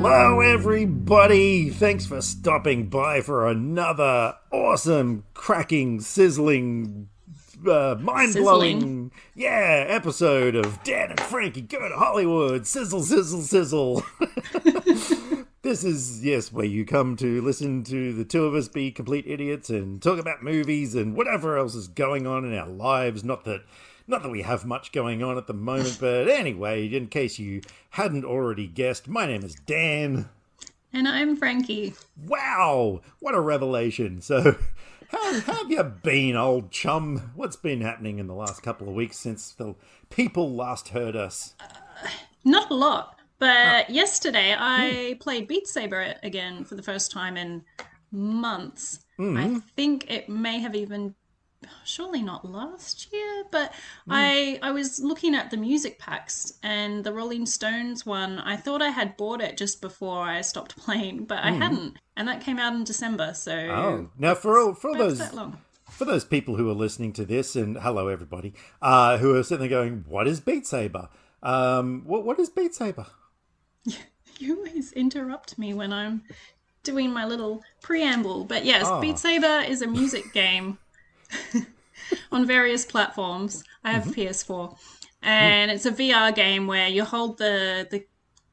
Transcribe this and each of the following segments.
Hello, everybody! Thanks for stopping by for another awesome, cracking, sizzling, mind-blowing, episode of Dan and Frankie Go to Hollywood. Sizzle, sizzle, sizzle. This is, yes, where you come to listen to the two of us be complete idiots and talk about movies and whatever else is going on in our lives. Not that we have much going on at the moment, but anyway, in case you hadn't already guessed, my name is Dan. And I'm Frankie. Wow, what a revelation. So, how have you been, old chum? What's been happening in the last couple of weeks since the people last heard us? Not a lot, but yesterday I played Beat Saber again for the first time in months. I think it may have even... surely not last year, but I was looking at the music packs, and the Rolling Stones one, I thought I had bought it just before I stopped playing, but I hadn't, and that came out in December. So now for those that long. For those people who are listening to this, and hello everybody, who are sitting there going, "What is Beat Saber? What is Beat Saber?" You always interrupt me when I'm doing my little preamble, but yes, Beat Saber is a music game. On various platforms. I have PS4, and it's a VR game where you hold the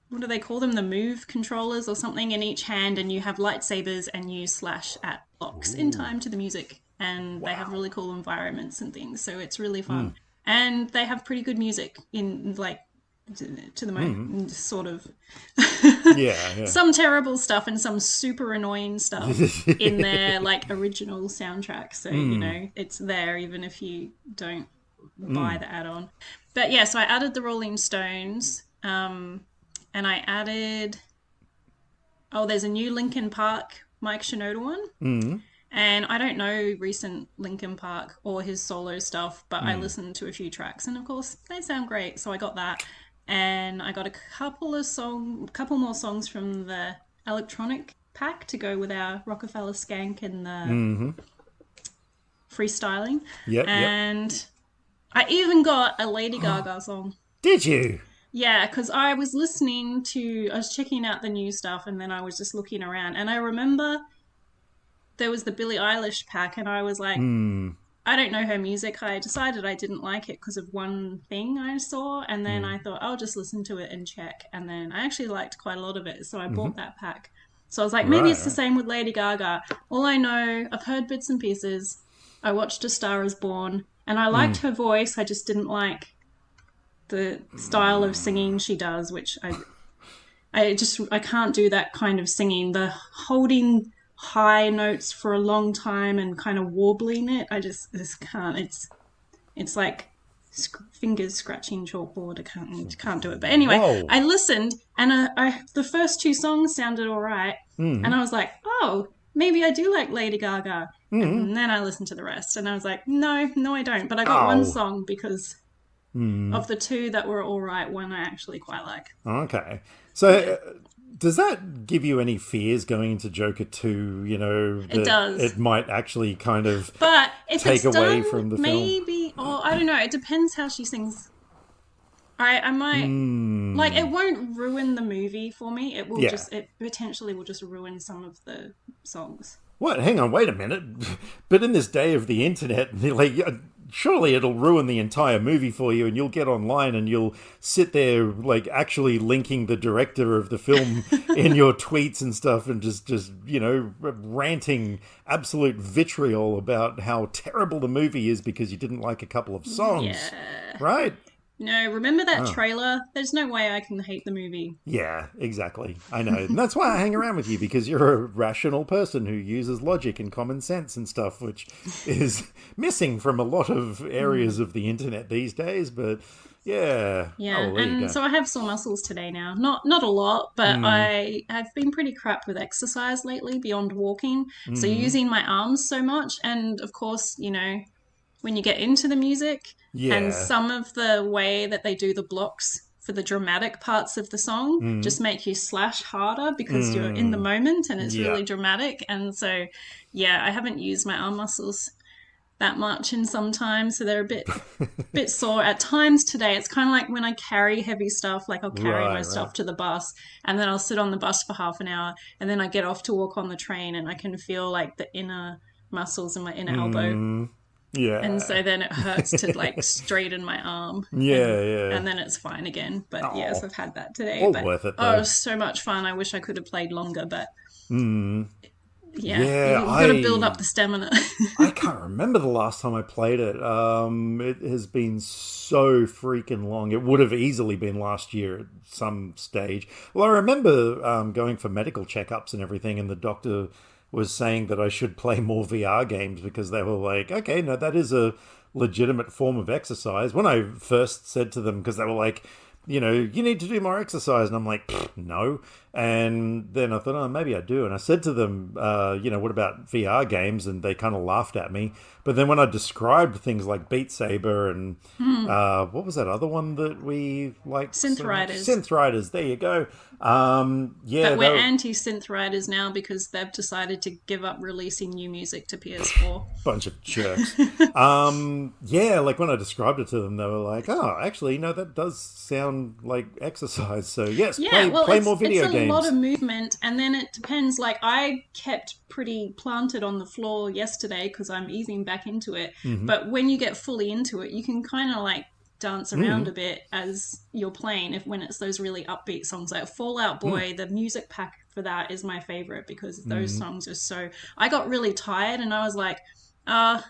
what do they call them, the move controllers or something in each hand, and you have lightsabers and you slash at blocks in time to the music, and they have really cool environments and things, so it's really fun. And they have pretty good music in, like, to the moment, sort of some terrible stuff and some super annoying stuff in their, like, original soundtrack, so you know it's there even if you don't buy the add-on. But yeah, so I added the Rolling Stones, and I added there's a new Linkin Park Mike Shinoda one. And I don't know recent Linkin Park or his solo stuff, but I listened to a few tracks, and of course they sound great, so I got that. And I got a couple more songs from the electronic pack to go with our Rockefeller Skank and the freestyling. And I even got a Lady Gaga song. Did you? Yeah, because I was checking out the new stuff, and then I was just looking around, and I remember there was the Billie Eilish pack, and I was like... I don't know her music. I decided I didn't like it because of one thing I saw, and then I thought I'll just listen to it and check, and then I actually liked quite a lot of it, so I bought that pack. So I was like, maybe it's the same with Lady Gaga. All I know, I've heard bits and pieces. I watched A Star Is Born, and I liked her voice. I just didn't like the style of singing she does, which I can't do that kind of singing. The holding high notes for a long time and kind of warbling it, I just can't. It's like fingers scratching chalkboard. I can't do it. But anyway, I listened, and the first two songs sounded all right, and I was like, oh, maybe I do like Lady Gaga. And then I listened to the rest, and I was like, no, I don't. But I got one song because of the two that were all right, one I actually quite like. Okay, so. Does that give you any fears going into Joker 2, you know? It does. It might actually kind of but if take it's away done, from the maybe, film. Or I don't know, it depends how she sings. I might, like, it won't ruin the movie for me. It will it potentially will just ruin some of the songs. What? Hang on, wait a minute. But in this day of the internet, like... surely it'll ruin the entire movie for you, and you'll get online and you'll sit there like actually linking the director of the film in your tweets and stuff, and just you know, ranting absolute vitriol about how terrible the movie is because you didn't like a couple of songs. Right? No, remember that trailer? There's no way I can hate the movie. Yeah, exactly. I know. And that's why I hang around with you, because you're a rational person who uses logic and common sense and stuff, which is missing from a lot of areas of the internet these days. But yeah. Yeah, and so I have sore muscles today now. Not a lot, but I have been pretty crap with exercise lately beyond walking. So using my arms so much. And of course, you know, when you get into the music and some of the way that they do the blocks for the dramatic parts of the song just make you slash harder because you're in the moment and it's really dramatic. And so, I haven't used my arm muscles that much in some time, so they're a bit sore at times. Today it's kind of like when I carry heavy stuff, like I'll carry my stuff to the bus, and then I'll sit on the bus for half an hour, and then I get off to walk on the train, and I can feel like the inner muscles in my inner elbow. Yeah. And so then it hurts to like straighten my arm. Yeah. And then it's fine again. But yes, I've had that today. All but worth it, though. it was so much fun. I wish I could have played longer, but Yeah, you've got to build up the stamina. I can't remember the last time I played it. It has been so freaking long. It would have easily been last year at some stage. Well, I remember going for medical checkups and everything, and the doctor was saying that I should play more VR games because they were like, okay, no, that is a legitimate form of exercise. When I first said to them, because they were like, you need to do more exercise. And I'm like, no. And then I thought, oh, maybe I do. And I said to them, what about VR games? And they kind of laughed at me. But then when I described things like Beat Saber and what was that other one that we liked? Synth Riders. Synth Riders, there you go. But we're anti-Synth Riders now because they've decided to give up releasing new music to PS4. Bunch of jerks. Like when I described it to them, they were like, oh, actually, no, that does sound like exercise. So yes, play more video games. It's a lot of movement, and then it depends. Like I kept pretty planted on the floor yesterday because I'm easing back into it. But when you get fully into it, you can kind of like dance around a bit as you're playing when it's those really upbeat songs like Fall Out Boy. The music pack for that is my favorite because those songs are so... I got really tired and I was like, I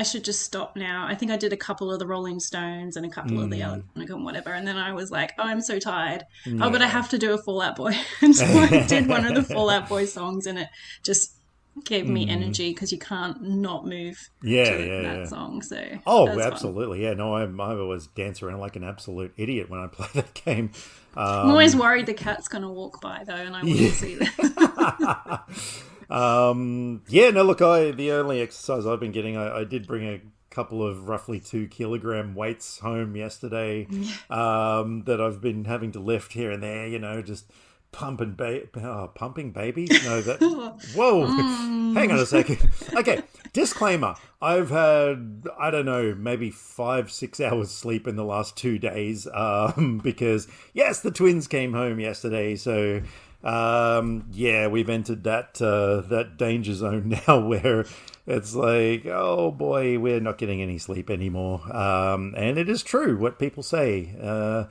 should just stop now. I think I did a couple of the Rolling Stones and a couple of the Electronic and whatever, and then I was like, oh, I'm so tired. Oh, but I have to do a Fall Out Boy. And so I did one of the Fall Out Boy songs, and it just gave me energy because you can't not move to that song. So absolutely. Fun. Yeah, no, I always dance around like an absolute idiot when I play that game. I'm always worried the cat's going to walk by, though, and I wouldn't see that. The only exercise I've been getting, I did bring a couple of roughly 2 kilogram weights home yesterday that I've been having to lift here and there, just pumping babies. No, that whoa, hang on a second. Okay, disclaimer, I've had, I don't know, maybe 5-6 hours sleep in the last 2 days because yes, the twins came home yesterday, so we've entered that danger zone now where it's like, oh boy, we're not getting any sleep anymore. And it is true what people say.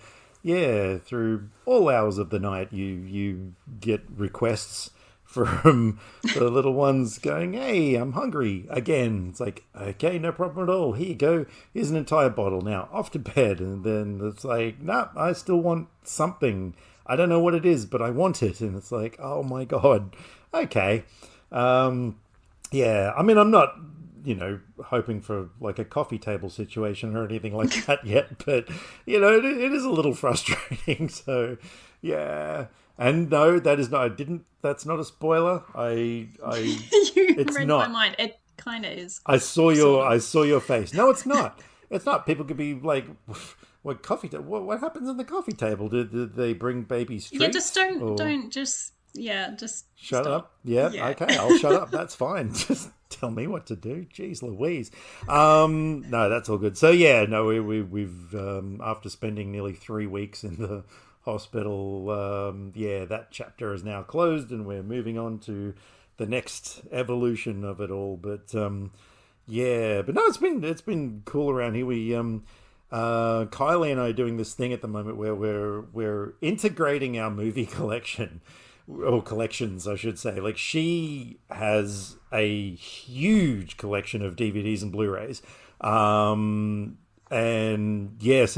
Through all hours of the night, you get requests from the little ones going, hey, I'm hungry again. It's like, okay, no problem at all. Here you go. Here's an entire bottle now. Off to bed. And then it's like, no, I still want something. I don't know what it is, but I want it. And it's like, oh my God. Okay. I mean, I'm not, hoping for like a coffee table situation or anything like that yet, but it is a little frustrating. So yeah. And no, that's not a spoiler. You it's read not. my mind. It kind of is. I saw your face. No, it's not. It's not. People could be like, what coffee table? What happens on the coffee table? Did they bring baby treats? Yeah, just just shut stop. up. Yeah, okay, I'll shut up. That's fine. Just tell me what to do. Jeez Louise. No, that's all good. So yeah, no, we've after spending nearly 3 weeks in the hospital, that chapter is now closed, and we're moving on to the next evolution of it all. But but no, it's been cool around here. We Kylie and I are doing this thing at the moment where we're integrating our movie collection, or collections, I should say. Like, she has a huge collection of DVDs and Blu-rays. So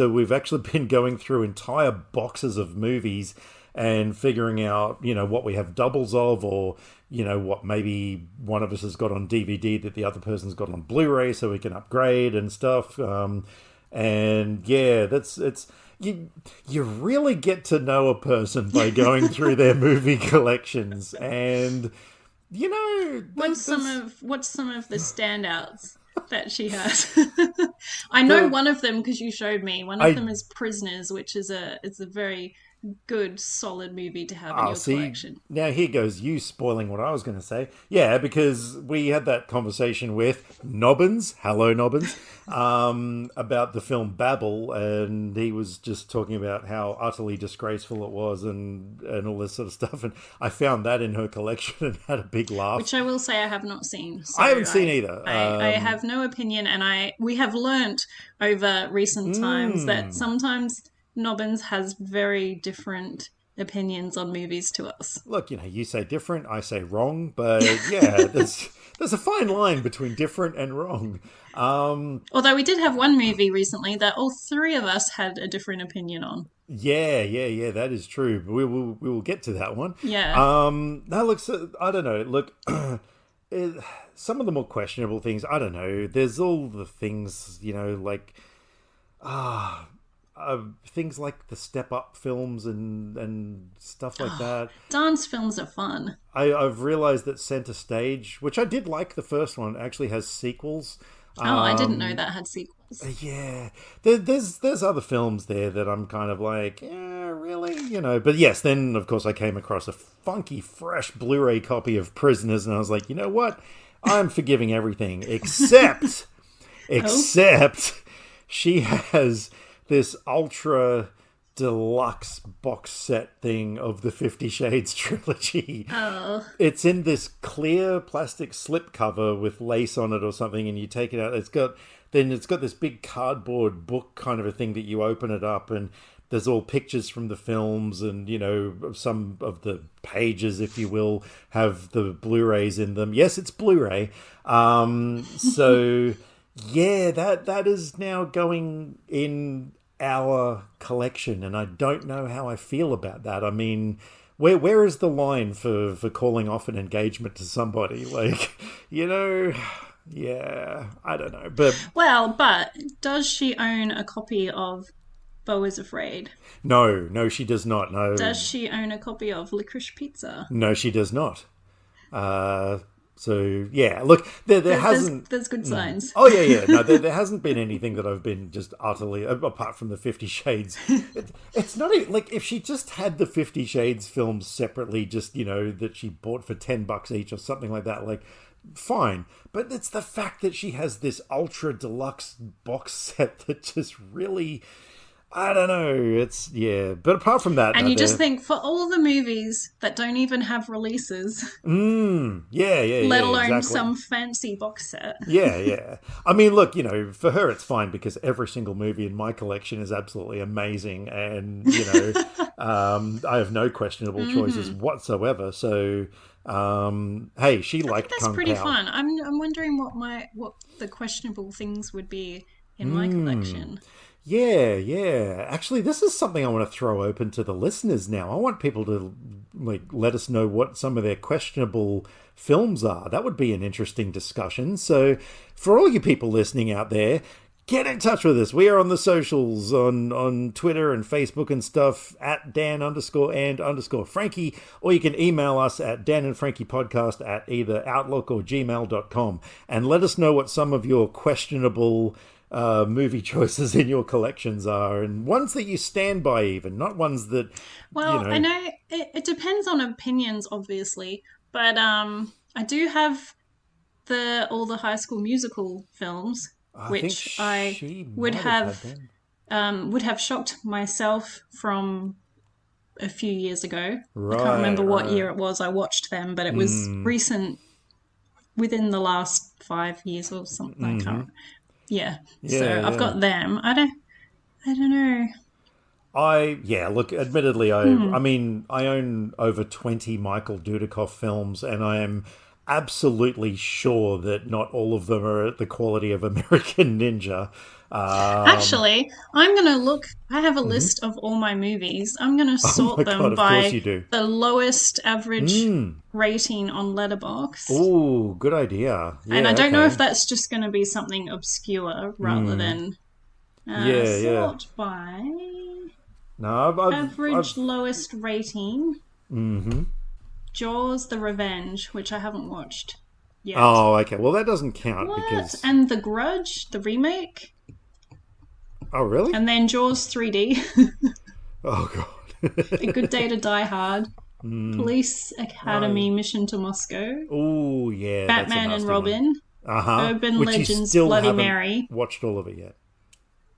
we've actually been going through entire boxes of movies and figuring out, what we have doubles of, or, what maybe one of us has got on DVD that the other person's got on Blu-ray, so we can upgrade and stuff. You really get to know a person by going through their movie collections, and what's some of the standouts that she has? I know one of them because you showed me. One of them is Prisoners, which is a very good, solid movie to have in your collection. Now here goes you spoiling what I was going to say. Yeah, because we had that conversation with Nobbins, hello Nobbins, about the film Babel, and he was just talking about how utterly disgraceful it was and all this sort of stuff. And I found that in her collection and had a big laugh. Which I will say I have not seen. So I haven't seen either. I have no opinion, and we have learnt over recent times that sometimes Nobbins has very different opinions on movies to us. Look, you say different, I say wrong, but yeah, there's a fine line between different and wrong. Although we did have one movie recently that all three of us had a different opinion on. Yeah, that is true. We will get to that one. Yeah. Now, look, so, I don't know. Look, some of the more questionable things, I don't know. There's all the things, like... things like the Step Up films and stuff like that. Dance films are fun. I've realised that Centre Stage, which I did like the first one, actually has sequels. I didn't know that had sequels. Yeah. There's other films there that I'm kind of like, yeah, really? But yes, then, of course, I came across a funky, fresh Blu-ray copy of Prisoners, and I was like, you know what? I'm forgiving everything, except she has... this ultra deluxe box set thing of the 50 Shades trilogy. Oh. It's in this clear plastic slip cover with lace on it or something, and you take it out. It's got this big cardboard book kind of a thing that you open it up, and there's all pictures from the films, and some of the pages, if you will, have the Blu-rays in them. Yes, it's Blu-ray. So yeah, that is now going in our collection, and I don't know how I feel about that. I mean, where is the line for calling off an engagement to somebody? Like, yeah, I don't know. But does she own a copy of Beau is Afraid? No, she does not. No. Does she own a copy of Licorice Pizza? No, she does not. So yeah, look, there hasn't. There's good signs. Oh yeah. No, there hasn't been anything that I've been just utterly, apart from the 50 Shades. It's not even, like, if she just had the 50 Shades films separately, just that she bought for $10 each or something like that, like, fine. But it's the fact that she has this ultra deluxe box set that just really, I don't know. It's, yeah. But apart from that... And you just think, for all the movies that don't even have releases... Yeah, let alone exactly. some fancy box set. Yeah. I mean, look, for her it's fine because every single movie in my collection is absolutely amazing, and, I have no questionable choices whatsoever. So, hey, she liked That's Kung pretty Pao. fun. I'm wondering what the questionable things would be in my collection. Yeah. Actually, this is something I want to throw open to the listeners now. I want people to let us know what some of their questionable films are. That would be an interesting discussion. So for all you people listening out there, get in touch with us. We are on the socials, on Twitter and Facebook and stuff, at Dan_and_Frankie, or you can email us at danandfrankiepodcast at either Outlook or gmail.com, and let us know what some of your questionable movie choices in your collections are, and ones that you stand by, even not ones that I know it depends on opinions, obviously, but I do have all the High School Musical films, which I would have shocked myself from a few years ago. I can't remember what year it was I watched them, but it was recent, within the last 5 years or something. I can't. Yeah. So I've got them. I don't know. Look, admittedly, I mean, I own over 20 Michael Dudikoff films, and I am absolutely sure that not all of them are at the quality of American Ninja. Actually, I'm going to look. I have a list of all my movies. I'm going to sort them by the lowest average rating on Letterboxd. Oh, good idea. Yeah, and I don't know if that's just going to be something obscure rather than sort by average lowest rating. Jaws: The Revenge, which I haven't watched yet. Oh, okay. Well, that doesn't count because... And The Grudge, the remake. Oh, really? And then Jaws 3D. Oh, God. A Good Day to Die Hard, Police Academy, Mission to Moscow, Oh, yeah. That's a Batman and nasty Robin, one. Uh-huh. Urban Which you Legends, still Bloody haven't Mary. watched all of it yet.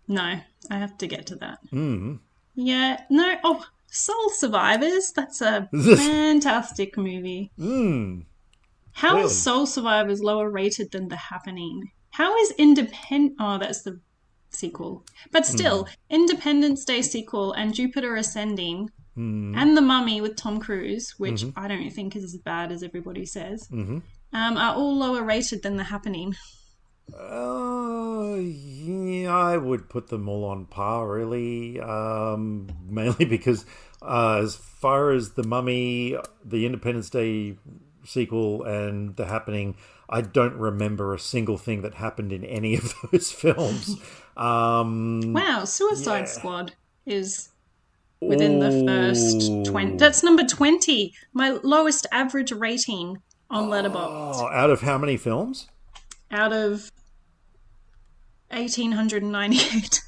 No, I have to get to that. Yeah, no. Oh, Soul Survivors. That's a fantastic movie. How Clearly. is Soul Survivors lower rated than The Happening? How is Independent? Oh, that's the sequel. But still, Independence Day sequel and Jupiter Ascending and The Mummy with Tom Cruise, which I don't think is as bad as everybody says, are all lower rated than The Happening. Yeah, I would put them all on par, really. Mainly because, as far as The Mummy, the Independence Day sequel, and The Happening, I don't remember a single thing that happened in any of those films. Wow, Suicide Squad is within the first 20. That's number 20. My lowest average rating on Letterboxd. Oh, out of how many films? Out of 1,898.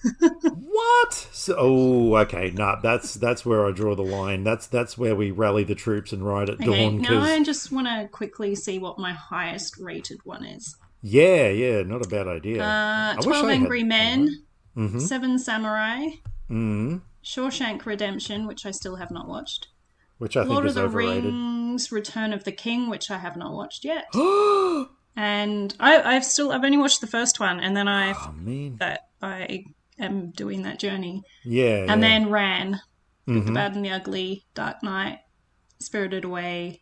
What? So, okay. Nah, that's where I draw the line. That's where we rally the troops and ride at dawn. Now I just want to quickly see what my highest rated one is. Yeah, not a bad idea. 12 Angry Men, Seven Samurai, Shawshank Redemption, which I still have not watched. Which I think Lord is of the overrated. Rings, Return of the King, which I have not watched yet. And I've only watched the first one, and then I am doing that journey. Yeah. And then Ran, Good, the Bad and the Ugly, Dark Knight, Spirited Away,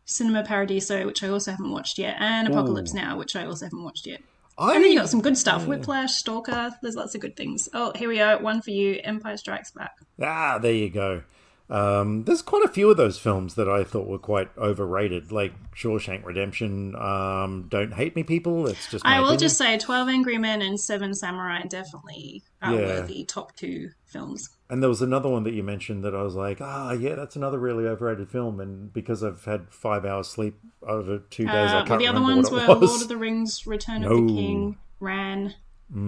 Cinema Paradiso, which I also haven't watched yet, and Apocalypse Now, which I also haven't watched yet. And then you got some good stuff. Whiplash, Stalker, there's lots of good things. Oh, here we go. One for you, Empire Strikes Back. Ah, there you go. There's quite a few of those films that I thought were quite overrated, like Shawshank Redemption. Don't hate me, people. It's just my I will opinion. just say 12 Angry Men and Seven Samurai definitely are worthy top two films. And there was another one that you mentioned that I was like, yeah, that's another really overrated film. And because I've had 5 hours sleep over 2 days, I can't the other remember ones what it were was. Lord of the Rings, Return of the King, Ran,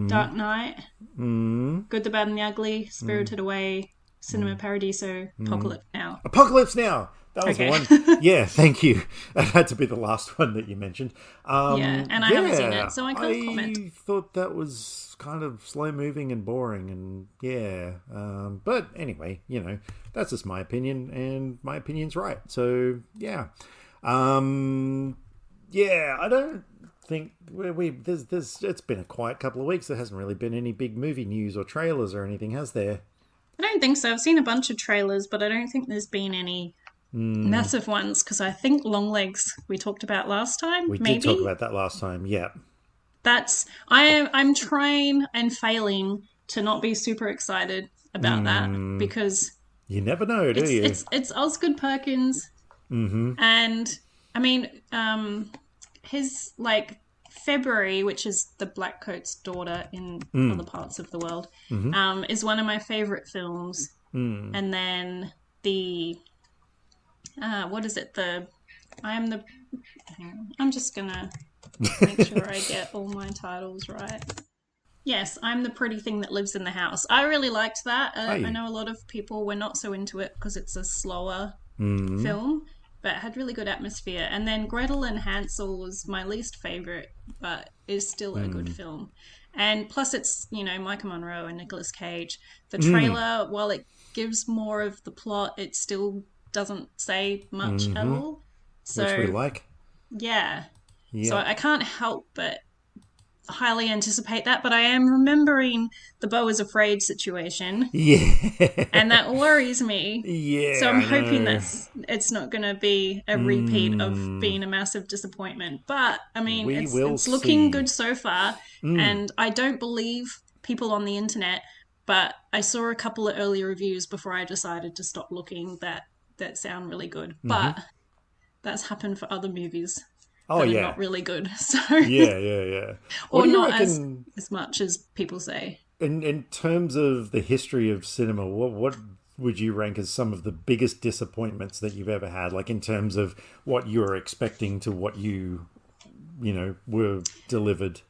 Dark Knight, Good, the Bad and the Ugly, Spirited Away, Cinema Paradiso, Apocalypse Now. Apocalypse Now! That was the one. Yeah, thank you. That had to be the last one that you mentioned. And I haven't seen it, so I can't comment. I thought that was kind of slow-moving and boring, and but anyway, that's just my opinion, and my opinion's right. So, yeah. I don't think it's been a quiet couple of weeks. There hasn't really been any big movie news or trailers or anything, has there? I don't think so. I've seen a bunch of trailers, but I don't think there's been any massive ones, because I think Longlegs we talked about last time. We did talk about that last time, yeah. I'm trying and failing to not be super excited about that, because you never know, do you? It's Osgood Perkins, and I mean, his February, which is the Blackcoat's daughter in other parts of the world, is one of my favorite films. And then the what is it? I'm just gonna make sure I get all my titles right. Yes, I'm the pretty thing that lives in the house. I really liked that. I know a lot of people were not so into it because it's a slower film, but it had really good atmosphere. And then Gretel and Hansel was my least favorite, but is still a good film. And plus it's, Micah Monroe and Nicolas Cage. The trailer, while it gives more of the plot, it still doesn't say much at all. So, which we like. Yeah. So I can't help but highly anticipate that, but I am remembering the Beau is Afraid situation. Yeah. And that worries me. Yeah. So I'm hoping that it's not going to be a repeat of being a massive disappointment. But, I mean, it's looking good so far. And I don't believe people on the internet, but I saw a couple of early reviews before I decided to stop looking that sound really good. But that's happened for other movies. That are not really good. So Yeah. Or not as much as people say. In terms of the history of cinema, what would you rank as some of the biggest disappointments that you've ever had? Like in terms of what you were expecting to what you were delivered.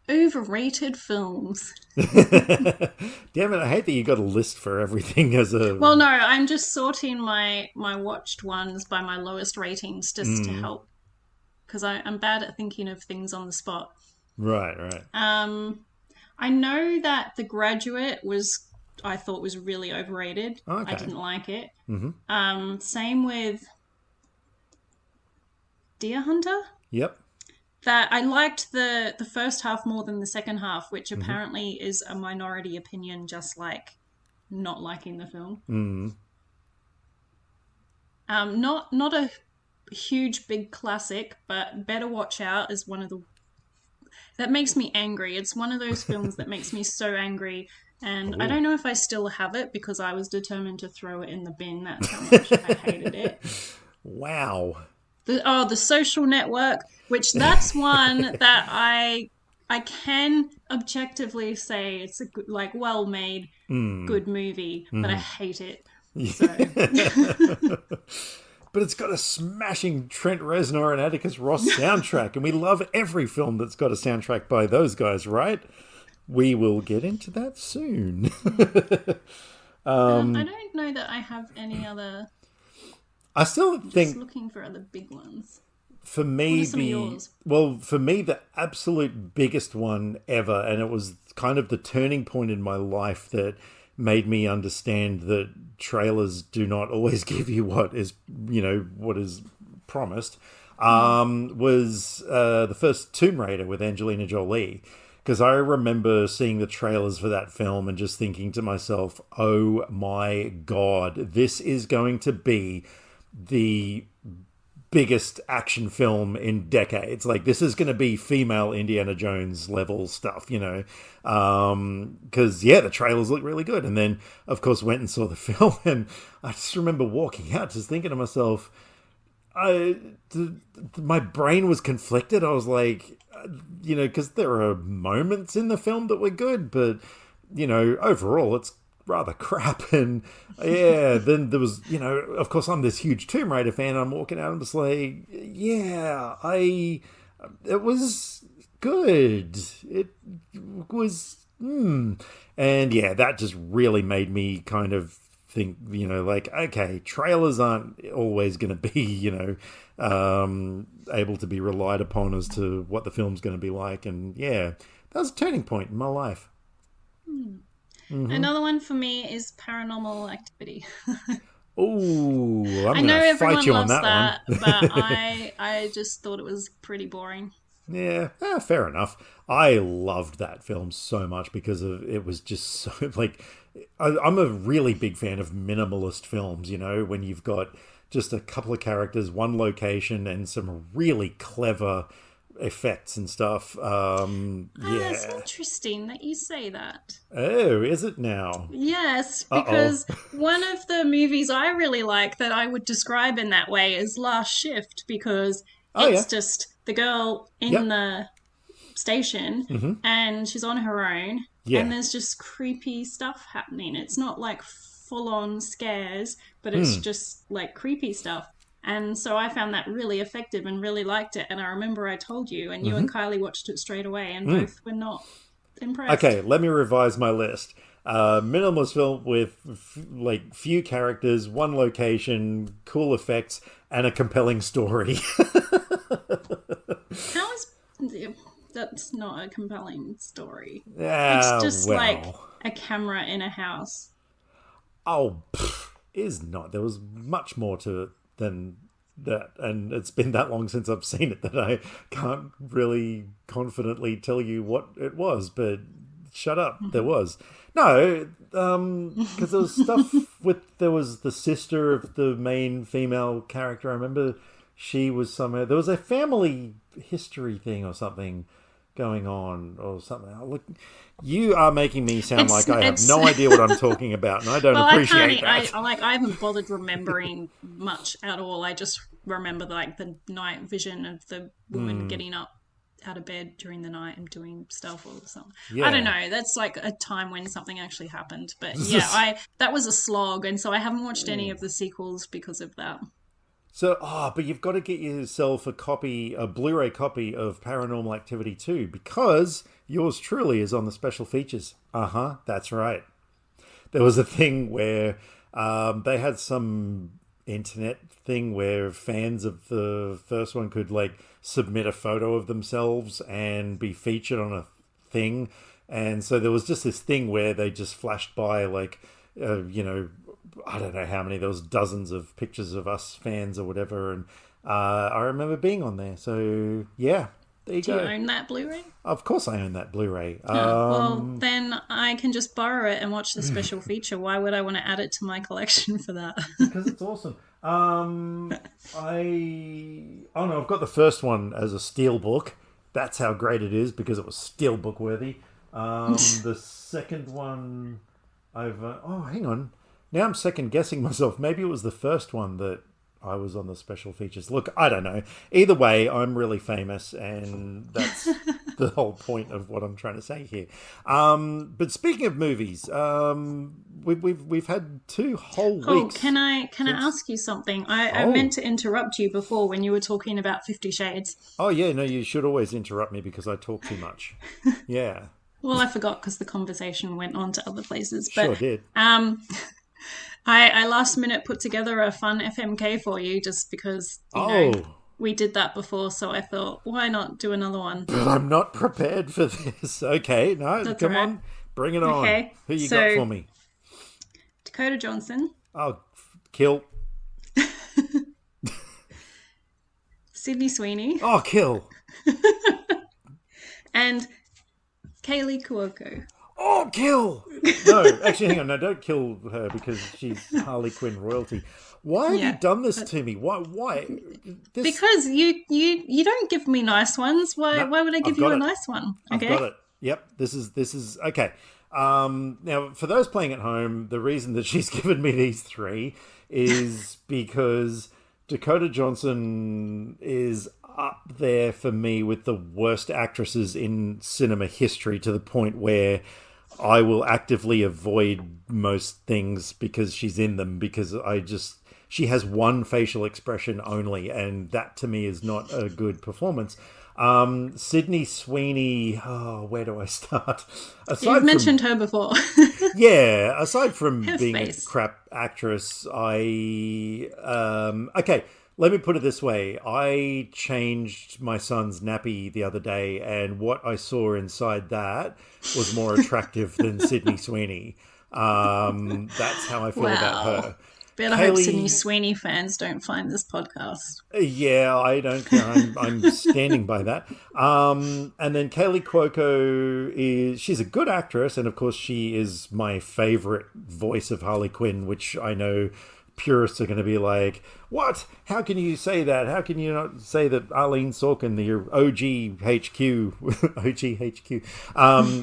Overrated films. Damn it, I hate that you got a list for everything as a... Well, no, I'm just sorting my watched ones by my lowest ratings just to help, because I'm bad at thinking of things on the spot. Right. I know that The Graduate I thought was really overrated. Okay. I didn't like it. Mm-hmm. Same with Deer Hunter. Yep. That I liked the first half more than the second half, which apparently is a minority opinion, just like not liking the film. Not a huge big classic, but Better Watch Out is one of the... That makes me angry. It's one of those films that makes me so angry. And I don't know if I still have it because I was determined to throw it in the bin. That's how much I hated it. Wow. The Social Network, which that's one that I can objectively say it's a good, like, well-made, good movie, but I hate it. So. But it's got a smashing Trent Reznor and Atticus Ross soundtrack, and we love every film that's got a soundtrack by those guys, right? We will get into that soon. I don't know that I have any other... I still think... Just looking for other big ones. For me, for me, the absolute biggest one ever, and it was kind of the turning point in my life that made me understand that trailers do not always give you what is promised, was the first Tomb Raider with Angelina Jolie. Because I remember seeing the trailers for that film and just thinking to myself, oh my God, this is going to be the biggest action film in decades. Like, this is going to be female Indiana Jones level stuff, because the trailers look really good. And then, of course, went and saw the film, and I just remember walking out just thinking to myself, my brain was conflicted. I was like, because there are moments in the film that were good, but overall it's rather crap. And then there was, of course, I'm this huge Tomb Raider fan. I'm walking out, I'm just like, it was good. It was, and that just really made me kind of think, okay, trailers aren't always going to be, able to be relied upon as to what the film's going to be like. And that was a turning point in my life. Another one for me is Paranormal Activity. Oh, I know everyone loves that, but I just thought it was pretty boring. Yeah, fair enough. I loved that film so much because it was just so, like, I'm a really big fan of minimalist films, when you've got just a couple of characters, one location, and some really clever effects and stuff. It's interesting that you say that. Oh, is it now? Yes, because one of the movies I really like that I would describe in that way is Last Shift, because it's just the girl in the station and she's on her own and there's just creepy stuff happening. It's not like full-on scares, but it's just like creepy stuff. And so I found that really effective and really liked it. And I remember I told you, and you and Kylie watched it straight away, and both were not impressed. Okay, let me revise my list. Minimalist film with few characters, one location, cool effects, and a compelling story. How is... That's not a compelling story. It's just like a camera in a house. Oh, is not. There was much more to it than that, and it's been that long since I've seen it that I can't really confidently tell you what it was, but shut up, there was. No, because there was stuff there was the sister of the main female character. I remember she was somewhere, there was a family history thing or something going on or something. Look, you are making me sound like I have no idea what I'm talking about, and I don't appreciate that. I haven't bothered remembering much at all. I just remember the night vision of the woman getting up out of bed during the night and doing stuff or something. I don't know. That's like a time when something actually happened. But that was a slog, and so I haven't watched any of the sequels because of that. So, but you've got to get yourself a Blu-ray copy of Paranormal Activity 2, because yours truly is on the special features. That's right. There was a thing where they had some internet thing where fans of the first one could like submit a photo of themselves and be featured on a thing. And so there was just this thing where they just flashed by like, I don't know how many, there was dozens of pictures of us fans or whatever. And I remember being on there. So yeah, there you go. Do you own that Blu-ray? Of course I own that Blu-ray. Well, then I can just borrow it and watch the special feature. Why would I want to add it to my collection for that? Because it's awesome. I've got the first one as a steelbook. That's how great it is because it was steelbook worthy. The second one, hang on. Now I'm second guessing myself. Maybe it was the first one that I was on the special features. Look, I don't know. Either way, I'm really famous, and that's the whole point of what I'm trying to say here. But speaking of movies, we've had 2 whole weeks. Oh, can I ask you something? I meant to interrupt you before when you were talking about 50 Shades. Oh yeah, no, you should always interrupt me because I talk too much. Yeah. Well, I forgot because the conversation went on to other places. But, sure did. I last minute put together a fun FMK for you just because, you know, we did that before. So I thought, why not do another one? But I'm not prepared for this. Okay, no, that's come on. Bring it on. Okay, who you got for me? Dakota Johnson. Oh, kill. Sydney Sweeney. Oh, kill. And Kaylee Cuoco. Oh, kill! No, actually, hang on. No, don't kill her because she's Harley Quinn royalty. Why have you done this to me? Why? Because you don't give me nice ones. Why would I give you a nice one? Okay. I've got it. Yep. This is okay. Now, for those playing at home, the reason that she's given me these 3 is because Dakota Johnson is up there for me with the worst actresses in cinema history, to the point where I will actively avoid most things because she's in them, because she has one facial expression only, and that to me is not a good performance. Sydney Sweeney, where do I start? You've mentioned her before. Yeah, aside from being face. A crap actress, okay, let me put it this way. I changed my son's nappy the other day, and what I saw inside that was more attractive than Sydney Sweeney. That's how I feel about her. Better hope Sydney Sweeney fans don't find this podcast. Yeah, I don't care. I'm standing by that. And then Kaylee Cuoco she's a good actress, and of course she is my favorite voice of Harley Quinn, which I know purists are going to be like, what? How can you say that? How can you not say that Arlene Sorkin, the OG HQ,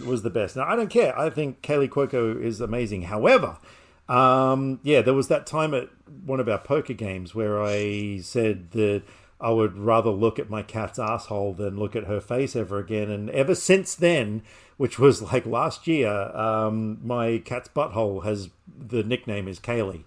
was the best? Now, I don't care. I think Kaylee Cuoco is amazing. However, there was that time at one of our poker games where I said that I would rather look at my cat's asshole than look at her face ever again. And ever since then, which was like last year, my cat's butthole the nickname is Kaylee.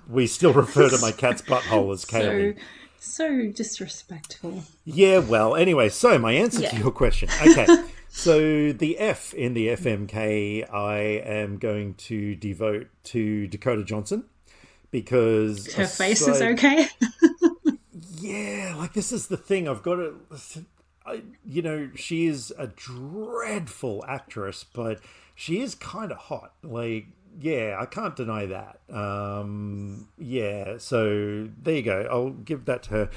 We still refer to my cat's butthole as Kaylee. So disrespectful. Yeah, well, anyway, so my answer to your question. Okay, so the F in the FMK I am going to devote to Dakota Johnson because... Her face is okay? Yeah, like this is the thing. I've got to... she is a dreadful actress, but she is kind of hot. Like... Yeah, I can't deny that. So there you go. I'll give that to her.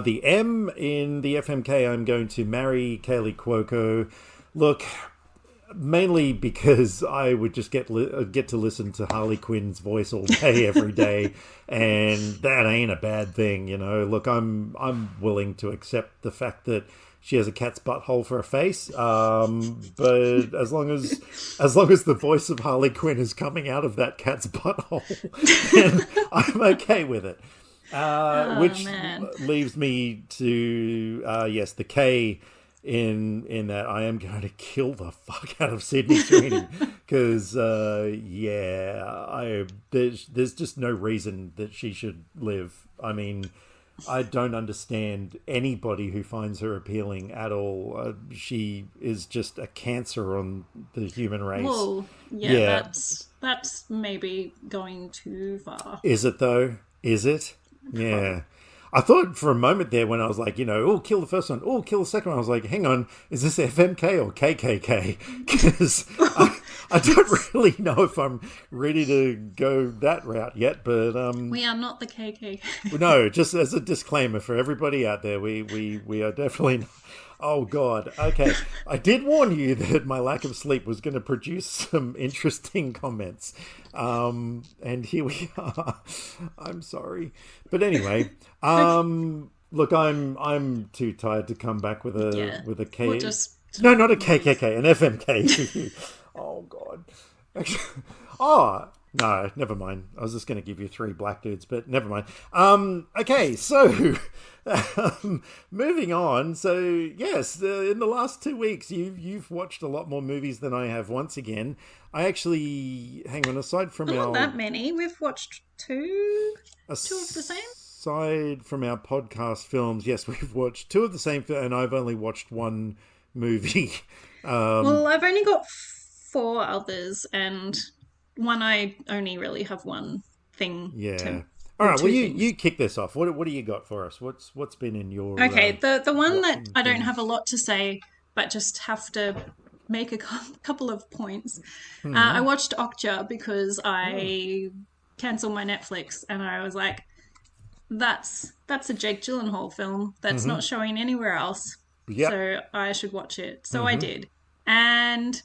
The M in the FMK, I'm going to marry Kaylee Cuoco. Look, mainly because I would just get to listen to Harley Quinn's voice all day, every day, and that ain't a bad thing, Look, I'm willing to accept the fact that she has a cat's butthole for a face, but as long as the voice of Harley Quinn is coming out of that cat's butthole, then I'm okay with it. Which leaves me to the K in that I am going to kill the fuck out of Sydney Sweeney because there's just no reason that she should live. I mean, I don't understand anybody who finds her appealing at all. She is just a cancer on the human race. Whoa, yeah, that's maybe going too far. Is it though? Is it? Yeah. I thought for a moment there when I was like, oh, kill the first one, oh, kill the second one. I was like, hang on, is this FMK or KKK? Because I don't really know if I'm ready to go that route yet. But we are not the KKK. No, just as a disclaimer for everybody out there, we are definitely not. Oh, God. Okay. I did warn you that my lack of sleep was going to produce some interesting comments. And here we are. I'm sorry. But anyway, look, I'm too tired to come back with a K. No, not a KKK, an FMK. Oh, God. Actually, no, never mind. I was just going to give you 3 black dudes, but never mind. Okay, so moving on. So yes, in the last 2 weeks, you've watched a lot more movies than I have. Once again, I actually hang on. Aside from not that many, we've watched two of the same. Aside from our podcast films, yes, we've watched 2 of the same, and I've only watched 1 movie. Well, I've only got 4 others, and one I only really have one thing. Yeah. All right. Well, you kick this off. What do you got for us? What's been in your okay? The one that I don't have a lot to say, but just have to make a couple of points. I watched Okja because I cancelled my Netflix, and I was like, that's a Jake Gyllenhaal film that's not showing anywhere else. Yep. So I should watch it. So I did, and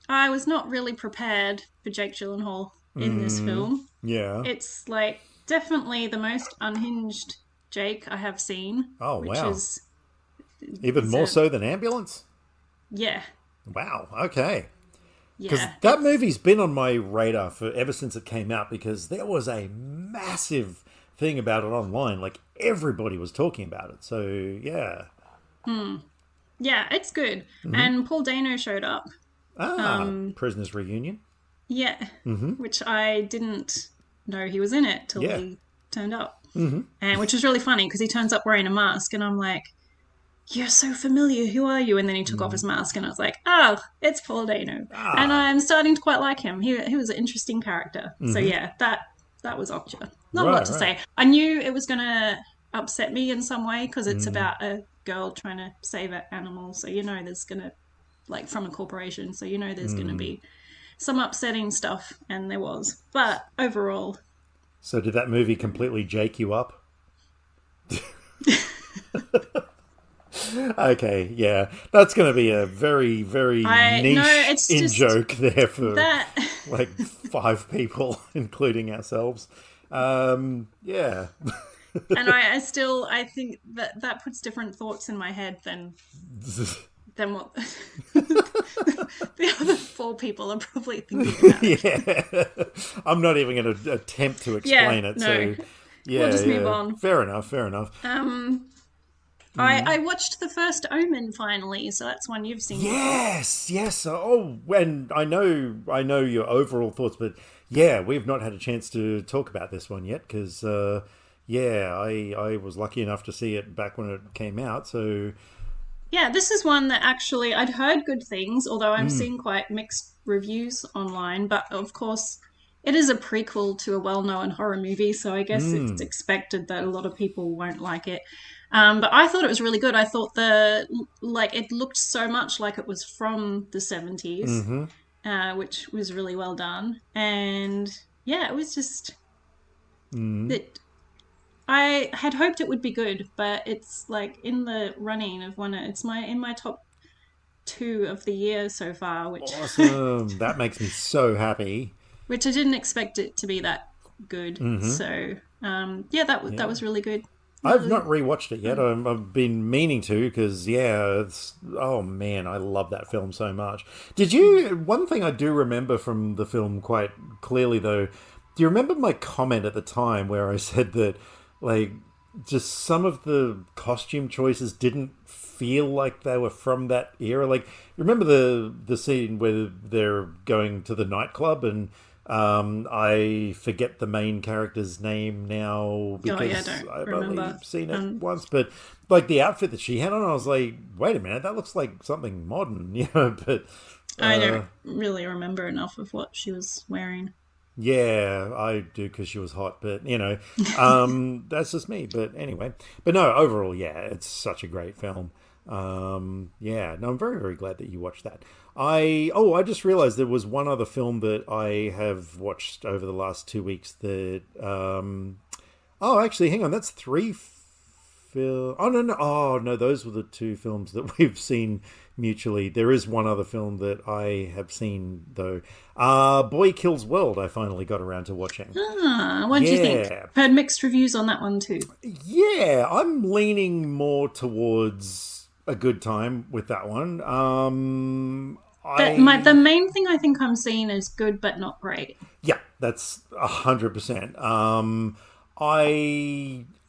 I was not really prepared for Jake Gyllenhaal in this film. Yeah. It's like definitely the most unhinged Jake I have seen. Oh, which wow. Is even more so than Ambulance? Yeah. Wow, okay. Because that movie's been on my radar for ever since it came out, because there was a massive thing about it online. Like, everybody was talking about it. So, yeah. Yeah, it's good. And Paul Dano showed up. Prisoners Reunion. Yeah, which I didn't know he was in it till he turned up. And which was really funny because he turns up wearing a mask, and I'm like, you're so familiar, who are you? And then he took off his mask, and I was like, oh, it's Paul Dano. And I'm starting to quite like him. He was an interesting character. So yeah, that was Okja. Not a lot to say. I knew it was going to upset me in some way because it's about a girl trying to save an animal. So there's going to, like, from a corporation. So there's going to be some upsetting stuff, and there was. But overall. So did that movie completely jake you up? Okay, yeah. That's going to be a very, very niche in-joke there for like 5 people, including ourselves. Yeah. And I think that puts different thoughts in my head than what the other 4 people are probably thinking about. Yeah. I'm not even going to attempt to explain it. No. So, yeah, we'll just move on. Fair enough. I watched The First Omen finally, so that's one you've seen. Yes. Oh, and I know your overall thoughts, but yeah, we've not had a chance to talk about this one yet because, I was lucky enough to see it back when it came out. So, yeah, this is one that actually I'd heard good things, although I'm seeing quite mixed reviews online. But of course, it is a prequel to a well-known horror movie, so I guess it's expected that a lot of people won't like it. But I thought it was really good. I thought it looked so much like it was from the 70s, which was really well done. And yeah, it was just that I had hoped it would be good, but it's like in the running of it's in my top 2 of the year so far, which awesome. That makes me so happy. Which I didn't expect it to be that good. So that was really good. I've not rewatched it yet. I've been meaning to because, oh man, I love that film so much. One thing I do remember from the film quite clearly though, do you remember my comment at the time where I said that, like, just some of the costume choices didn't feel like they were from that era. Like, remember the scene where they're going to the nightclub and I forget the main character's name now because I've only seen it once. But like the outfit that she had on, I was like, wait a minute, that looks like something modern, But I don't really remember enough of what she was wearing. Yeah, I do because she was hot, but that's just me. But anyway, but no, overall, yeah, it's such a great film. Yeah, no, I'm very, very glad that you watched that. I just realized there was one other film that I have watched over the last 2 weeks that, actually, hang on, that's three no, those were the two films that we've seen mutually. There is one other film that I have seen though. Boy Kills World. I finally got around to watching. What did you think? Heard mixed reviews on that one too. Yeah, I'm leaning more towards a good time with that one. But the main thing I think I'm seeing is good but not great. Yeah, that's 100%.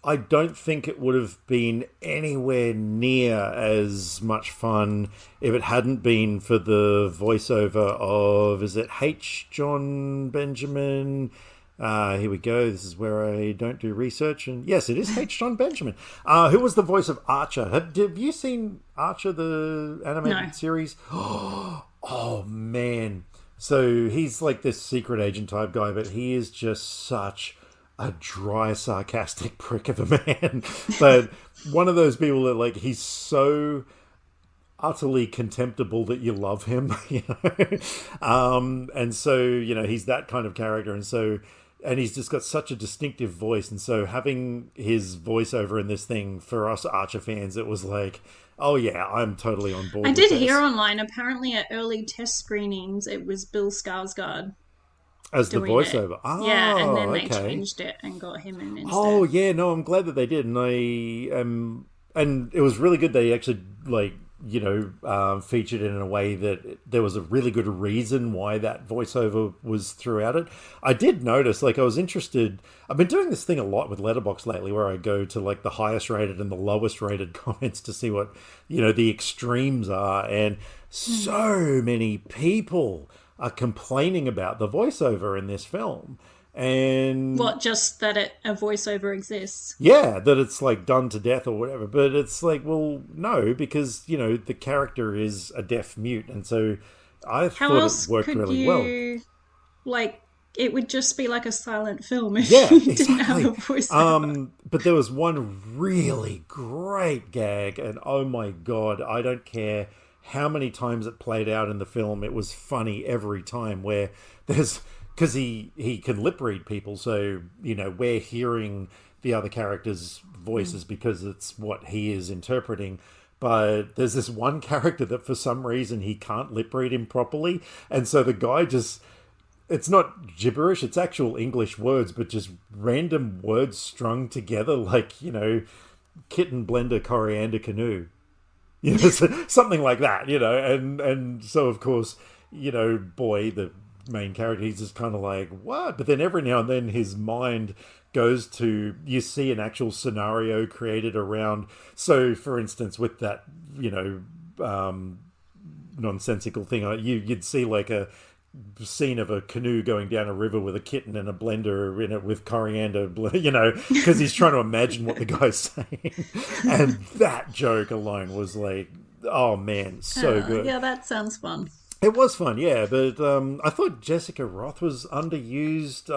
I don't think it would have been anywhere near as much fun if it hadn't been for the voiceover of, is it H. John Benjamin? Here we go. This is where I don't do research. And yes, it is H. John Benjamin, who was the voice of Archer. Have you seen Archer, the animated series? Oh, man. So he's like this secret agent type guy, but he is just such a dry, sarcastic prick of a man. But one of those people that, like, he's so utterly contemptible that you love him, and so, he's that kind of character. And he's just got such a distinctive voice. And so having his voiceover in this thing, for us Archer fans, it was like, oh yeah, I'm totally on board. I did hear online, apparently at early test screenings, it was Bill Skarsgård as the voiceover. Oh, yeah, and then they changed it and got him in instead. Oh yeah, no, I'm glad that they did, and and it was really good. They actually featured it in a way that there was a really good reason why that voiceover was throughout it. I did notice, like, I was interested. I've been doing this thing a lot with Letterboxd lately, where I go to like the highest rated and the lowest rated comments to see what the extremes are, and so many people are complaining about the voiceover in this film. And what, just that a voiceover exists? Yeah, that it's like done to death or whatever. But it's like, well, no, because the character is a deaf mute, and so I thought it worked really well. Like, it would just be like a silent film if you didn't have a voiceover. But there was one really great gag, and oh my god, I don't care how many times it played out in the film, it was funny every time, where there's, because he can lip read people, so we're hearing the other characters' voices because it's what he is interpreting. But there's this one character that for some reason he can't lip read him properly, and so the guy just, it's not gibberish, it's actual English words, but just random words strung together, like kitten, blender, coriander, canoe, something like that, and so of course Boy, the main character, he's just kind of like, what? But then every now and then his mind goes to, you see an actual scenario created around, so for instance with that nonsensical thing, you'd see like a scene of a canoe going down a river with a kitten and a blender in it with coriander, because he's trying to imagine what the guy's saying. And that joke alone was like, oh man, so good. Yeah, that sounds fun. It was fun, yeah, but I thought Jessica Roth was underused.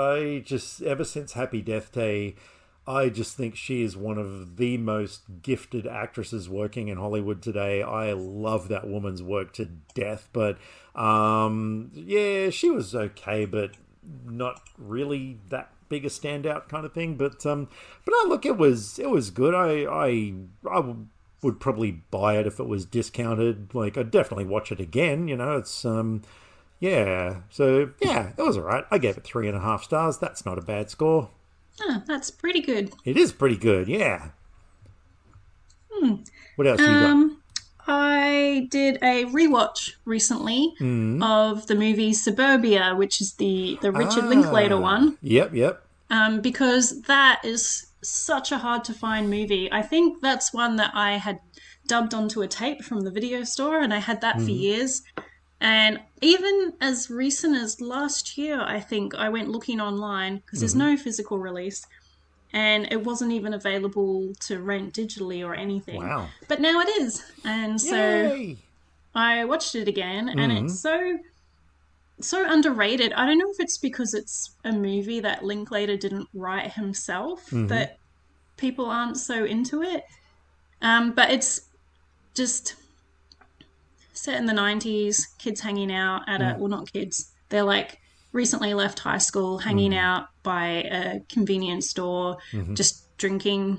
Ever since Happy Death Day, I just think she is one of the most gifted actresses working in Hollywood today. I love that woman's work to death, but yeah, she was okay, but not really that big a standout kind of thing. But no, look, it was good. I would probably buy it if it was discounted. Like, I'd definitely watch it again. It's yeah. So yeah, it was alright. I gave it 3.5 stars. That's not a bad score. That's pretty good. It is pretty good, yeah. What else you got? I did a rewatch recently of the movie Suburbia, which is the Richard Linklater one. Yep. Because that is such a hard to find movie. I think that's one that I had dubbed onto a tape from the video store, and I had that for years. And even as recent as last year, I think I went looking online because there's no physical release, and it wasn't even available to rent digitally or anything. Wow. But now it is. And so Yay! I watched it again, and it's so underrated. I don't know if it's because it's a movie that Linklater didn't write himself that people aren't so into it. But it's just set in the 90s, kids hanging out at a, well, not kids, they're like recently left high school, hanging out by a convenience store, just drinking,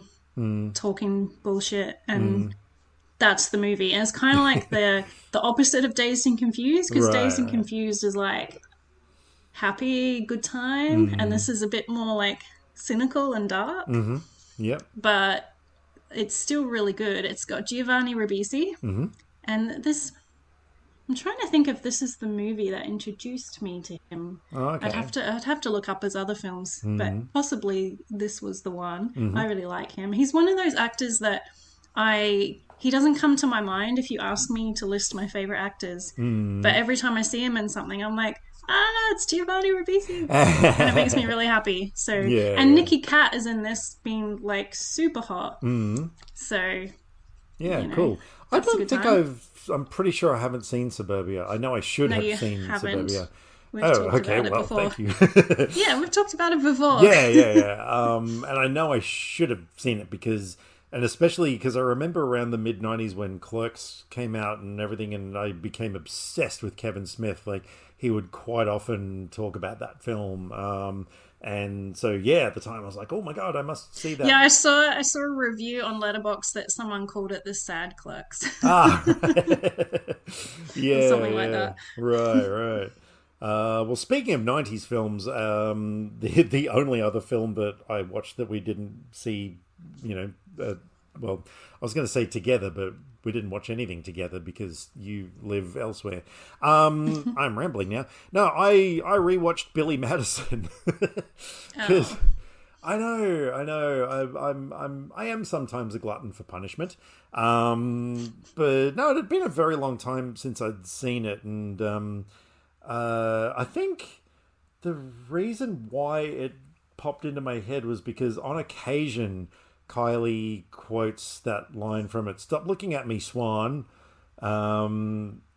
talking bullshit, and that's the movie. And it's kind of like the opposite of Dazed and Confused, because Dazed and Confused is like happy, good time, and this is a bit more like cynical and dark. Yep. But it's still really good. It's got Giovanni Ribisi, and this, I'm trying to think if this is the movie that introduced me to him. Oh, okay. I'd have to look up his other films, but possibly this was the one. I really like him. He's one of those actors that he doesn't come to my mind if you ask me to list my favorite actors. But every time I see him in something, I'm like, it's Giovanni Ribisi. And it makes me really happy. So, and Nicky Cat is in this being like super hot. So, cool. I don't think I'm pretty sure I haven't seen Suburbia. I know I should have seen Suburbia. We've talked about it before. Thank you. Yeah, we've talked about it before. Yeah. And I know I should have seen it and especially because I remember around the mid-90s when Clerks came out and everything, and I became obsessed with Kevin Smith. Like, he would quite often talk about that film. And so, at the time I was like, oh my God, I must see that. Yeah, I saw a review on Letterboxd that someone called it the sad Clerks. Yeah. Something like that. Right. Well, speaking of 90s films, the only other film that I watched that we didn't see, well, I was going to say together, but we didn't watch anything together because you live elsewhere. I'm rambling now. No, I rewatched Billy Madison. I know. I am sometimes a glutton for punishment. But no, it had been a very long time since I'd seen it, and I think the reason why it popped into my head was because on occasion Kylie quotes that line from it, "Stop looking at me, Swan,"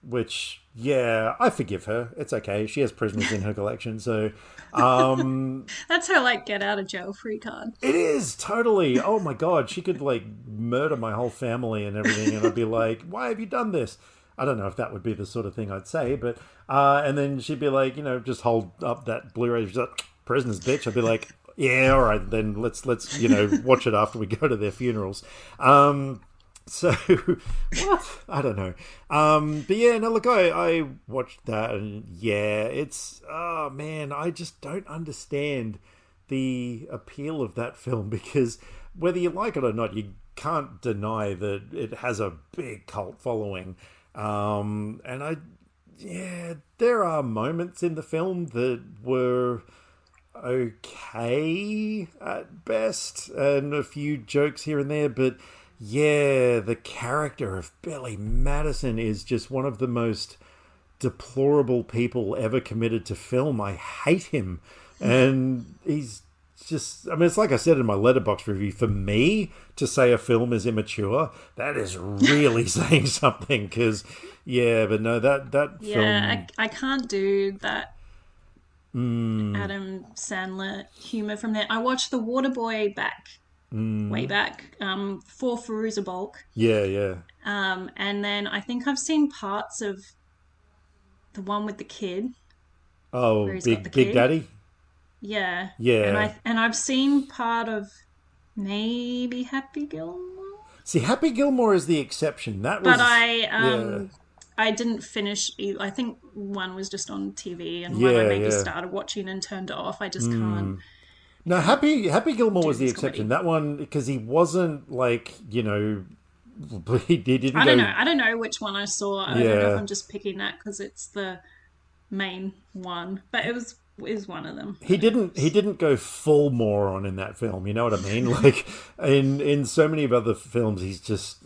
which, I forgive her. It's okay. She has prisoners in her collection, so... That's her, like, get out of jail free card. It is, totally. Oh my God, she could, like, murder my whole family and everything, and I'd be like, why have you done this? I don't know if that would be the sort of thing I'd say, but... and then she'd be like, just hold up that Blu-ray, she's like, prisoners, bitch. I'd be like... Yeah, all right, then let's watch it after we go to their funerals. So, what? I don't know. But yeah, no, look, I watched that, and it's, oh man, I just don't understand the appeal of that film, because whether you like it or not, you can't deny that it has a big cult following. And there are moments in the film that were... okay at best, and a few jokes here and there, but the character of Billy Madison is just one of the most deplorable people ever committed to film. I hate him, and he's just, I mean, it's like I said in my Letterboxd review, for me to say a film is immature, that is really saying something, because but no, that film... I can't do that Adam Sandler humor from there. I watched The Waterboy way back, for Fairuza Balk. And then I think I've seen parts of the one with the kid. Oh, Big Daddy? Yeah. Yeah. And I've seen part of maybe Happy Gilmore. See, Happy Gilmore is the exception. That was... But I didn't finish either. I think one was just on TV, and one I maybe started watching and turned it off. I just can't. No, Happy Gilmore was the exception. Comedy. That one, because he wasn't like, he didn't I don't know which one I saw. I don't know if I'm just picking that because it's the main one. But it was is one of them. He didn't go full moron in that film, you know what I mean? Like in so many of other films he's just,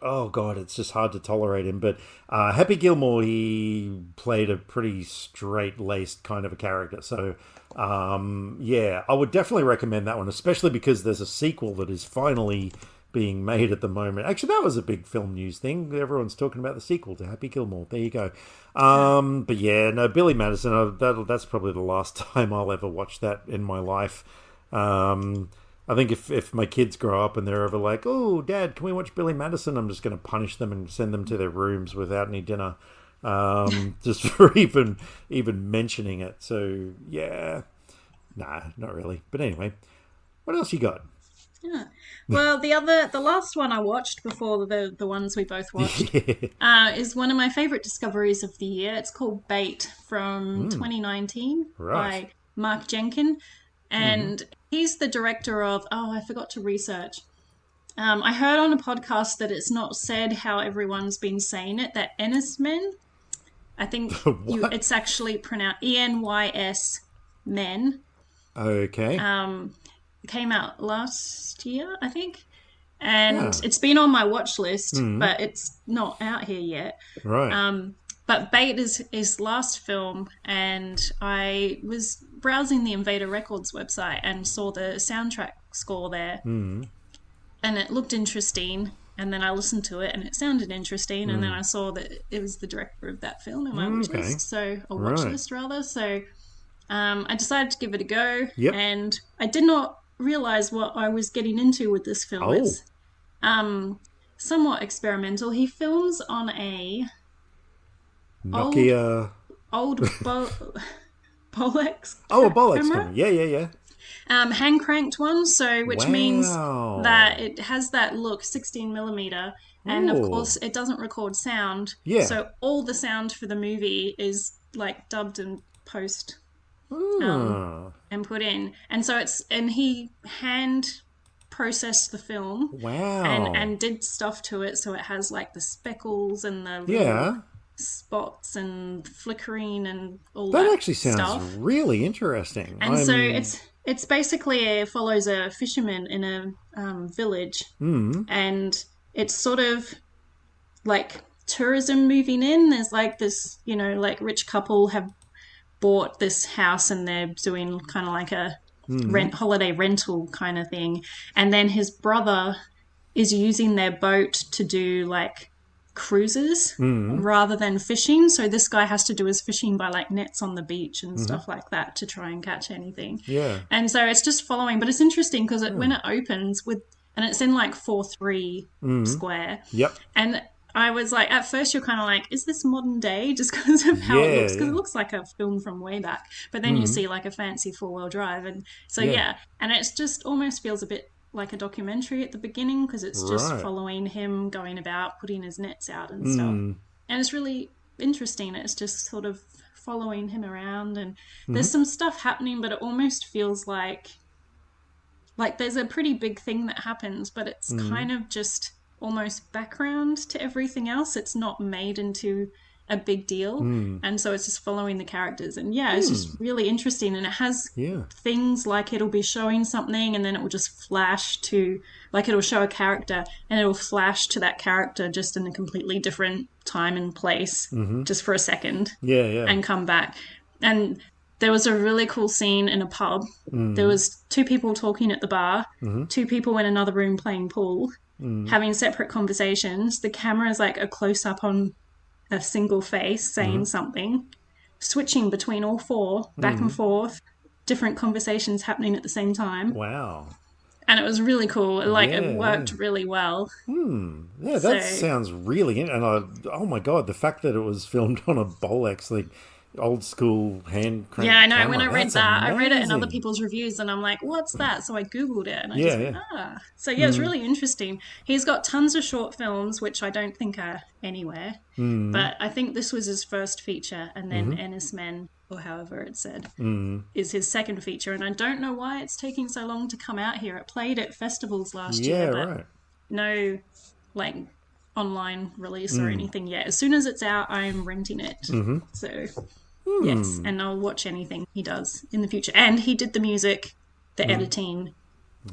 oh god, it's just hard to tolerate him. But Happy Gilmore, he played a pretty straight-laced kind of a character. So I would definitely recommend that one, especially because there's a sequel that is finally being made at the moment. Actually, that was a big film news thing. Everyone's talking about the sequel to Happy Gilmore. There you go. But yeah, no, Billy Madison, that's probably the last time I'll ever watch that in my life. I think if my kids grow up and they're ever like, oh, Dad, can we watch Billy Madison? I'm just going to punish them and send them to their rooms without any dinner, just for even mentioning it. So, yeah. Nah, not really. But anyway, what else you got? Yeah. Well, the last one I watched before the ones we both watched is one of my favorite discoveries of the year. It's called Bait from 2019 by Mark Jenkin, and he's the director of. Oh, I forgot to research. I heard on a podcast that it's not said how everyone's been saying it. That Enys Men, I think it's actually pronounced ENYS Men. Okay. Came out last year, I think, and it's been on my watch list, but it's not out here yet. Right. But Bait is his last film, and I was browsing the Invader Records website and saw the soundtrack score there, and it looked interesting. And then I listened to it, and it sounded interesting. And then I saw that it was the director of that film in my watch list, list rather. So I decided to give it a go, and I did not realize what I was getting into with this film. It's somewhat experimental. He films on a Nokia old Bolex. A Bolex camera. Yeah. Hand cranked one, which means that it has that look 16mm, and of course it doesn't record sound. Yeah. So all the sound for the movie is like dubbed and post. And put in, and so he hand processed the film, and did stuff to it, so it has like the speckles and the little spots and flickering and all that. That actually sounds really interesting. And so it's basically it follows a fisherman in a village, and it's sort of like tourism moving in. There's like this, like rich couple have bought this house and they're doing kind of like a holiday rental kind of thing, and then his brother is using their boat to do like cruises rather than fishing, so this guy has to do his fishing by like nets on the beach and stuff like that to try and catch anything. And so it's just following, but it's interesting because when it opens and it's in like 4:3 square, and I was like, at first you're kind of like, is this modern day? Just because of how it looks. Because it looks like a film from way back. But then you see like a fancy 4-wheel drive. And so, and it just almost feels a bit like a documentary at the beginning because it's just following him going about, putting his nets out and stuff. And it's really interesting. It's just sort of following him around. And there's some stuff happening, but it almost feels like there's a pretty big thing that happens, but it's kind of just almost background to everything else. It's not made into a big deal, and so it's just following the characters, and it's just really interesting. And it has things like it'll be showing something and then it will just flash to, like, it'll show a character and it'll flash to that character just in a completely different time and place, just for a second, and come back. And there was a really cool scene in a pub. There was 2 people talking at the bar, 2 people in another room playing pool, having separate conversations. The camera is like a close-up on a single face saying something, switching between all 4, back and forth, different conversations happening at the same time. Wow. And it was really cool. It worked really well. Yeah, that sounds really... And oh my God, the fact that it was filmed on a Bolex, like... old school hand crank I know. camera. When I read That's that, amazing. I read it in other people's reviews and I'm like, what's that? So I Googled it and I So it's really interesting. He's got tons of short films, which I don't think are anywhere. But I think this was his first feature, and then Enys Men, or however it said, is his second feature. And I don't know why it's taking so long to come out here. It played at festivals last year, but no, like, online release or anything yet. As soon as it's out, I'm renting it. So Yes, and I'll watch anything he does in the future. And he did the music, the editing,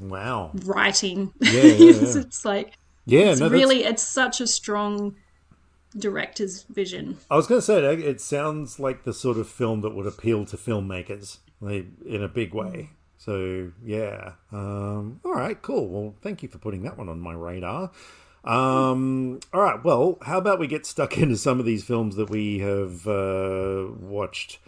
Wow. writing. Yeah, yeah. It's like, Yeah, it's such a strong director's vision. I was going to say, it sounds like the sort of film that would appeal to filmmakers, like, in a big way. So, yeah. All right, cool. Well, thank you for putting that one on my radar. All right, well, how about we get stuck into some of these films that we have watched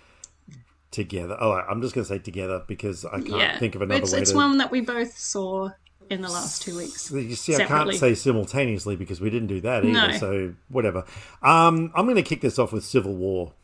together? Oh, I'm just going to say together because I can't think of another way it's to... one that we both saw in the last 2 weeks. You see, separately. I can't say simultaneously because we didn't do that either. No. So whatever. I'm going to kick this off with Civil War.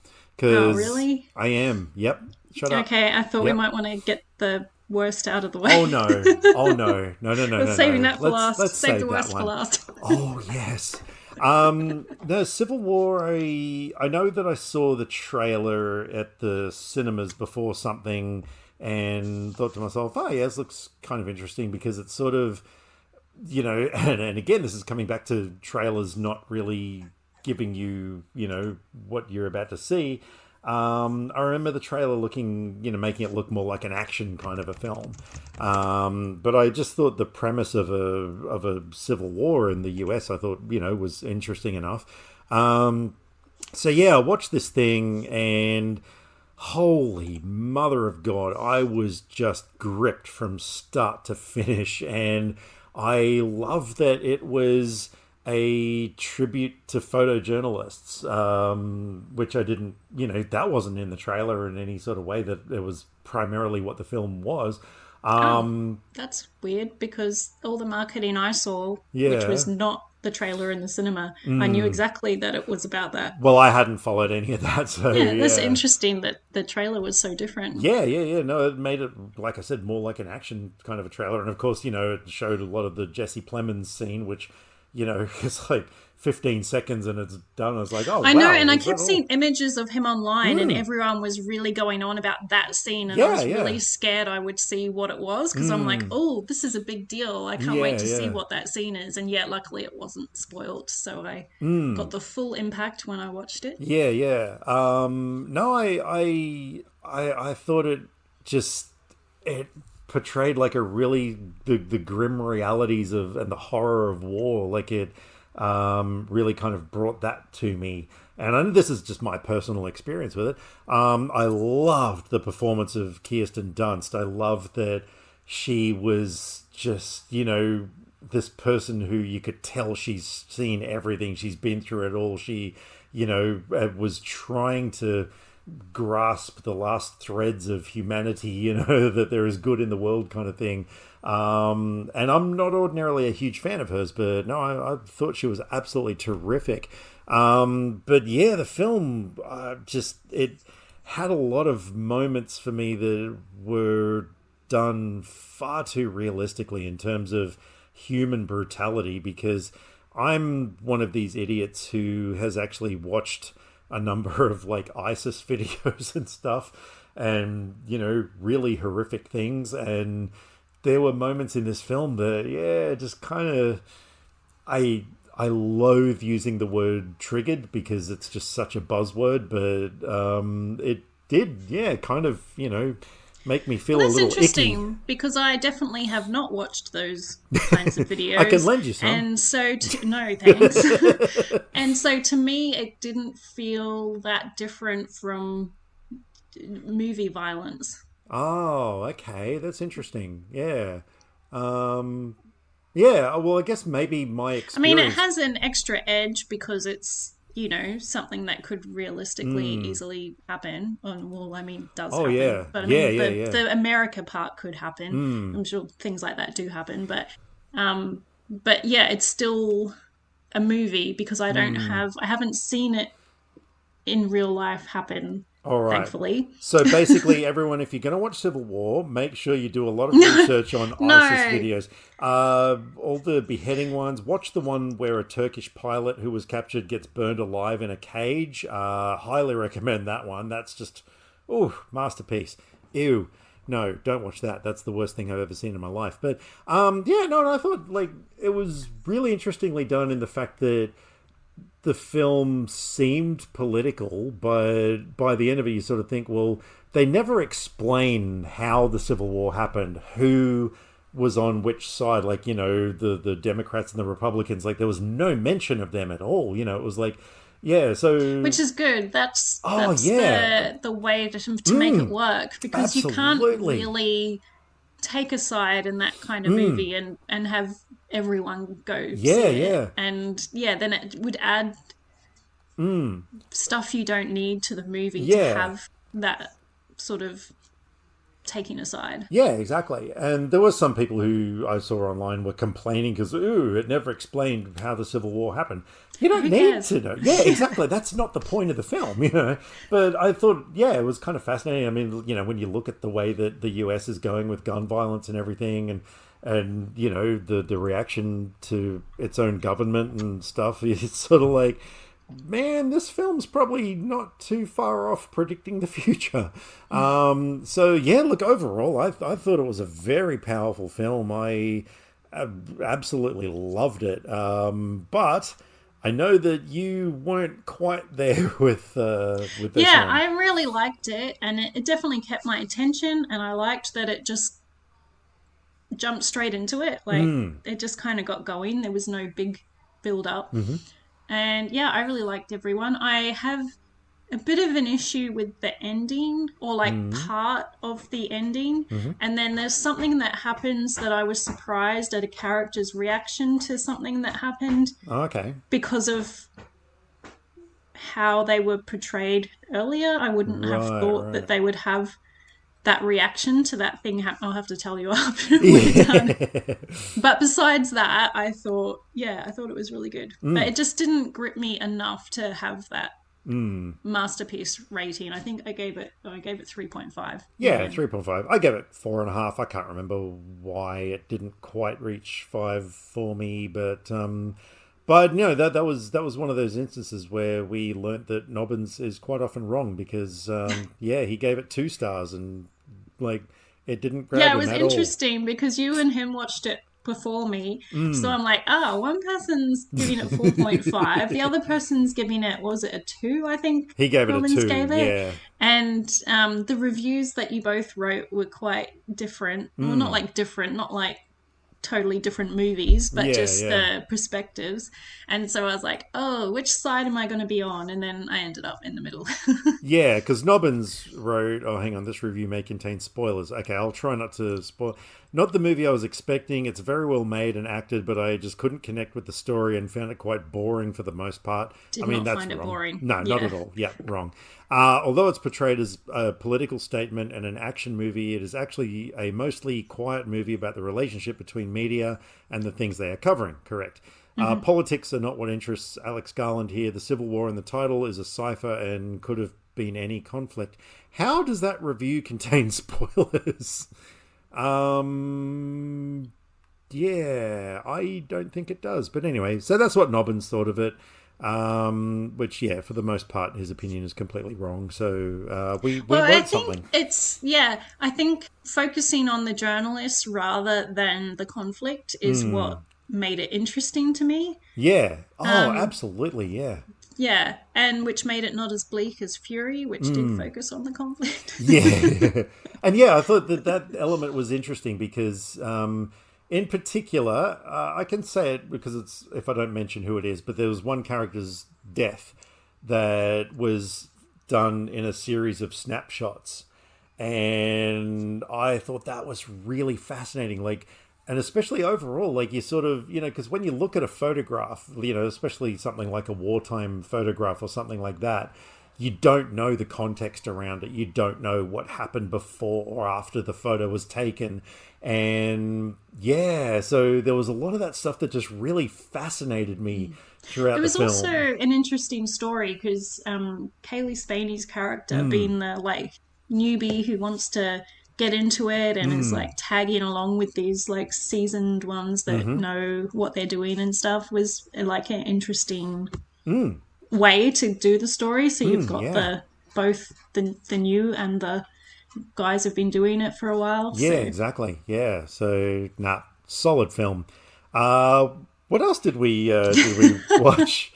Oh, really? I am. Yep. Shut up. Okay, I thought we might want to get the worst out of the way. Oh no! Oh no! No! We're saving that for last. Let's save the that worst one. for last. Oh yes. No, Civil War. I know that I saw the trailer at the cinemas before something, and thought to myself, "Oh yeah, this looks kind of interesting," because it's sort of, you know, and again, this is coming back to trailers not really giving you, you know, what you're about to see. I remember the trailer looking, you know, making it look more like an action kind of a film. But I just thought the premise of a civil war in the US, I thought, you know, was interesting enough. So yeah, I watched this thing and holy mother of God, I was just gripped from start to finish. And I love that it was a tribute to photojournalists, which I didn't, you know, that wasn't in the trailer in any sort of way, that it was primarily what the film was. That's weird because all the marketing I saw, which was not the trailer in the cinema, I knew exactly that it was about that. Well, I hadn't followed any of that, so that's interesting that the trailer was so different. Yeah. No, it made it, like I said, more like an action kind of a trailer, and of course, you know, it showed a lot of the Jesse Plemons scene, which, you know, it's like 15 seconds and it's done. I was like, oh, I know, wow, and I kept seeing images of him online, and everyone was really going on about that scene, and I was really scared I would see what it was, because I'm like, oh, this is a big deal. I can't wait to see what that scene is, and yet luckily it wasn't spoiled, so I got the full impact when I watched it. Yeah. No, I thought it portrayed like a really the grim realities of and the horror of war. Like it really kind of brought that to me. And I know this is just my personal experience with it. I loved the performance of Kirsten Dunst. I loved that she was just, you know, this person who you could tell she's seen everything. She's been through it all. She, you know, was trying to grasp the last threads of humanity, you know, that there is good in the world kind of thing. And I'm not ordinarily a huge fan of hers, but no, I thought she was absolutely terrific. But yeah, the film it had a lot of moments for me that were done far too realistically in terms of human brutality, because I'm one of these idiots who has actually watched a number of like ISIS videos and stuff, and, you know, really horrific things. And there were moments in this film that, just kind of, I loathe using the word triggered because it's just such a buzzword, but it did, kind of, you know, make me feel a little interesting icky. Because I definitely have not watched those kinds of videos. I can lend you some. And so, no thanks. And so to me, it didn't feel that different from movie violence. Oh, okay. That's interesting. Yeah. Yeah, well, I guess maybe my experience... I mean, it has an extra edge because it's, you know, something that could realistically easily happen. Well, I mean, does happen. Yeah. But I mean, the America part could happen. I'm sure things like that do happen. But yeah, it's still a movie because I haven't seen it in real life happen. All right. Thankfully. So basically, everyone, if you're going to watch Civil War, make sure you do a lot of research on ISIS videos. All the beheading ones. Watch the one where a Turkish pilot who was captured gets burned alive in a cage. Highly recommend that one. That's just, masterpiece. Ew. No, don't watch that. That's the worst thing I've ever seen in my life. But I thought like it was really interestingly done in the fact that the film seemed political, but by the end of it, you sort of think, well, they never explain how the Civil War happened, who was on which side, like, the Democrats and the Republicans, like, there was no mention of them at all. It was like, yeah, so... Which is good. That's the way to make it work, because you can't really take a side in that kind of movie and have everyone go see it. And then it would add stuff you don't need to the movie to have that sort of taking a side. Yeah, exactly. And there was some people who I saw online were complaining because, it never explained how the Civil War happened. You don't need to know. Yeah, exactly. That's not the point of the film, But I thought, it was kind of fascinating. I mean, when you look at the way that the US is going with gun violence and everything, and the reaction to its own government and stuff, it's sort of like, man, this film's probably not too far off predicting the future. Look, overall, I thought it was a very powerful film. I absolutely loved it. But I know that you weren't quite there with this one. Yeah, I really liked it, and it definitely kept my attention, and I liked that it just jumped straight into it. Like, it just kind of got going. There was no big build-up. And I really liked everyone. I have a bit of an issue with the ending, or like part of the ending. And then there's something that happens that I was surprised at a character's reaction to something that happened. Okay. Because of how they were portrayed earlier. I wouldn't have thought that they would have that reaction to that thing happen. I'll have to tell you after we're done. But besides that, I thought it was really good. But it just didn't grip me enough to have that masterpiece rating. I think I gave it 3.5. Yeah, 3.5. I gave it 4.5. I can't remember why it didn't quite reach 5 for me, but that was one of those instances where we learnt that Nobbins is quite often wrong, because he gave it 2 stars and like it didn't grab him at all. Yeah, it was interesting because you and him watched it before me, so I'm like, one person's giving it 4.5, the other person's giving it, what was it, a 2? I think he gave Robbins it a 2. Gave it. Yeah, and the reviews that you both wrote were quite different. Well, not like totally different movies, but the perspectives. And so I was like, which side am I going to be on? And then I ended up in the middle. Yeah, because Nobbins wrote, hang on, this review may contain spoilers. Okay, I'll try not to spoil. Not the movie I was expecting. It's very well made and acted, but I just couldn't connect with the story and found it quite boring for the most part. Did not find it boring. No, not at all. Yeah, wrong. Although it's portrayed as a political statement and an action movie, it is actually a mostly quiet movie about the relationship between media and the things they are covering. Correct. Politics are not what interests Alex Garland here. The Civil War in the title is a cipher and could have been any conflict. How does that review contain spoilers? Yeah, I don't think it does. But anyway, so that's what Nobbins thought of it. Which, for the most part, his opinion is completely wrong. So we learned something. I think focusing on the journalists rather than the conflict is what made it interesting to me. Yeah. Absolutely. Yeah. Yeah, and which made it not as bleak as Fury, which did focus on the conflict. Yeah. And I thought that element was interesting because in particular, I can say it because it's, if I don't mention who it is, but there was one character's death that was done in a series of snapshots. And I thought that was really fascinating. Like, and especially overall, like you sort of, because when you look at a photograph, especially something like a wartime photograph or something like that, you don't know the context around it. You don't know what happened before or after the photo was taken. And so there was a lot of that stuff that just really fascinated me throughout the film. It was also an interesting story because Kaylee Spaney's character being the newbie who wants to get into it and is tagging along with these seasoned ones that know what they're doing and stuff was an interesting way to do the story. So you've got both the new and the guys have been doing it for a while. Yeah, exactly. Yeah. So solid film. What else did we watch?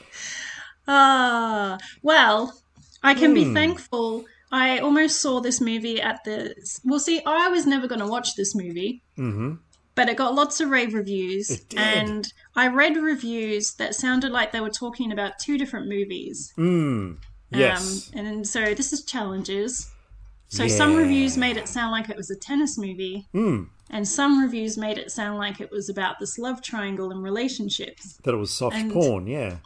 Well, I can be thankful. I almost saw this movie at the. Well, see, I was never going to watch this movie, but it got lots of rave reviews, It did. and I read reviews that sounded like they were talking about two different movies. Yes. And so this is challenges. So some reviews made it Yeah. sound like it was a tennis movie, and some reviews made it sound like it was about this love triangle and relationships. That it was soft And porn, yeah.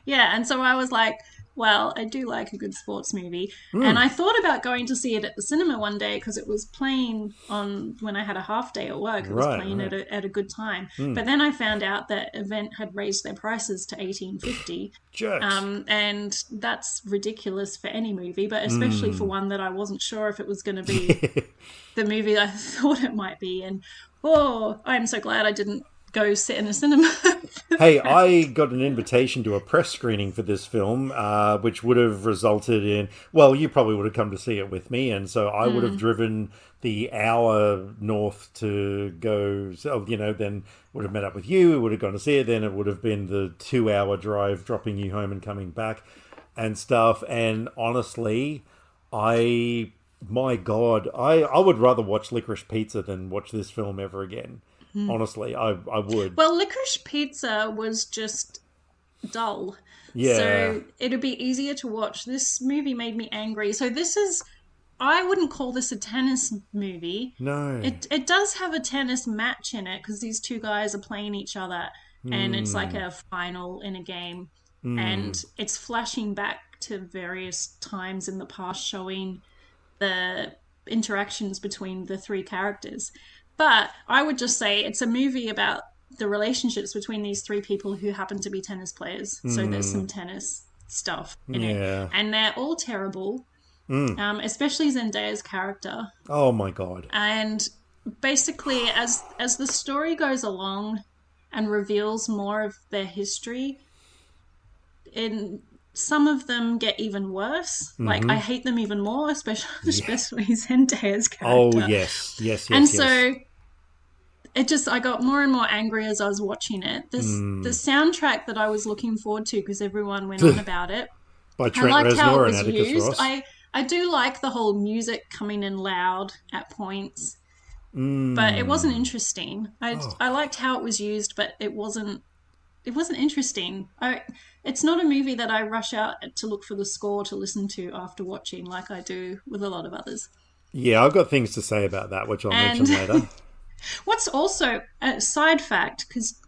yeah, and so I was like, well, I do like a good sports movie. And I thought about going to see it at the cinema one day because it was playing on when I had a half day at work. It was Right, playing right. at a good time. But then I found out that Event had raised their prices to 18.50. Jerks. And that's ridiculous for any movie, but especially for one that I wasn't sure if it was going to be the movie I thought it might be. And oh, I'm so glad I didn't go sit in a cinema. Hey, I got an invitation to a press screening for this film, which would have resulted in, well, you probably would have come to see it with me, and so I would have driven the hour north to go, so, then would have met up with you, would have gone to see it, then it would have been the 2 hour drive, dropping you home and coming back and stuff, and honestly, my God, I would rather watch Licorice Pizza than watch this film ever again. Honestly, I would. Well, Licorice Pizza was just dull. Yeah. So it'd be easier to watch. This movie made me angry. So this is, I wouldn't call this a tennis movie. No. It does have a tennis match in it because these two guys are playing each other and it's like a final in a game. And it's flashing back to various times in the past showing the interactions between the three characters. But I would just say it's a movie about the relationships between these three people who happen to be tennis players. So there's some tennis stuff in Yeah. it. And they're all terrible, especially Zendaya's character. Oh my God. And basically, as the story goes along and reveals more of their history, in some of them get even worse. Like I hate them even more, especially Zendaya's character. Oh yes. And so I got more and more angry as I was watching it. The soundtrack that I was looking forward to because everyone went on about it. By I Trent liked how it Reznor and was Atticus used. Ross. I do like the whole music coming in loud at points, but it wasn't interesting. I liked how it was used, but it wasn't interesting. It's not a movie that I rush out to look for the score to listen to after watching like I do with a lot of others. Yeah, I've got things to say about that, which I'll mention later. What's also a side fact, because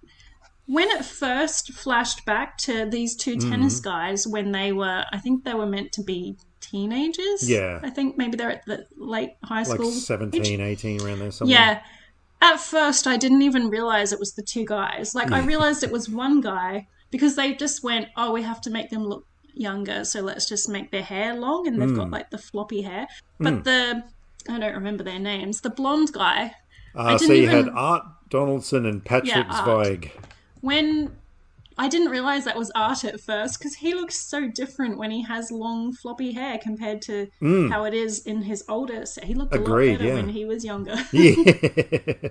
when it first flashed back to these two tennis guys when I think they were meant to be teenagers. Yeah. I think maybe they're at the late high school. Like 17, 18, around there somewhere. Yeah. At first, I didn't even realize it was the two guys. Like, I realized it was one guy because they just went, oh, we have to make them look younger, so let's just make their hair long, and they've got, like, the floppy hair. But I don't remember their names, the blonde guy, So you had Art Donaldson and Patrick Art. Zweig. When I didn't realize that was Art at first because he looks so different when he has long floppy hair compared to how it is in his older set. He looked a lot better when he was younger. Yeah.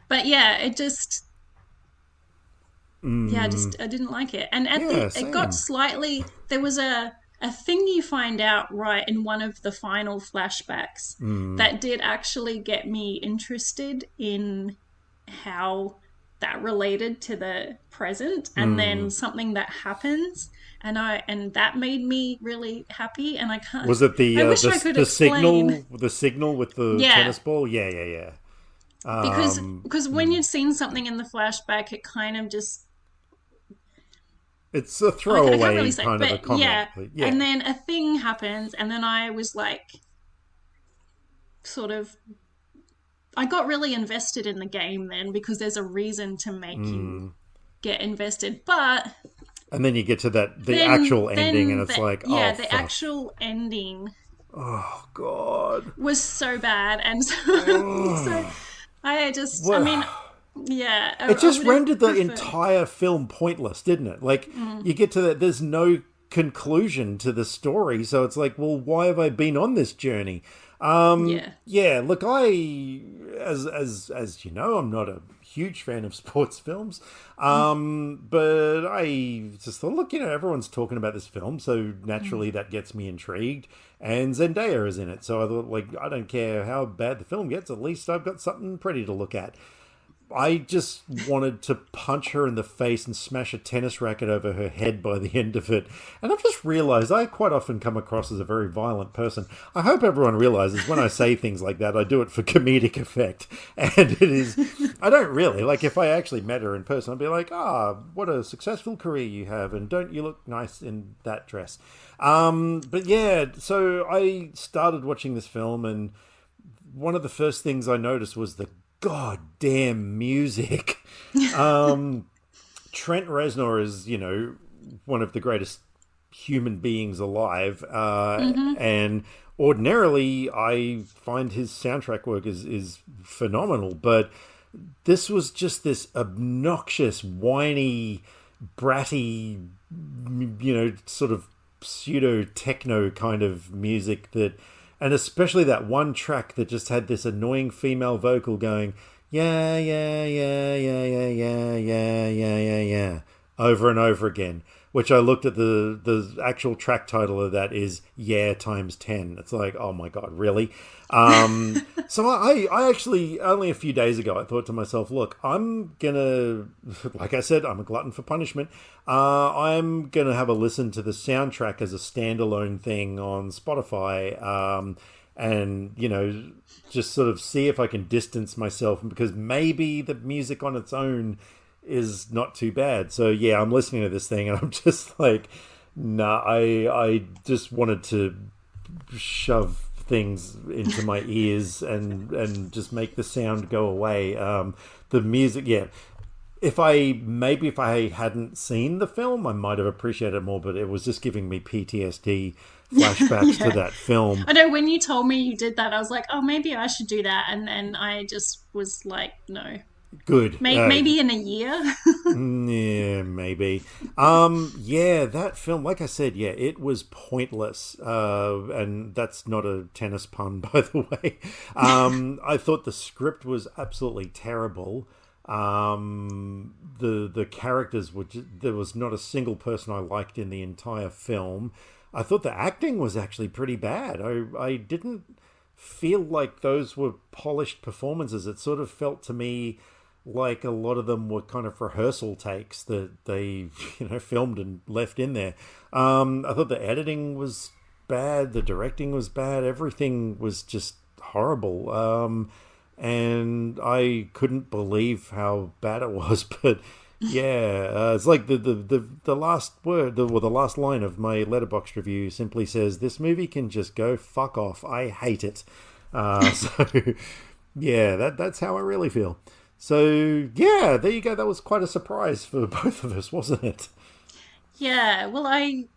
But yeah, it just I didn't like it. And it got slightly, there was a thing you find out right in one of the final flashbacks that did actually get me interested in how that related to the present, and then something that happens, and that made me really happy. And I can't. Was it the I wish I could explain. the signal with the tennis ball? Yeah. Because when you'd seen something in the flashback, it kind of just it's a I throwaway can't really say, kind of a but comment. yeah. But yeah. And then a thing happens, and then I was like, sort of. I got really invested in the game then because there's a reason to make you get invested. But and then you get to the actual ending, and it's like, yeah, oh, the fuck. actual ending Oh God. was so bad, and so I just, I mean, yeah, It just rendered the preferred. entire film pointless, didn't it? Like, you get to that, there's no conclusion to the story, so it's like, well, why have I been on this journey? Yeah. Yeah, look, as you know, I'm not a huge fan of sports films, but I just thought, look, everyone's talking about this film, so naturally that gets me intrigued. And Zendaya is in it, so I thought, like, I don't care how bad the film gets, at least I've got something pretty to look at. I just wanted to punch her in the face and smash a tennis racket over her head by the end of it. And I've just realized I quite often come across as a very violent person. I hope everyone realizes when I say things like that, I do it for comedic effect. And it is, I don't really, like, if I actually met her in person, I'd be like, what a successful career you have. And don't you look nice in that dress? But yeah, so I started watching this film, and one of the first things I noticed was the goddamn music. Trent Reznor is, one of the greatest human beings alive. And ordinarily, I find his soundtrack work is phenomenal. But this was just this obnoxious, whiny, bratty, sort of pseudo-techno kind of music that... And especially that one track that just had this annoying female vocal going, yeah, yeah, yeah, yeah, yeah, yeah, yeah, yeah, yeah, yeah, over and over again. Which I looked at the actual track title of that is Yeah times 10. It's like, oh my God, really? So I actually, only a few days ago, I thought to myself, look, I'm going to, like I said, I'm a glutton for punishment. I'm going to have a listen to the soundtrack as a standalone thing on Spotify. And, just sort of see if I can distance myself, because maybe the music on its own is not too bad. So yeah, I'm listening to this thing and I'm just like, nah, I just wanted to shove things into my ears and just make the sound go away. The music, yeah. If I hadn't seen the film, I might have appreciated it more, but it was just giving me PTSD flashbacks to that film. I know when you told me you did that, I was like, oh, maybe I should do that. And then I just was like, no. Good. Maybe in a year. Yeah, maybe. Yeah, that film, like I said, yeah, it was pointless. And that's not a tennis pun, by the way. I thought the script was absolutely terrible. The characters were there was not a single person I liked in the entire film. I thought the acting was actually pretty bad. I didn't feel like those were polished performances. It sort of felt to me like a lot of them were kind of rehearsal takes that they, filmed and left in there. I thought the editing was bad. The directing was bad. Everything was just horrible. And I couldn't believe how bad it was. But yeah, it's like the last word, the last line of my Letterboxd review simply says, "This movie can just go fuck off. I hate it." So yeah, that's how I really feel. So yeah, there you go. That was quite a surprise for both of us, wasn't it? Yeah. Well, I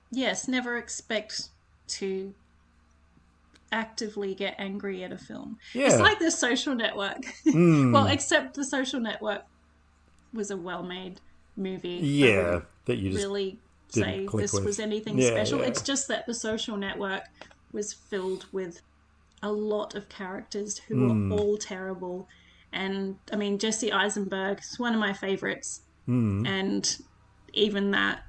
yes, never expect to actively get angry at a film. Yeah. It's like The Social Network. Well, except The Social Network was a well-made movie. Yeah, that you just really say this was anything special. Yeah. It's just that The Social Network was filled with a lot of characters who were all terrible. And I mean, Jesse Eisenberg is one of my favorites. And even that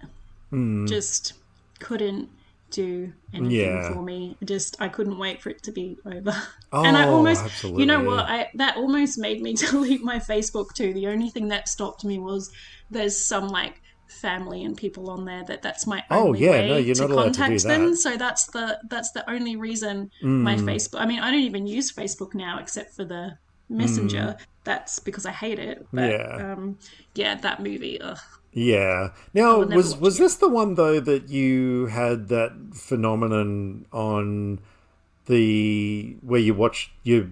just couldn't do anything for me. I couldn't wait for it to be over. Oh, and I almost, absolutely. you know what, that almost made me delete my Facebook too. The only thing that stopped me was there's some like family and people on there that's my only way to contact them. So that's the only reason my Facebook, I mean, I don't even use Facebook now except for the Messenger. That's because I hate it. But that movie, ugh. Yeah. Now, was this the one, though, that you had that phenomenon on where you watched your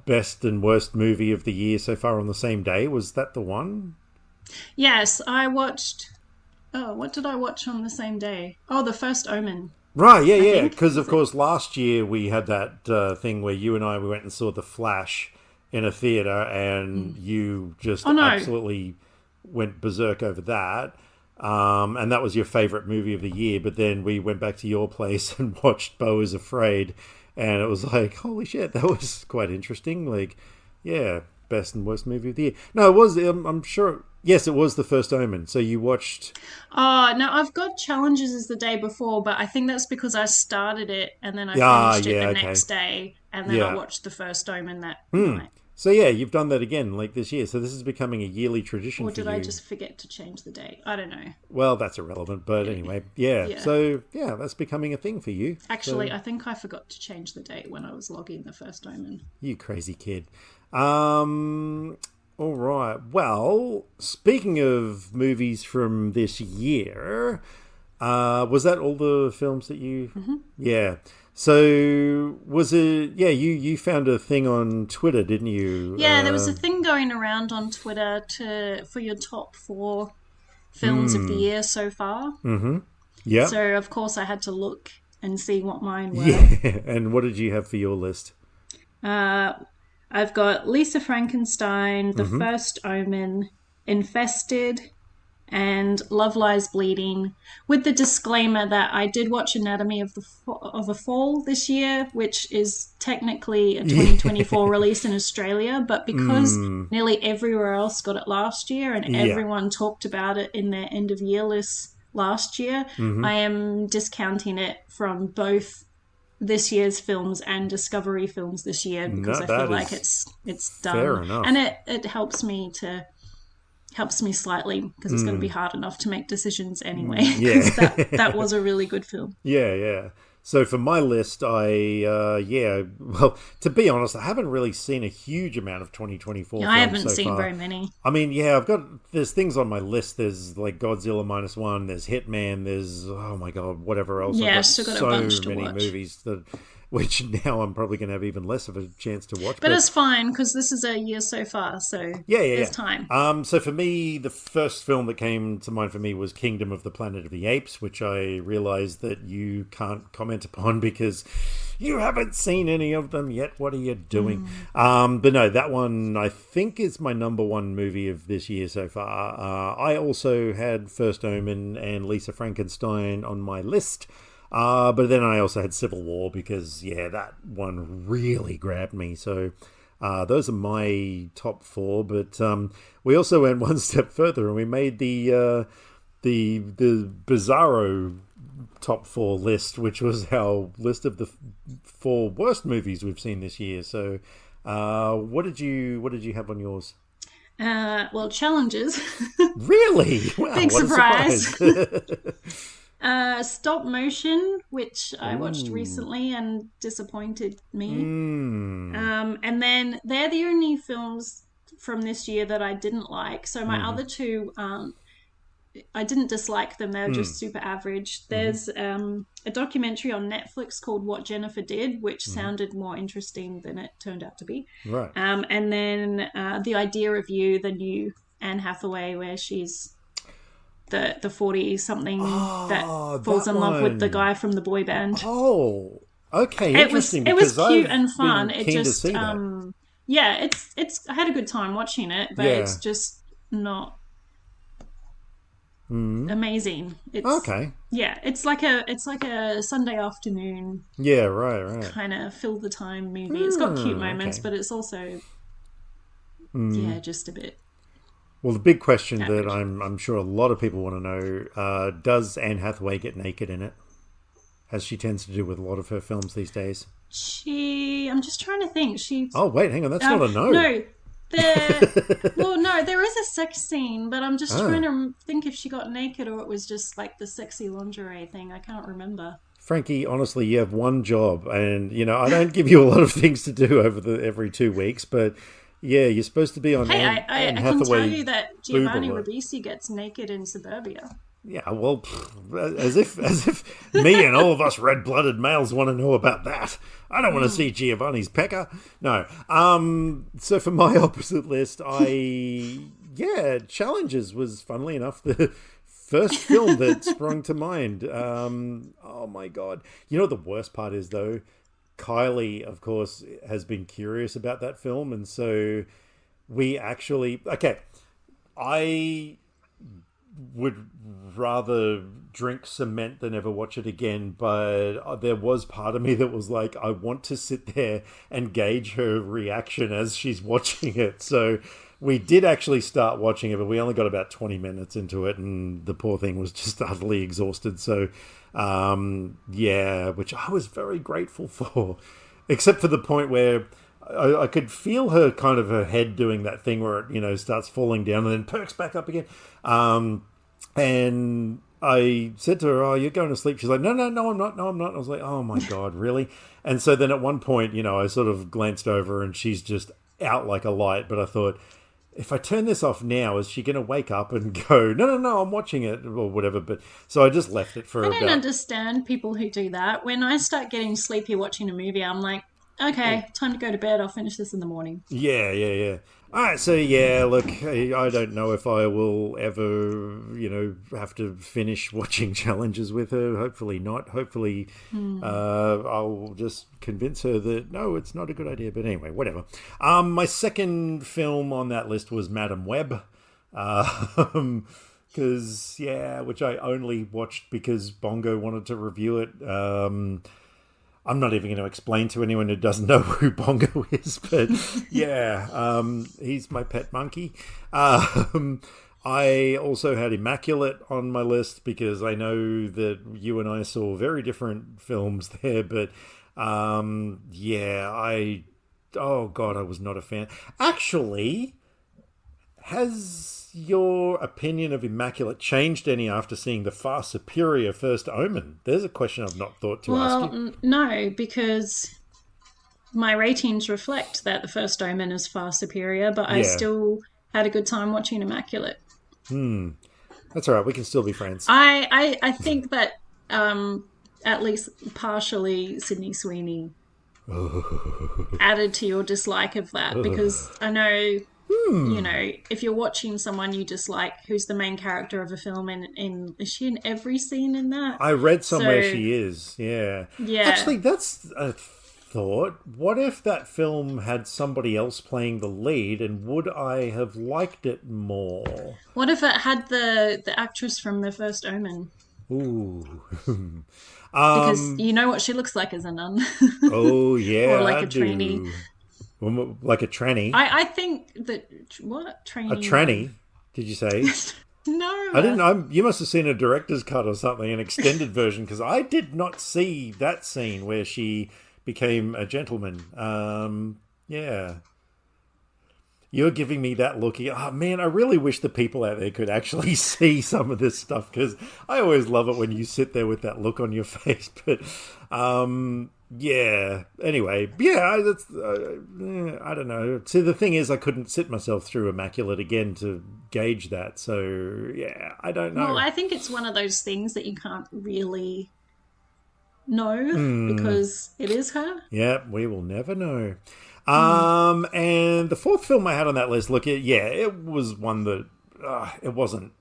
best and worst movie of the year so far on the same day? Was that the one? Yes, I watched... Oh, what did I watch on the same day? Oh, The First Omen. Right, yeah. Because, of course, last year we had that thing where you and I, we went and saw The Flash in a theatre, and you just absolutely went berserk over that, and that was your favourite movie of the year. But then we went back to your place and watched Beau is Afraid, and it was like, holy shit, that was quite interesting. Like, yeah, best and worst movie of the year. No, it was. I'm sure. Yes, it was The First Omen. So you watched. Oh, no, I've got Challenges as the day before, but I think that's because I started it and then I Ah, finished it yeah, the okay, next day, and then I yeah. watched The First Omen that night. So yeah, you've done that again, like this year. So this is becoming a yearly tradition Or for did I you. just forget to change the date? I don't know. Well, that's irrelevant, but anyway, yeah. Yeah. So yeah, that's becoming a thing for you. Actually, So I think I forgot to change the date when I was logging The First Omen. you crazy kid. All right. Well, speaking of movies from this year, was that all the films that you? Mm-hmm. Yeah. So was it? Yeah, you found a thing on Twitter, didn't you? Yeah, there was a thing going around on Twitter for your top 4 films of the year so far. Yeah. So, of course, I had to look and see what mine were. Yeah. And what did you have for your list? I've got Lisa Frankenstein, The First Omen, Infested, and Love Lies Bleeding, with the disclaimer that I did watch Anatomy of a Fall this year, which is technically a 2024 release in Australia, but because nearly everywhere else got it last year and everyone talked about it in their end of year lists last year, I am discounting it from both this year's films and Discovery films this year because I feel like it's done. Fair enough. And it helps me slightly because it's going to be hard enough to make decisions anyway. Yeah. that was a really good film. Yeah. So for my list, well, to be honest, I haven't really seen a huge amount of 2024 films I haven't so seen far. very many. I mean, yeah, there's things on my list. There's like Godzilla -1, there's Hitman, there's, oh my God, whatever else. Yeah, I've still got a bunch to so many watch. movies which now I'm probably going to have even less of a chance to watch. But it's fine because this is a year so far, so there's time. So for me, the first film that came to mind for me was Kingdom of the Planet of the Apes, which I realized that you can't comment upon because you haven't seen any of them yet. What are you doing? But no, that one I think is my number 1 movie of this year so far. I also had First Omen and Lisa Frankenstein on my list. But then I also had Civil War because, yeah, that one really grabbed me. So those are my top 4. But we also went one step further and we made the Bizarro top 4 list, which was our list of the 4 worst movies we've seen this year. So what did you have on yours? Well, Challenges. Really? Wow, Big what surprise. A surprise. Stop Motion, which I watched recently and disappointed me. And then they're the only films from this year that I didn't like. So my other 2, I didn't dislike them. They were just super average. There's a documentary on Netflix called What Jennifer Did, which sounded more interesting than it turned out to be. Right. And then The Idea of You, the new Anne Hathaway, where she's the 40-something that falls in love with the guy from the boy band. Oh, okay, interesting. It was cute I've and fun. been It keen to just see that. yeah, it's I had a good time watching it, but it's just not amazing. It's Okay. Yeah, it's like a Sunday afternoon. Yeah, right. Kind of fill the time movie. It's got cute moments, but it's also just a bit. Well, the big question average. that I'm sure a lot of people want to know, does Anne Hathaway get naked in it? As she tends to do with a lot of her films these days. I'm just trying to think. Oh, wait, hang on. That's not a no. No. There is a sex scene, but I'm just trying to think if she got naked or it was just like the sexy lingerie thing. I can't remember. Frankie, honestly, you have one job, and I don't give you a lot of things to do every 2 weeks, but yeah, you're supposed to be on. Hey, Anne I Hathaway can tell you that Giovanni boob alert. Ribisi gets naked in Suburbia. Yeah, well, as if me and all of us red-blooded males want to know about that. I don't want to see Giovanni's pecker. No. So for my opposite list, Challenges was, funnily enough, the first film that sprung to mind. Oh my God. You know what the worst part is, though? Kylie, of course, has been curious about that film, and so we actually... Okay, I would rather drink cement than ever watch it again, but there was part of me that was like, I want to sit there and gauge her reaction as she's watching it. So we did actually start watching it, but we only got about 20 minutes into it, and the poor thing was just utterly exhausted. So, which I was very grateful for, except for the point where I could feel her kind of her head doing that thing where it, starts falling down and then perks back up again. And I said to her, "Oh, you're going to sleep." She's like, No, I'm not. No, I'm not. I was like, "Oh my God, really?" And so then at one point, I sort of glanced over and she's just out like a light. But I thought, if I turn this off now, is she going to wake up and go, No, I'm watching it or whatever? But so I just left it for I don't understand people who do that. When I start getting sleepy watching a movie, I'm like, okay, time to go to bed. I'll finish this in the morning. Yeah. All right, so look, I don't know if I will ever, have to finish watching challenges with her. Hopefully not. Hopefully I'll just convince her that, no, it's not a good idea. But anyway, whatever. My second film on that list was Madam Web. Because, which I only watched because Bongo wanted to review it. I'm not even going to explain to anyone who doesn't know who Bongo is, but he's my pet monkey. I also had Immaculate on my list because I know that you and I saw very different films there, but I was not a fan. Actually, has your opinion of Immaculate changed any after seeing the far superior First Omen? There's a question I've not thought to ask you. Well, no, because my ratings reflect that the First Omen is far superior, but I still had a good time watching Immaculate. That's all right. We can still be friends. I think that at least partially Sydney Sweeney added to your dislike of that, because I know... if you're watching someone you dislike who's the main character of a film, is she in every scene in that? I read somewhere she is, yeah. Actually, that's a thought. What if that film had somebody else playing the lead, and would I have liked it more? What if it had the actress from The First Omen? Ooh. Because you know what she looks like as a nun. Oh, yeah, or like a trainee. Like a tranny. I think that... What? Trainee? A tranny, did you say? No. I didn't. You must have seen a director's cut or something, an extended version, because I did not see that scene where she became a gentleman. You're giving me that look. Oh, man, I really wish the people out there could actually see some of this stuff, because I always love it when you sit there with that look on your face. But... Anyway, that's I don't know. See, the thing is, I couldn't sit myself through Immaculate again to gauge that. So, I don't know. Well, I think it's one of those things that you can't really know because it is her. Yeah, we will never know. And the fourth film I had on that list, it was one that it wasn't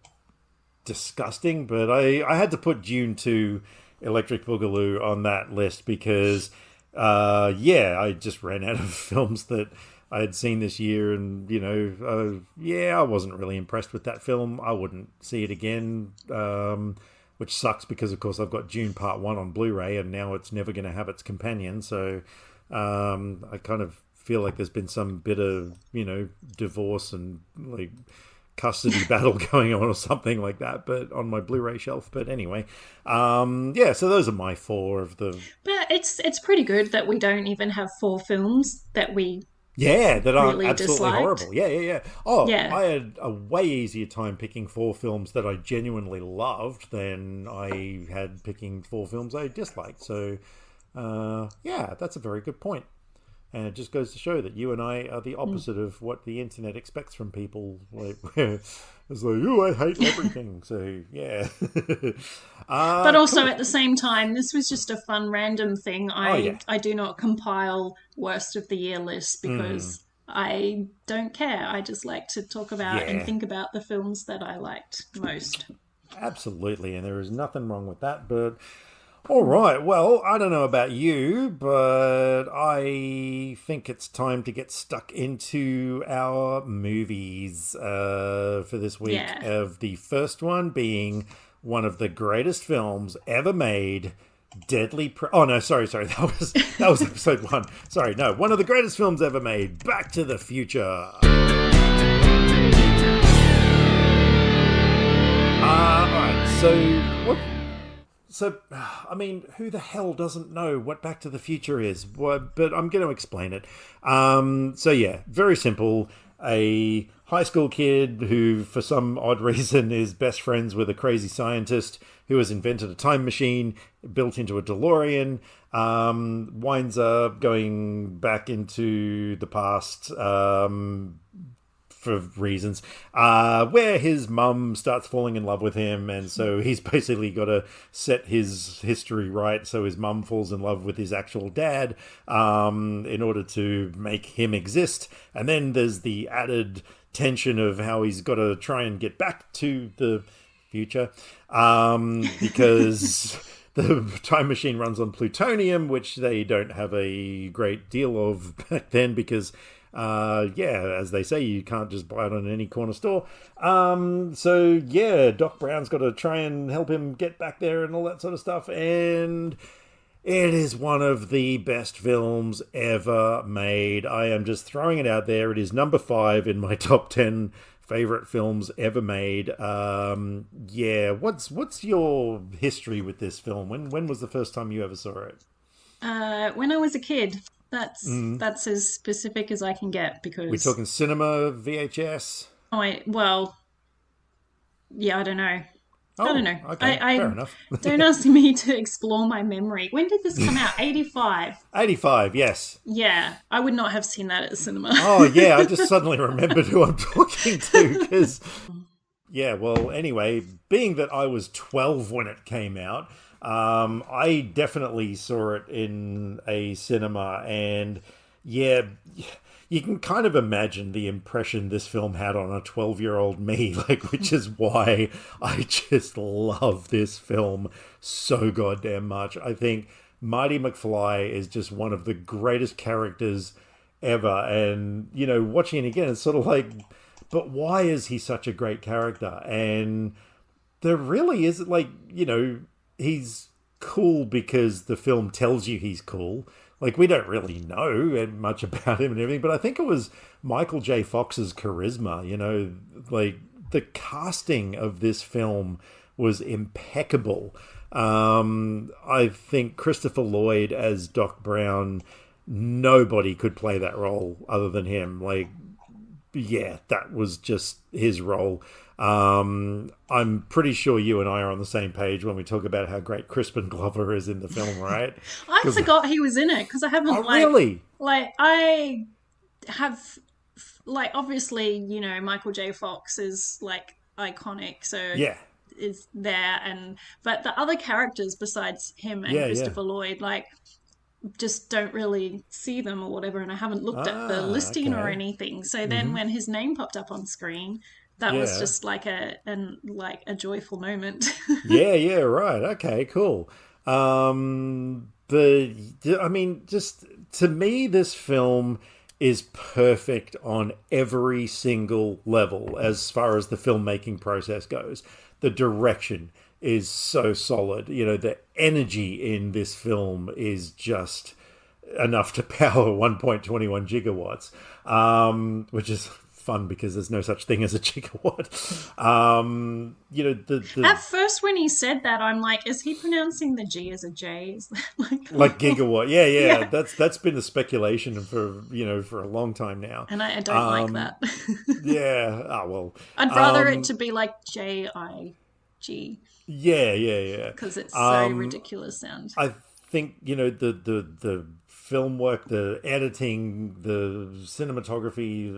disgusting, but I had to put Dune 2 Electric Boogaloo on that list because, I just ran out of films that I had seen this year, and I wasn't really impressed with that film. I wouldn't see it again, which sucks because, of course, I've got Dune Part 1 on Blu-ray, and now it's never going to have its companion. So I kind of feel like there's been some bit of divorce and like custody battle going on or something like that, but on my Blu-ray shelf. But anyway, so those are my four of the... But it's pretty good that we don't even have four films that we that aren't really absolutely disliked. Horrible. I had a way easier time picking four films that I genuinely loved than I had picking four films I disliked. So that's a very good point. And it just goes to show that you and I are the opposite of what the internet expects from people. Like, it's like, I hate everything. So, yeah. But also at the same time, this was just a fun random thing. I do not compile worst of the year lists because I don't care. I just like to talk about and think about the films that I liked most. Absolutely. And there is nothing wrong with that. But All right. Well, I don't know about you, but I think it's time to get stuck into our movies for this week. Yeah. Of the first one being one of the greatest films ever made, Oh no, sorry. That was episode one. Sorry, no, one of the greatest films ever made, Back to the Future. All right. So, I mean, who the hell doesn't know what Back to the Future is? But I'm going to explain it. So, yeah, very simple. A high school kid who, for some odd reason, is best friends with a crazy scientist who has invented a time machine built into a DeLorean, winds up going back into the past, for reasons, where his mum starts falling in love with him, and so he's basically got to set his history right so his mum falls in love with his actual dad in order to make him exist. And then there's the added tension of how he's got to try and get back to the future because the time machine runs on plutonium, which they don't have a great deal of back then because as they say, you can't just buy it on any corner store. Doc Brown's got to try and help him get back there and all that sort of stuff. And it is one of the best films ever made. I am just throwing it out there. It is number 5 in my top 10 favorite films ever made. What's your history with this film? When was the first time you ever saw it? When I was a kid. That's as specific as I can get because we're talking cinema, VHS. I don't know. Oh, I don't know. Okay, fair enough. Don't ask me to explore my memory. When did this come out? 85. 85, yes. Yeah, I would not have seen that at the cinema. Oh yeah, I just suddenly remembered who I'm talking to because anyway, being that I was 12 when it came out. I definitely saw it in a cinema, and yeah, you can kind of imagine the impression this film had on a 12-year-old me, which is why I just love this film so goddamn much. I think Marty McFly is just one of the greatest characters ever, and, watching it again, it's sort of like, but why is he such a great character? And there really is, he's cool because the film tells you he's cool. We don't really know much about him and everything, but I think it was Michael J. Fox's charisma, the casting of this film was impeccable. I think Christopher Lloyd as Doc Brown, nobody could play that role other than him. That was just his role. I'm pretty sure you and I are on the same page when we talk about how great Crispin Glover is in the film, right? I forgot he was in it because I haven't really? I have obviously, Michael J. Fox is iconic, so yeah, is there, but the other characters besides him and Christopher Lloyd, just don't really see them or whatever, and I haven't looked at the listing or anything. So then when his name popped up on screen, that was just a joyful moment. Right. Okay, cool. Just to me, this film is perfect on every single level as far as the filmmaking process goes. The direction is so solid. The energy in this film is just enough to power 1.21 gigawatts, which is fun because there's no such thing as a gigawatt. At first when he said that, I'm like, is he pronouncing the G as a J? Is that like gigawatt? Yeah. That's been the speculation for a long time now, and I don't like that. I'd rather it to be like JIG. Yeah. Because it's so ridiculous sound. I think the film work, the editing, the cinematography,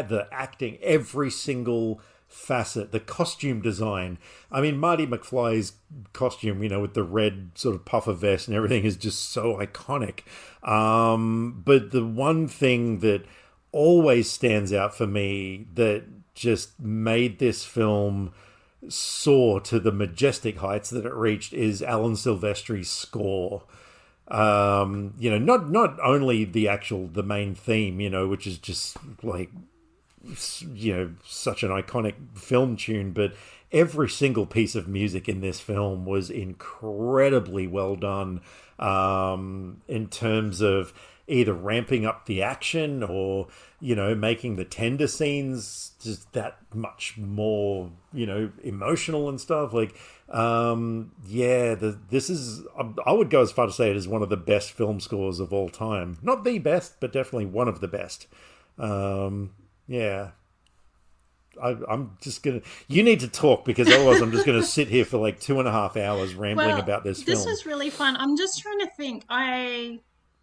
the acting, every single facet, the costume design. I mean, Marty McFly's costume, with the red sort of puffer vest and everything is just so iconic. But the one thing that always stands out for me that just made this film soar to the majestic heights that it reached is Alan Silvestri's score. Not only the main theme, which is just like, such an iconic film tune, but every single piece of music in this film was incredibly well done, in terms of either ramping up the action or, making the tender scenes just that much more, emotional and stuff. Like, this is, I would go as far to say it is one of the best film scores of all time. Not the best, but definitely one of the best. I'm just gonna. You need to talk, because otherwise I'm just gonna sit here for like 2.5 hours rambling about this film. This was really fun. I'm just trying to think.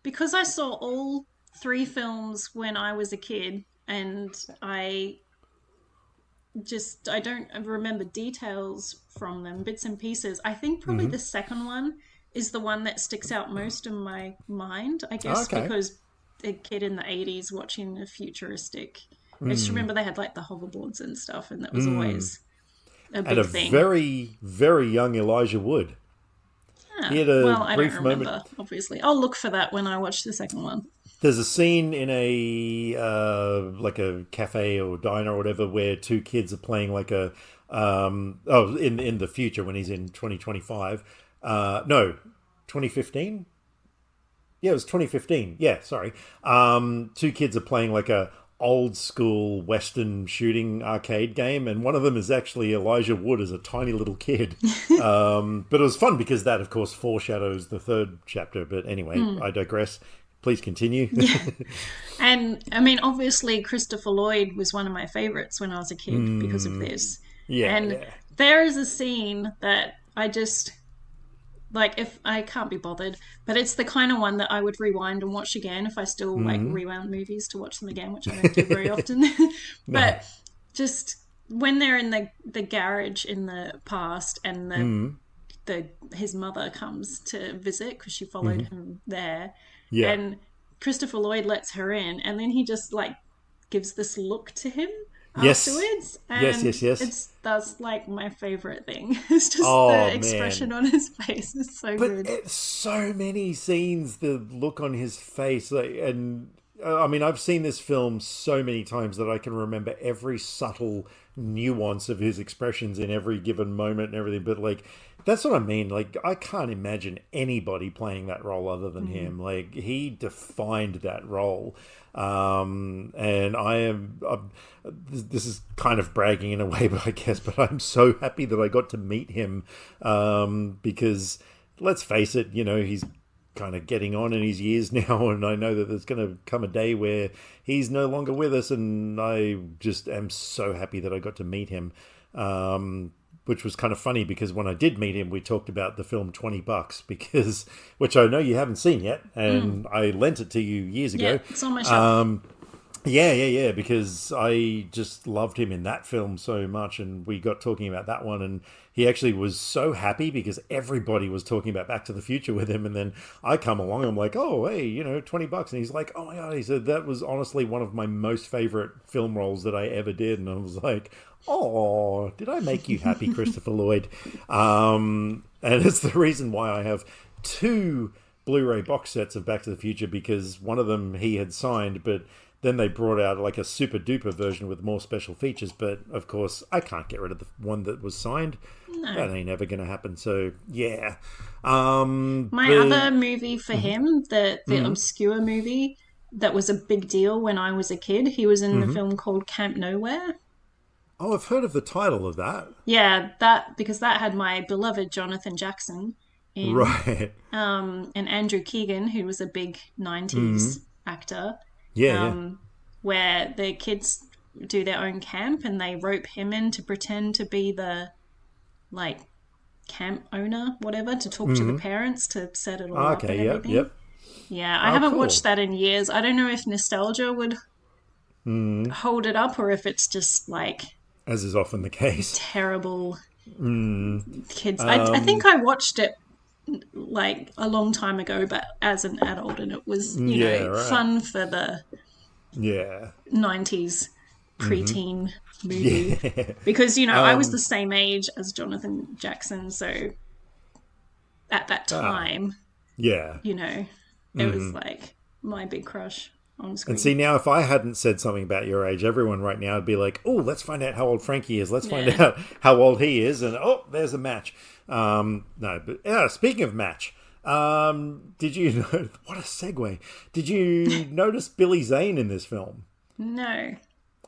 Because I saw all 3 films when I was a kid, and I don't remember details from them, bits and pieces. I think probably the second one is the one that sticks out most in my mind. I guess because a kid in the 80s watching a futuristic. I just remember they had like the hoverboards and stuff, and that was always a big thing. And a very, very young Elijah Wood. Yeah. He had a I brief don't remember, moment. Obviously. I'll look for that when I watch the second one. There's a scene in a like a cafe or diner or whatever where 2 kids are playing like a in the future when he's in 2025. 2015. Yeah, it was 2015. Yeah, sorry. 2 kids are playing like a old school Western shooting arcade game, and one of them is actually Elijah Wood as a tiny little kid. But it was fun because that, of course, foreshadows the 3rd chapter. But anyway, I digress. Please continue. And I mean, obviously, Christopher Lloyd was one of my favorites when I was a kid because of this. There is a scene that I just like, if I can't be bothered, but it's the kind of one that I would rewind and watch again if I still like rewound movies to watch them again, which I don't do very often. But just when they're in the garage in the past, and his mother comes to visit because she followed him there, and Christopher Lloyd lets her in, and then he just like gives this look to him afterwards. And that's like my favorite thing. It's just the expression on his face is so good. But it's so many scenes, the look on his face, and I mean, I've seen this film so many times that I can remember every subtle nuance of his expressions in every given moment and everything. But like, that's what I mean. Like, I can't imagine anybody playing that role other than him. Like, he defined that role. And this is kind of bragging in a way, but I'm so happy that I got to meet him, because let's face it, he's kind of getting on in his years now, and I know that there's going to come a day where he's no longer with us, and I just am so happy that I got to meet him. Which was kind of funny because when I did meet him, we talked about the film $20, which I know you haven't seen yet, and I lent it to you years ago. Yeah, it's on my shelf. Yeah, because I just loved him in that film so much, and we got talking about that one, and he actually was so happy because everybody was talking about Back to the Future with him, and then I come along, I'm like, oh, hey, $20, and he's like, oh my God, he said, that was honestly one of my most favorite film roles that I ever did, and I was like, oh, did I make you happy, Christopher Lloyd? And it's the reason why I have 2 Blu-ray box sets of Back to the Future, because one of them he had signed, but then they brought out like a super duper version with more special features. But of course, I can't get rid of the one that was signed. No. That ain't ever going to happen. So yeah. My other movie for him, the obscure movie that was a big deal when I was a kid, he was in the film called Camp Nowhere. Oh, I've heard of the title of that. Yeah, because that had my beloved Jonathan Jackson in. Right. And Andrew Keegan, who was a big 90s actor. Yeah. Where the kids do their own camp and they rope him in to pretend to be the like camp owner, whatever, to talk to the parents to set it all up and everything. Yep. Yeah, I haven't watched that in years. I don't know if nostalgia would hold it up or if it's just like, as is often the case, terrible kids. I think I watched it like a long time ago, but as an adult, and it was fun for the 90s preteen movie. Yeah. Because, I was the same age as Jonathan Jackson, so at that time, Yeah. it was like my big crush on screen. And see, now if I hadn't said something about your age, everyone right now would be like, oh, let's find out how old Frankie is. Let's find out how old he is. And, oh, there's a match. No, but speaking of match, did you know, what a segue. Did you notice Billy Zane in this film? No.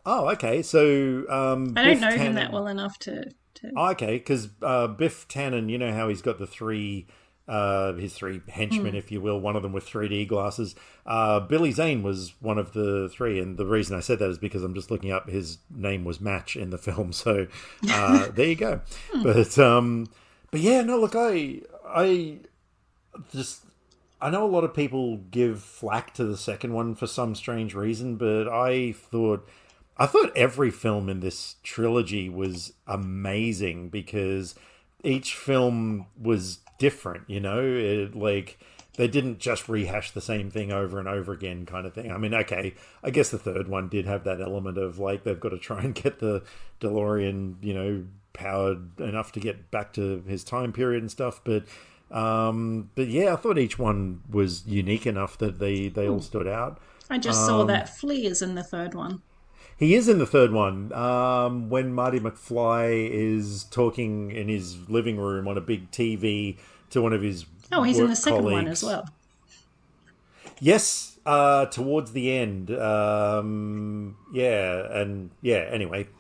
Oh, okay. So, I don't know him that well enough to... Oh, okay, because Biff Tannen, you know how he's got his three henchmen, if you will, one of them with 3D glasses. Billy Zane was one of the three, and the reason I said that is because I'm just looking up his name was Match in the film, so there you go. But yeah, no, look, I know a lot of people give flack to the second one for some strange reason, but I thought every film in this trilogy was amazing because each film was different, they didn't just rehash the same thing over and over again kind of thing. I mean, okay, I guess the third one did have that element of like they've got to try and get the DeLorean, powered enough to get back to his time period and stuff. But yeah, I thought each one was unique enough that they all stood out. I just saw that Flea is in the third one. He is in the third one. When Marty McFly is talking in his living room on a big TV to one of his he's in the second colleagues. one as well. Yes, towards the end. Anyway,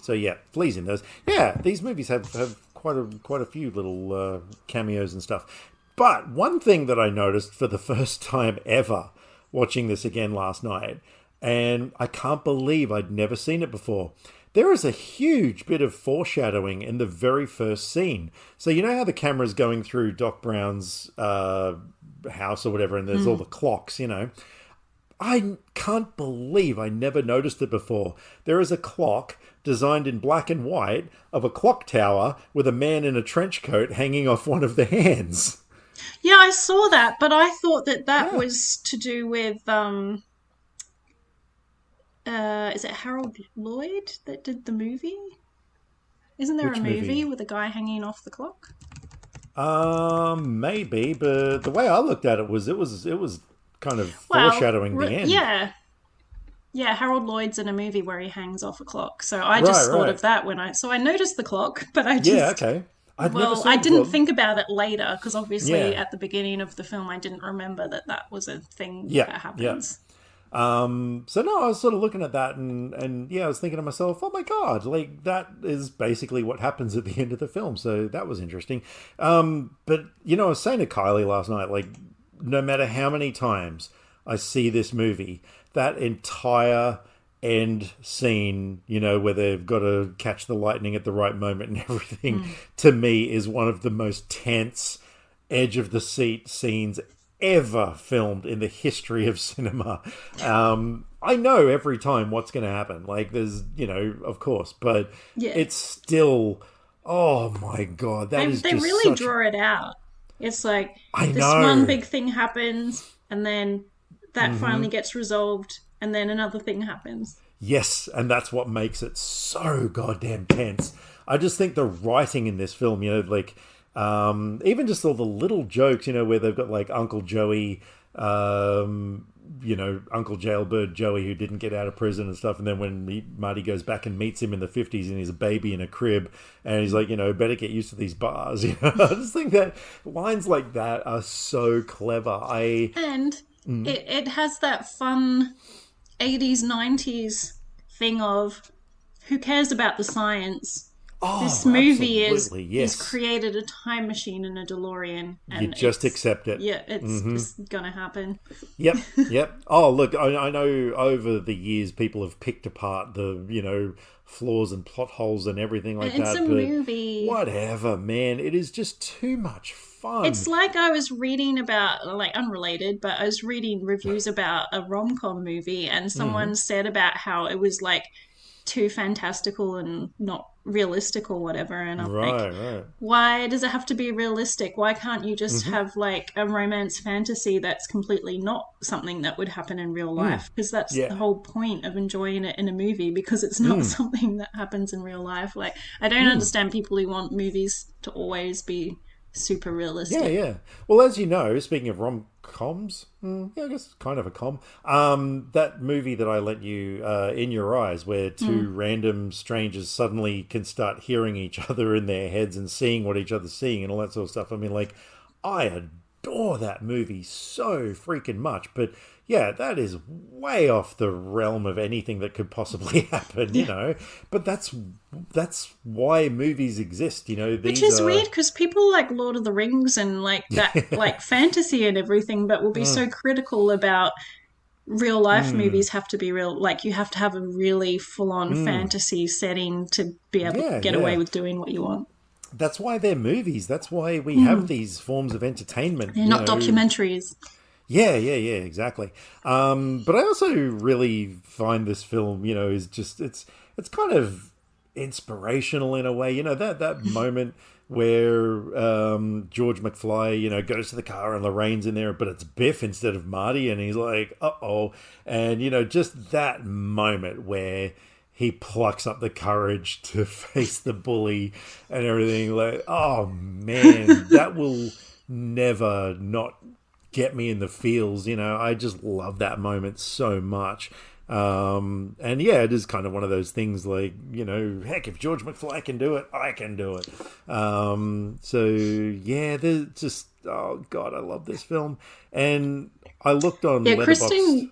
so yeah, Flea's in those. Yeah, these movies have quite a few little cameos and stuff. But one thing that I noticed for the first time ever watching this again last night, and I can't believe I'd never seen it before. There is a huge bit of foreshadowing in the very first scene. So you know how the camera's going through Doc Brown's house or whatever, and there's all the clocks, I can't believe I never noticed it before. There is a clock designed in black and white of a clock tower with a man in a trench coat hanging off one of the hands. Yeah, I saw that, but I thought that was to do with... is it Harold Lloyd that did the movie? Isn't there a movie with a guy hanging off the clock? Maybe, but the way I looked at it was kind of foreshadowing the end. Yeah, Harold Lloyd's in a movie where he hangs off a clock. So I just thought of that I noticed the clock, but I just I didn't think about it later because obviously at the beginning of the film I didn't remember that was a thing that happens. Yeah. So no, I was sort of looking at that and I was thinking to myself, oh my God, like that is basically what happens at the end of the film. So that was interesting. But I was saying to Kylie last night, like no matter how many times I see this movie, that entire end scene, where they've got to catch the lightning at the right moment and everything, to me is one of the most tense edge of the seat scenes ever filmed in the history of cinema. I know every time what's going to happen. Like there's, of course, but it's still, oh my God, they really draw it out. It's like one big thing happens and then that finally gets resolved and then another thing happens. Yes, and that's what makes it so goddamn tense. I just think the writing in this film, even just all the little jokes, where they've got like Uncle Joey, Uncle Jailbird Joey who didn't get out of prison and stuff. And then when Marty goes back and meets him in the 50s and he's a baby in a crib and he's like, better get used to these bars. I just think that lines like that are so clever. It has that fun 80s, 90s thing of who cares about the science? This movie is created a time machine in a DeLorean. And you just accept it. Yeah, it's going to happen. Yep. Oh, look, I know over the years people have picked apart the, flaws and plot holes and everything like that. It's a movie. Whatever, man. It is just too much fun. It's like I was reading about, like unrelated, but I was reading reviews about a rom-com movie and someone said about how it was like too fantastical and not realistic or whatever. And I'm like, Right. why does it have to be realistic? Why can't you just have like a romance fantasy that's completely not something that would happen in real life? Because that's the Yeah. whole point of enjoying it in a movie, because it's not something that happens in real life. Like, I don't understand people who want movies to always be super Yeah, realistic. yeah. Well, as you know, speaking of rom-coms, yeah, I guess it's kind of a com. That movie that I lent you, In Your Eyes, where two random strangers suddenly can start hearing each other in their heads and seeing what each other's seeing and all that sort of stuff. I mean, like, I adore that movie so freaking much, but yeah, that is way off the realm of anything that could possibly happen, you Yeah. know. But that's why movies exist, you know. Which These is are weird because people like Lord of the Rings and like that, like fantasy and everything, but will be so critical about real life movies have to be real. Like, you have to have a really full on fantasy setting to be able to yeah, get away yeah. with doing what you want. That's why they're movies. That's why we have these forms of entertainment, They're you not know. documentaries. Yeah, exactly. But I also really find this film, you know, is just it's kind of inspirational in a way. You know, that moment where George McFly, you know, goes to the car and Lorraine's in there, but it's Biff instead of Marty, and he's like, uh-oh. And, you know, just that moment where he plucks up the courage to face the bully and everything. Like, oh man, that will never not get me in the feels. You know, I just love that moment so much. And yeah, it is kind of one of those things like, you know, heck, if George McFly can do it, I can do it. So yeah, there's just, oh God, I love this film. And I looked on Yeah, Letterboxd.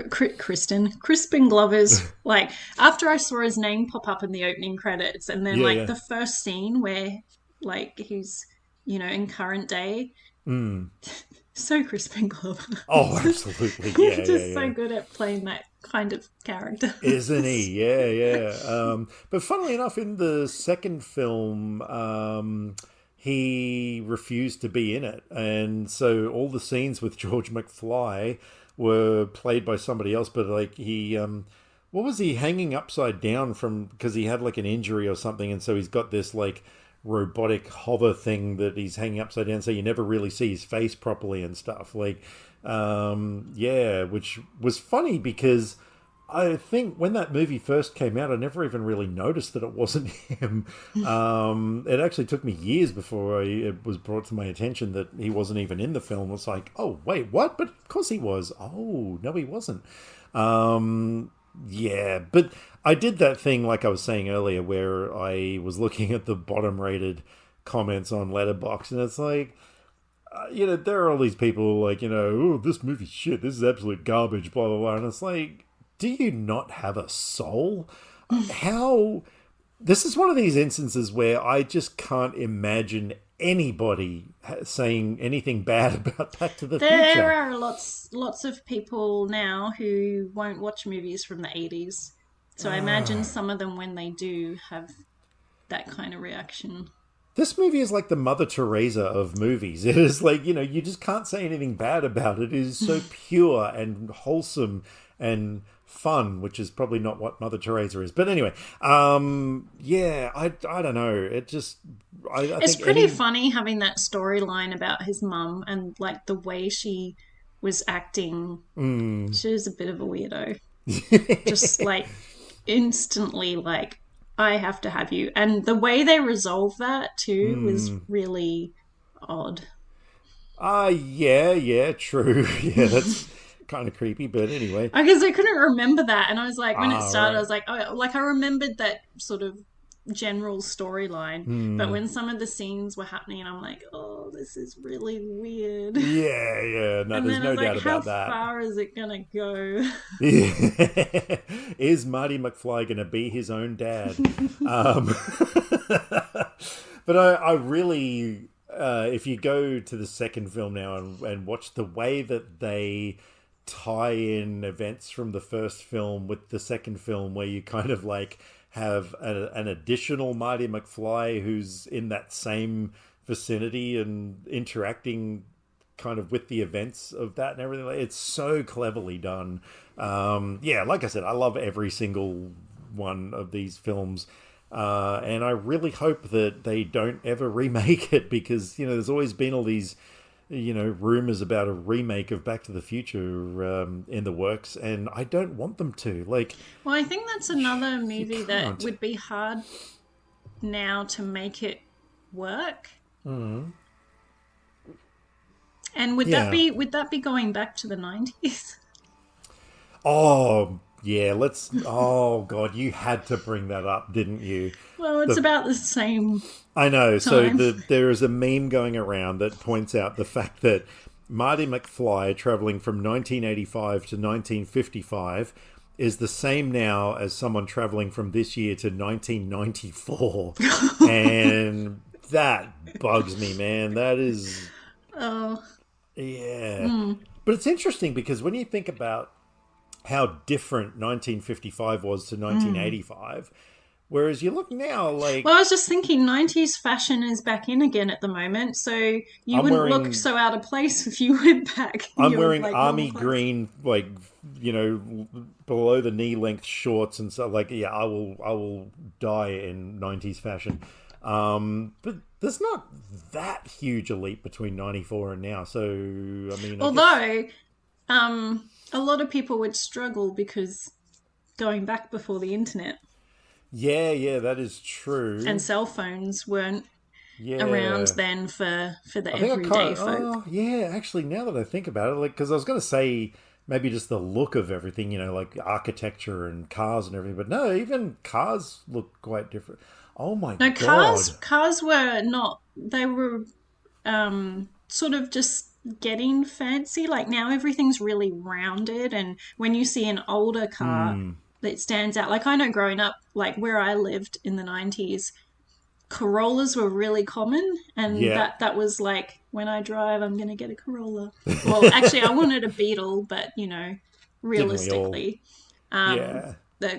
Crispin Glover's like, after I saw his name pop up in the opening credits, and then Yeah, like yeah. the first scene where like he's, you know, in current day, so Crispin Glover. Oh, absolutely. He's Yeah, just so yeah. good at playing that kind of character. Isn't he? Yeah, yeah. But funnily enough, in the second film, he refused to be in it, and so all the scenes with George McFly were played by somebody else. But like he, what was he hanging upside down from? Because he had like an injury or something, and so he's got this like robotic hover thing that he's hanging upside down, so you never really see his face properly and stuff. Like, yeah, which was funny because I think when that movie first came out, I never even really noticed that it wasn't him. It actually took me years before it was brought to my attention that he wasn't even in the film. It's like, oh, wait, what? But of course he was. Oh, no, he wasn't. Yeah, but I did that thing, like I was saying earlier, where I was looking at the bottom rated comments on Letterboxd, and it's like, you know, there are all these people like, you know, oh, this movie's shit, this is absolute garbage, blah, blah, blah. And it's like, do you not have a soul? How? This is one of these instances where I just can't imagine anybody saying anything bad about Back to the There Future. are lots of people now who won't watch movies from the 80s. So I imagine some of them, when they do, have that kind of reaction. This movie is like the Mother Teresa of movies. It is like, you know, you just can't say anything bad about it. It is so pure and wholesome and fun, which is probably not what Mother Teresa is. But anyway, yeah, I don't know. It just, I It's think pretty any, funny having that storyline about his mum and like the way she was acting. She was a bit of a weirdo. Just like instantly like, I have to have you. And the way they resolved that too was really odd. yeah, true. Yeah, that's kind of creepy. But anyway, I guess I couldn't remember that, and I was like, when it started, I right. was like, oh, like I remembered that sort of general storyline, but when some of the scenes were happening, I'm like, oh, this is really weird. Yeah, yeah. No, And there's then I no was like, doubt how about that. far is it gonna go? Is Marty McFly going to be his own dad? Um, but I really, if you go to the second film now and watch the way that they tie in events from the first film with the second film, where you kind of like have an additional Marty McFly who's in that same vicinity and interacting kind of with the events of that and everything. It's so cleverly done. Yeah, like I said, I love every single one of these films. And I really hope that they don't ever remake it because, there's always been all these, rumors about a remake of Back to the Future in the works, and I don't want them to. Well, I think that's another movie that would be hard now to make it work. Mm. And would that be going back to the 90s? Oh, yeah, oh, God, you had to bring that up, didn't you? Well, it's about the same I know. time. So there is a meme going around that points out the fact that Marty McFly traveling from 1985 to 1955 is the same now as someone traveling from this year to 1994. And that bugs me, man. That is... Oh. Yeah. But it's interesting because when you think about how different 1955 was to 1985, whereas you look now like... Well, I was just thinking 90s fashion is back in again at the moment, so you wouldn't look so out of place if you went back. I'm wearing army green, below the knee length shorts and stuff. I will die in 90s fashion. But there's not that huge a leap between 94 and now. So, I mean... Although, a lot of people would struggle because going back before the internet. Yeah, that is true. And cell phones weren't around then for the everyday folk. Oh, yeah, actually, now that I think about it, because I was going to say maybe just the look of everything, like architecture and cars and everything. But no, even cars look quite different. Oh my God. No, cars were not, they were sort of just getting fancy. Like now everything's really rounded, and when you see an older car that stands out, like I know growing up, like where I lived in the 90s, Corollas were really common, and that was like, when I drive, I'm going to get a Corolla. Well, actually I wanted a Beetle, but realistically, the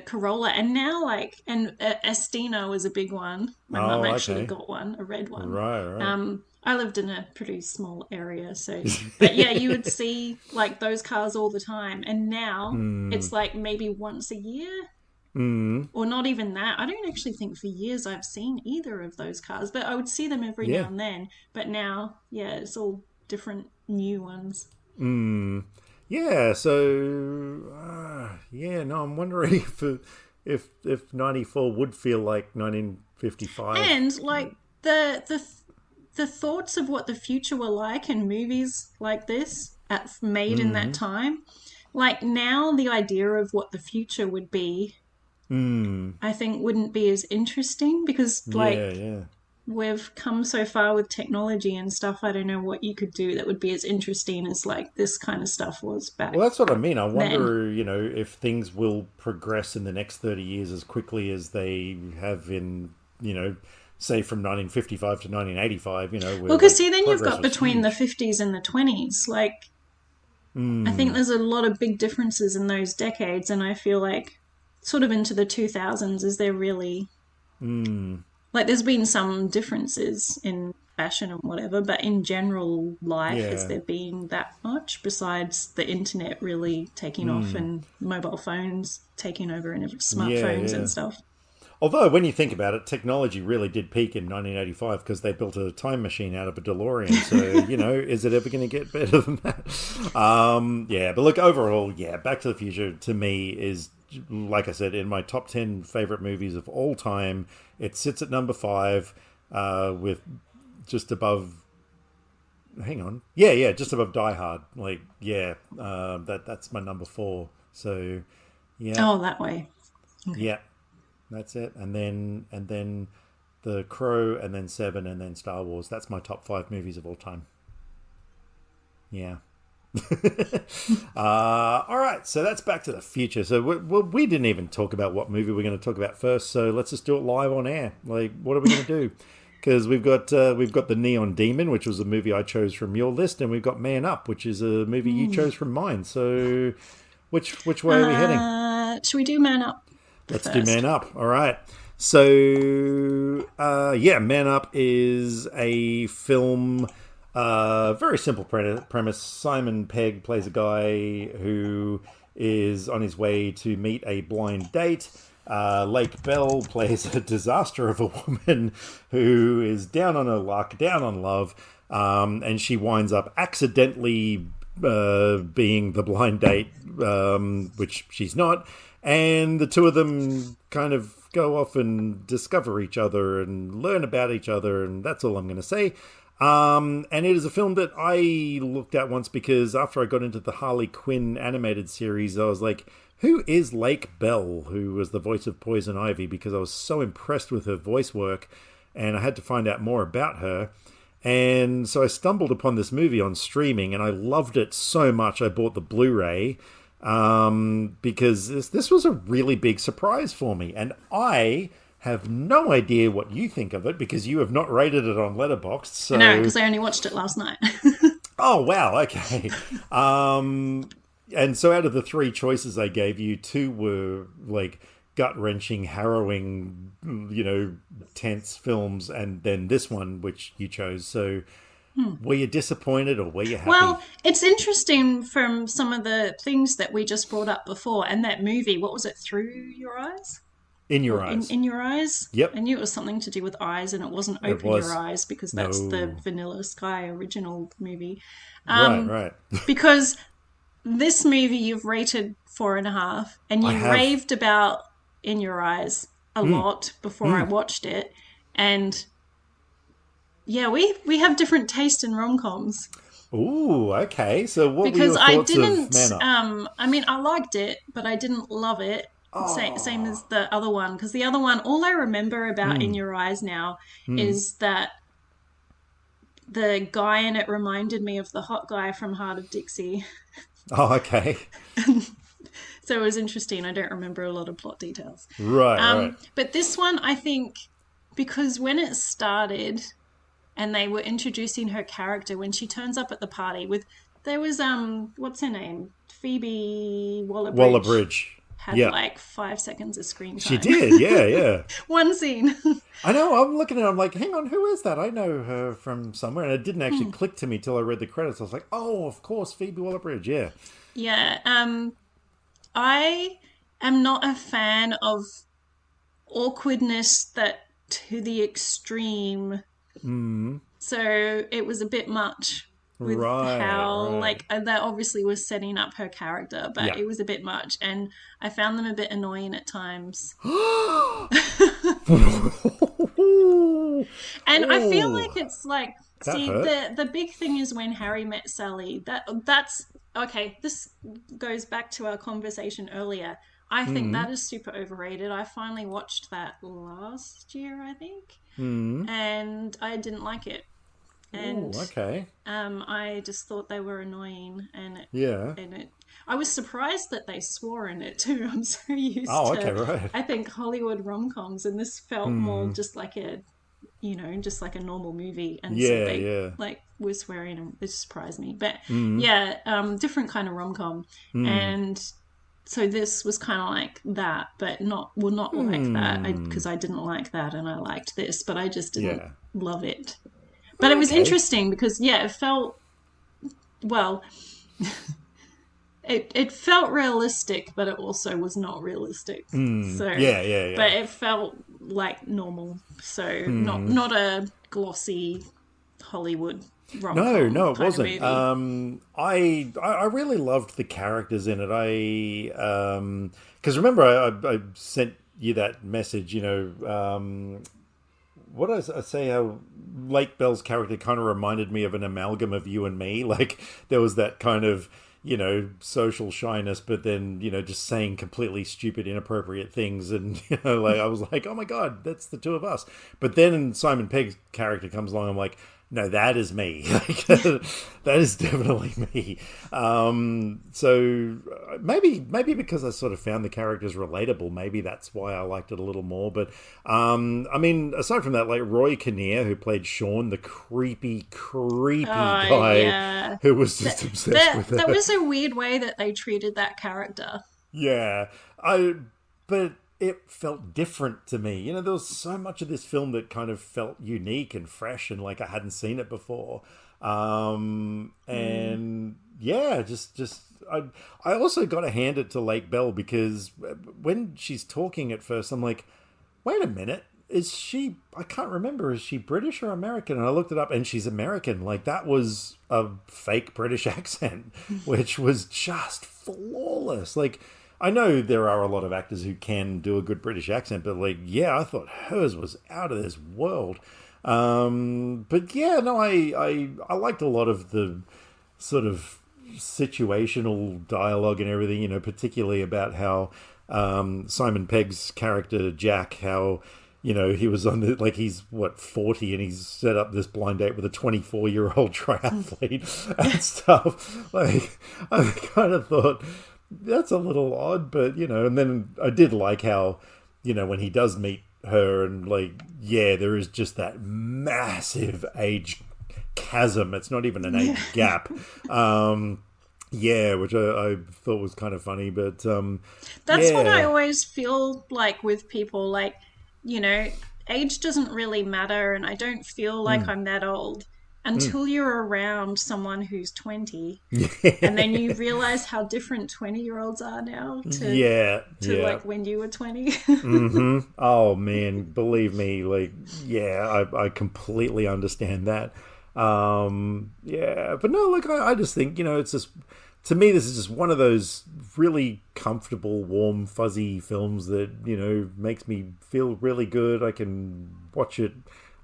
Corolla. And now and Estina was a big one. My mum actually got one, a red one. Right. I lived in a pretty small area, so... But yeah, you would see, those cars all the time. And now it's, maybe once a year. Or not even that. I don't actually think for years I've seen either of those cars. But I would see them every now and then. But now, it's all different new ones. Yeah, so... no, I'm wondering if 94 would feel like 1955. And, the thoughts of what the future were like in movies like this made in that time, now the idea of what the future would be, I think wouldn't be as interesting because we've come so far with technology and stuff. I don't know what you could do that would be as interesting as this kind of stuff was back. Well, that's what I mean. I wonder, if things will progress in the next 30 years as quickly as they have in, say from 1955 to 1985, well, because see, then you've got between the 50s and the 20s. I think there's a lot of big differences in those decades, and I feel like sort of into the 2000s, is there really... there's been some differences in fashion and whatever, but in general life, has there been that much besides the internet really taking off and mobile phones taking over and smartphones and stuff? Although, when you think about it, technology really did peak in 1985 because they built a time machine out of a DeLorean. So, is it ever going to get better than that? But look, overall, Back to the Future to me is, like I said, in my top 10 favorite movies of all time. It sits at number 5 with just above... Hang on. Just above Die Hard. That's my number 4. So, Oh, that way. Okay. Yeah. That's it. And then The Crow, and then Seven, and then Star Wars. That's my top 5 movies of all time. Yeah. All right, so that's Back to the Future. So we didn't even talk about what movie we're going to talk about first. So let's just do it live on air. What are we going to do? Because we've got The Neon Demon, which was a movie I chose from your list, and we've got Man Up, which is a movie you chose from mine. So which way are we heading? Should we do Man Up? Let's do Man Up. All right. So, Man Up is a film, very simple premise. Simon Pegg plays a guy who is on his way to meet a blind date. Lake Bell plays a disaster of a woman who is down on her luck, down on love, and she winds up accidentally being the blind date, which she's not. And the two of them kind of go off and discover each other and learn about each other, and that's all I'm going to say. And it is a film that I looked at once because after I got into the Harley Quinn animated series, I was like, who is Lake Bell, who was the voice of Poison Ivy? Because I was so impressed with her voice work, and I had to find out more about her. And so I stumbled upon this movie on streaming, and I loved it so much I bought the Blu-ray, because this was a really big surprise for me. And I have no idea what you think of it, because you have not rated it on Letterboxd. So... No, because I only watched it last night. Oh, wow, okay. And so out of the three choices I gave you, two were like gut-wrenching, harrowing, tense films, and then this one, which you chose. So were you disappointed or were you happy? Well, it's interesting from some of the things that we just brought up before, and that movie, what was it, Through Your Eyes? In Your Eyes. In Your Eyes? Yep. I knew it was something to do with eyes, and it wasn't Open Your Eyes, because that's the Vanilla Sky original movie. Right. Because this movie you've rated 4.5, and you raved about In Your Eyes a lot before I watched it. And yeah, we have different taste in rom-coms. Ooh, okay. So what because were your thoughts I didn't, of Manor? I mean, I liked it, but I didn't love it. Same as the other one, because the other one, all I remember about In Your Eyes now is that the guy in it reminded me of the hot guy from Heart of Dixie. Oh, okay. So it was interesting. I don't remember a lot of plot details. Right. But this one, I think, because when it started and they were introducing her character, when she turns up at the party there was, what's her name? Phoebe Waller-Bridge. Waller-Bridge. Had like 5 seconds of screen time. She did, yeah. One scene. I know, I'm looking at her, I'm like, hang on, who is that? I know her from somewhere. And it didn't actually click to me till I read the credits. I was like, oh, of course, Phoebe Waller-Bridge, yeah. Yeah, I am not a fan of awkwardness that to the extreme. So it was a bit much. With how, like, that obviously was setting up her character, but it was a bit much, and I found them a bit annoying at times. And I feel like it's like, the big thing is when Harry met Sally. That's okay. This goes back to our conversation earlier. I think that is super overrated. I finally watched that last year, I think, and I didn't like it. And I just thought they were annoying, and I was surprised that they swore in it too. I'm so used to I think Hollywood rom-coms, and this felt more just like a normal movie, and so they like were swearing, and it surprised me. But different kind of rom-com, and so this was kind of like that, but not like that, because I didn't like that, and I liked this, but I just didn't love it. But it was interesting because, it felt, well, it felt realistic, but it also was not realistic. So, But it felt like normal. So not a glossy Hollywood rom-com. No, it wasn't. I really loved the characters in it. Because remember, I sent you that message, what did I say? How Lake Bell's character kind of reminded me of an amalgam of you and me. Like there was that kind of, social shyness, but then, just saying completely stupid, inappropriate things. And, like I was like, oh my God, that's the two of us. But then Simon Pegg's character comes along. I'm like, no, that is me. Like, that is definitely me. So maybe because I sort of found the characters relatable, maybe that's why I liked it a little more. But I mean, aside from that, like Roy Kinnear, who played Sean, the creepy guy who was just obsessed with it. That was a weird way that they treated that character. Yeah, but it felt different to me. There was so much of this film that kind of felt unique and fresh and like I hadn't seen it before. And just I also got to hand it to Lake Bell, because when she's talking at first, I'm like, wait a minute, is she, I can't remember, is she British or American? And I looked it up, and she's American. Like, that was a fake British accent, which was just flawless. Like, I know there are a lot of actors who can do a good British accent, but like, yeah, I thought hers was out of this world. But yeah, no, I liked a lot of the sort of situational dialogue and everything, you know, particularly about how Simon Pegg's character Jack, how, you know, he was on the, like, he's what, 40, and he's set up this blind date with a 24-year-old triathlete and stuff. Like, I kind of thought that's a little odd, but you know, and then I did like how, you know, when he does meet her, and like, yeah, there is just that massive age chasm. It's not even an age gap. Yeah, which I thought was kind of funny, but that's what I always feel like with people. Like, you know, age doesn't really matter, and I don't feel like I'm that old until you're around someone who's 20, and then you realize how different 20-year-olds are now to like when you were 20. Oh man, believe me, like, yeah, I completely understand that. Yeah, but no, like, I just think, you know, it's just, to me, this is just one of those really comfortable, warm, fuzzy films that, you know, makes me feel really good. I can watch it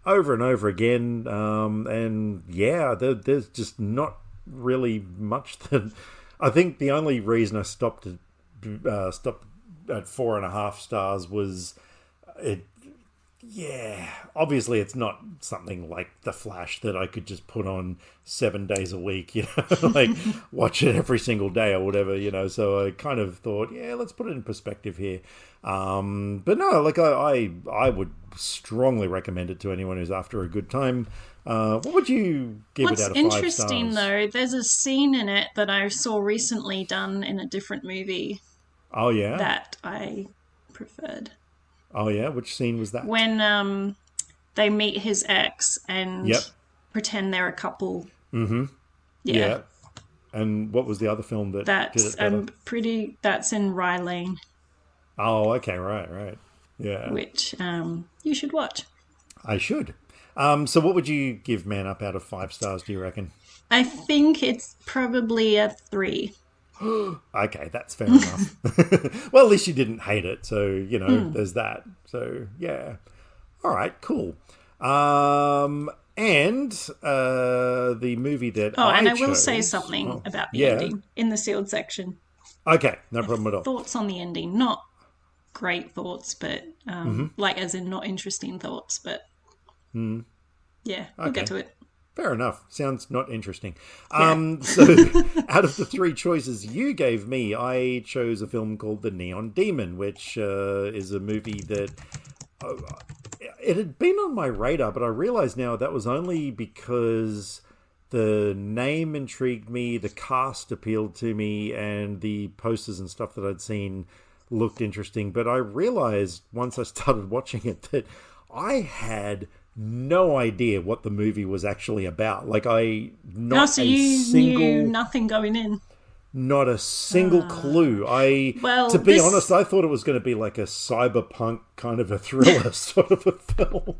over and over again. And yeah, there's just not really much that, I think the only reason I stopped at 4.5 stars was it. Yeah, obviously it's not something like The Flash that I could just put on 7 days a week, you know, like watch it every single day or whatever, you know. So I kind of thought, yeah, let's put it in perspective here. But no, like I would strongly recommend it to anyone who's after a good time. What would you give it out of 5 stars? What's interesting though, there's a scene in it that I saw recently done in a different movie. Oh yeah, that I preferred. Oh yeah, which scene was that? When they meet his ex and pretend they're a couple. Mm-hmm. Yeah. And what was the other film that did it better? That's in Rye Lane. Oh, okay, right. Yeah. Which you should watch. I should. So what would you give Man Up out of 5 stars, do you reckon? I think it's probably a 3. Okay, that's fair enough. Well, at least you didn't hate it, so you know there's that. So yeah, all right, cool. And the movie that and I will say something about the ending in the sealed section. Okay, no problem at all. Thoughts on the ending, not great thoughts, but like as in not interesting thoughts, but yeah, we'll get to it. Fair enough. Sounds not interesting. So out of the 3 choices you gave me, I chose a film called The Neon Demon, which is a movie that it had been on my radar, but I realize now that was only because the name intrigued me, the cast appealed to me, and the posters and stuff that I'd seen looked interesting. But I realized once I started watching it that I had no idea what the movie was actually about. Like, knew nothing going in. Not a single clue. To be honest, I thought it was going to be like a cyberpunk kind of a thriller sort of a film.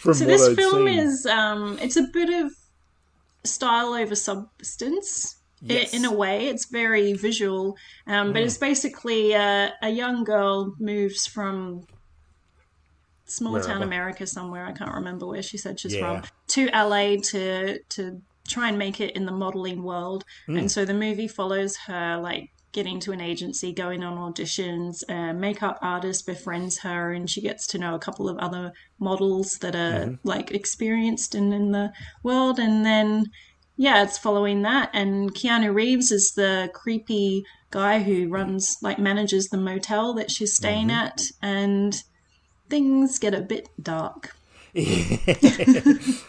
This film is it's a bit of style over substance. Yes. In a way, it's very visual, but it's basically a young girl moves from small town America somewhere, I can't remember where she said she's from, to LA to try and make it in the modeling world. And so the movie follows her like getting to an agency, going on auditions, a makeup artist befriends her, and she gets to know a couple of other models that are like experienced in the world. And then it's following that, and Keanu Reeves is the creepy guy who manages the motel that she's staying at, and things get a bit dark. Things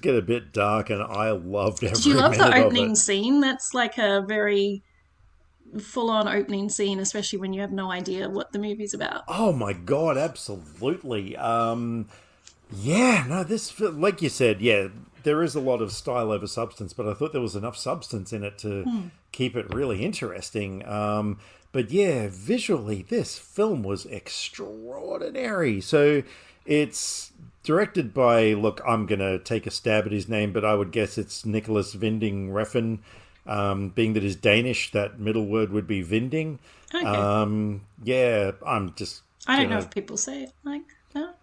get a bit dark, and I loved every minute of it. Do you love the opening scene? That's like a very full-on opening scene, especially when you have no idea what the movie's about. Oh my god, absolutely. Yeah, no, like you said, yeah, there is a lot of style over substance, but I thought there was enough substance in it to keep it really interesting. But yeah, visually, this film was extraordinary. So it's directed by, look, I'm going to take a stab at his name, but I would guess it's Nicholas Winding Refn. Being that he's Danish, that middle word would be Vinding. Okay. Yeah, I'm just. I don't know if people say it like that.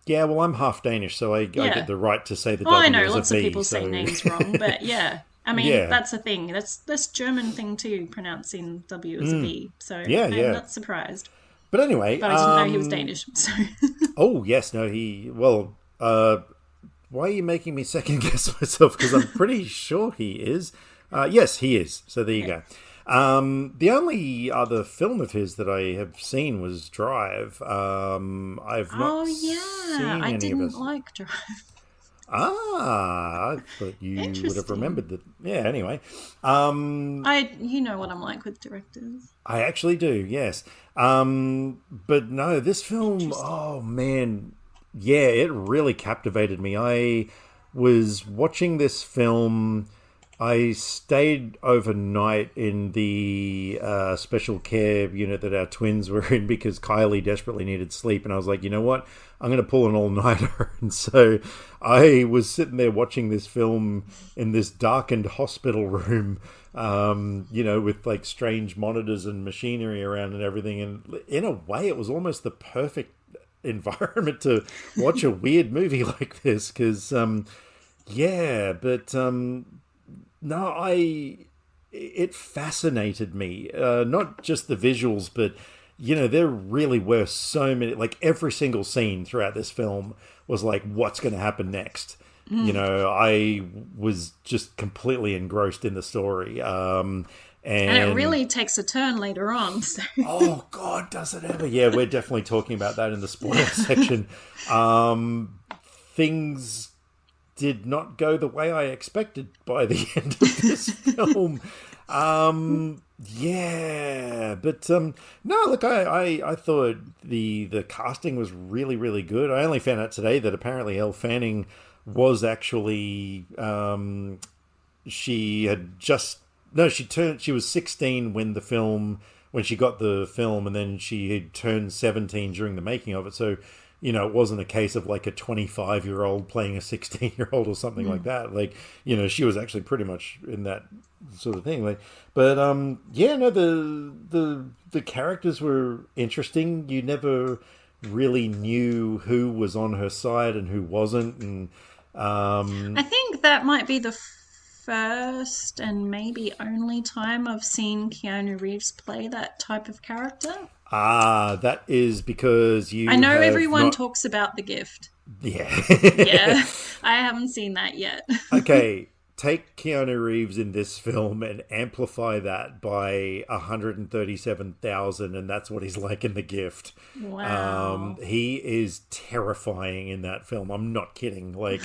Yeah, well, I'm half Danish, so I get the right to say the W I know as lots a of V, people so... say names wrong, but yeah. I mean, Yeah. that's a thing. That's German thing too, pronouncing W as a V. So Yeah, I'm not surprised. But anyway... But I didn't know he was Danish, so... Oh, yes, no, he... Well, why are you making me second guess myself? Because I'm pretty sure he is. Yes, he is. So there you go. The only other film of his that I have seen was Drive. I've not seen any I of didn't his. like Drive. I thought you would have remembered that. Yeah, anyway. You know what I'm like with directors. I actually do, yes. But no, this film, oh man, yeah, it really captivated me. I was watching this film. I stayed overnight in the special care unit that our twins were in because Kylie desperately needed sleep. And I was like, you know what? I'm going to pull an all-nighter. And so I was sitting there watching this film in this darkened hospital room, with like strange monitors and machinery around and everything. And in a way, it was almost the perfect environment to watch a weird movie like this because, no, it fascinated me. Not just the visuals, but there really were so many. Like every single scene throughout this film was like, what's going to happen next? I was just completely engrossed in the story. And it really takes a turn later on. So. Oh God, does it ever? Yeah, we're definitely talking about that in the spoiler section. Things did not go the way I expected by the end of this film. No, look, I thought the casting was really, really good. I only found out today that apparently Elle Fanning was actually she was 16 when she got the film, and then she had turned 17 during the making of it. So it wasn't a case of like a 25-year-old playing a 16-year-old or something like that. Like, she was actually pretty much in that sort of thing. Like, but the characters were interesting. You never really knew who was on her side and who wasn't. And I think that might be the first and maybe only time I've seen Keanu Reeves play that type of character. That is because you. I know everyone talks about The Gift. Yeah. Yeah, I haven't seen that yet. Okay, take Keanu Reeves in this film and amplify that by 137,000, and that's what he's like in The Gift. Wow. He is terrifying in that film. I'm not kidding. Like,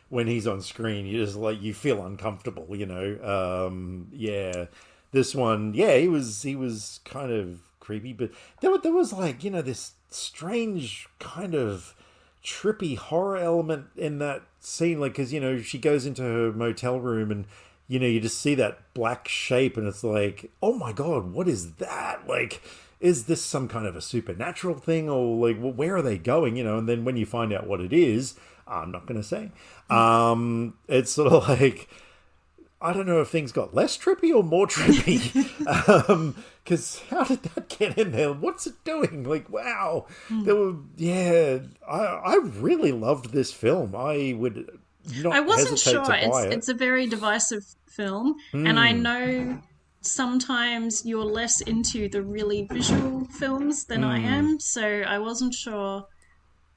when he's on screen, you feel uncomfortable, Yeah. This one, yeah, he was kind of creepy, but there was like, this strange kind of trippy horror element in that scene, like, because she goes into her motel room and you just see that black shape and it's like, oh my God, what is that? Like, is this some kind of a supernatural thing, or like, where are they going? And then when you find out what it is, I'm not going to say, it's sort of like, I don't know if things got less trippy or more trippy. Because how did that get in there? What's it doing? Like, wow. I really loved this film. I would not I wasn't hesitate sure. to buy it. It's a very divisive film. And I know sometimes you're less into the really visual films than I am. So I wasn't sure,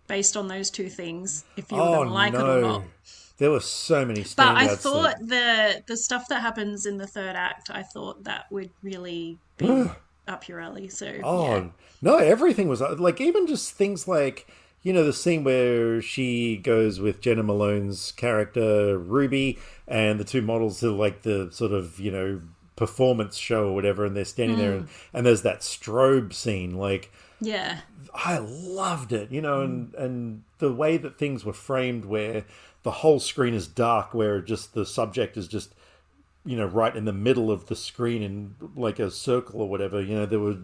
based on those two things, if you were going to like it or not. There were so many standouts. But I thought the stuff that happens in the third act, I thought that would really be up your alley. So no, everything was like, even just things like, the scene where she goes with Jenna Malone's character Ruby, and the two models are like the sort of performance show or whatever, and they're standing there, and there's that strobe scene. Like, Yeah. I loved it, and the way that things were framed, where the whole screen is dark, where just the subject is just, right in the middle of the screen in like a circle or whatever. There were,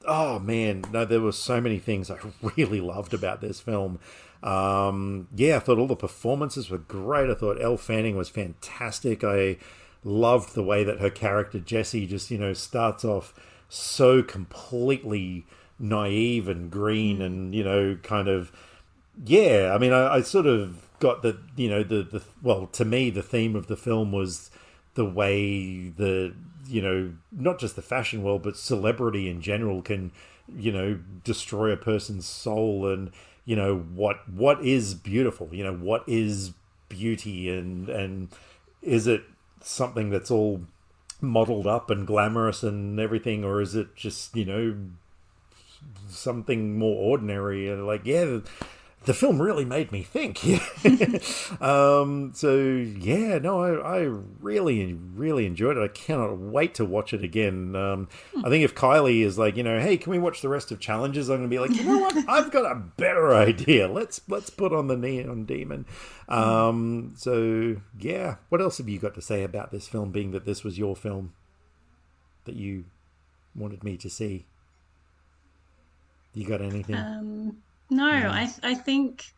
oh man, no, there were so many things I really loved about this film. I thought all the performances were great. I thought Elle Fanning was fantastic. I loved the way that her character Jessie just, starts off so completely naive and green, and kind of, I mean, I sort of got that, well, to me the theme of the film was the way the, not just the fashion world but celebrity in general can, destroy a person's soul, and what is beautiful, what is beauty, and is it something that's all modeled up and glamorous and everything, or is it just something more ordinary? And the film really made me think. I really, really enjoyed it. I cannot wait to watch it again. I think if Kylie is like, hey, can we watch the rest of Challenges? I'm going to be like, you know what? I've got a better idea. Let's put on the Neon Demon. What else have you got to say about this film, being that this was your film that you wanted me to see? You got anything? No, I think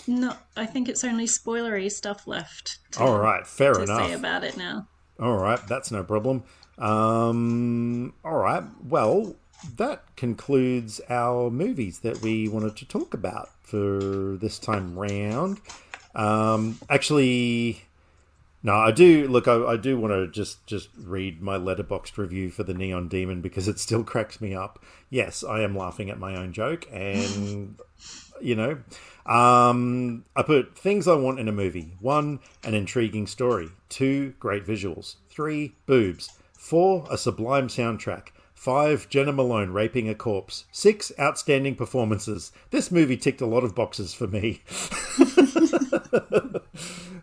no. I think it's only spoilery stuff left. All right, fair enough. To say about it now. All right, that's no problem. All right, well, that concludes our movies that we wanted to talk about for this time round. Actually, no, I do want to just read my letterboxd review for the Neon Demon, because it still cracks me up. Yes, I am laughing at my own joke, and I put things I want in a movie: 1, an intriguing story; 2, great visuals; 3, boobs; 4, a sublime soundtrack; 5, Jenna Malone raping a corpse; 6, outstanding performances. This movie ticked a lot of boxes for me.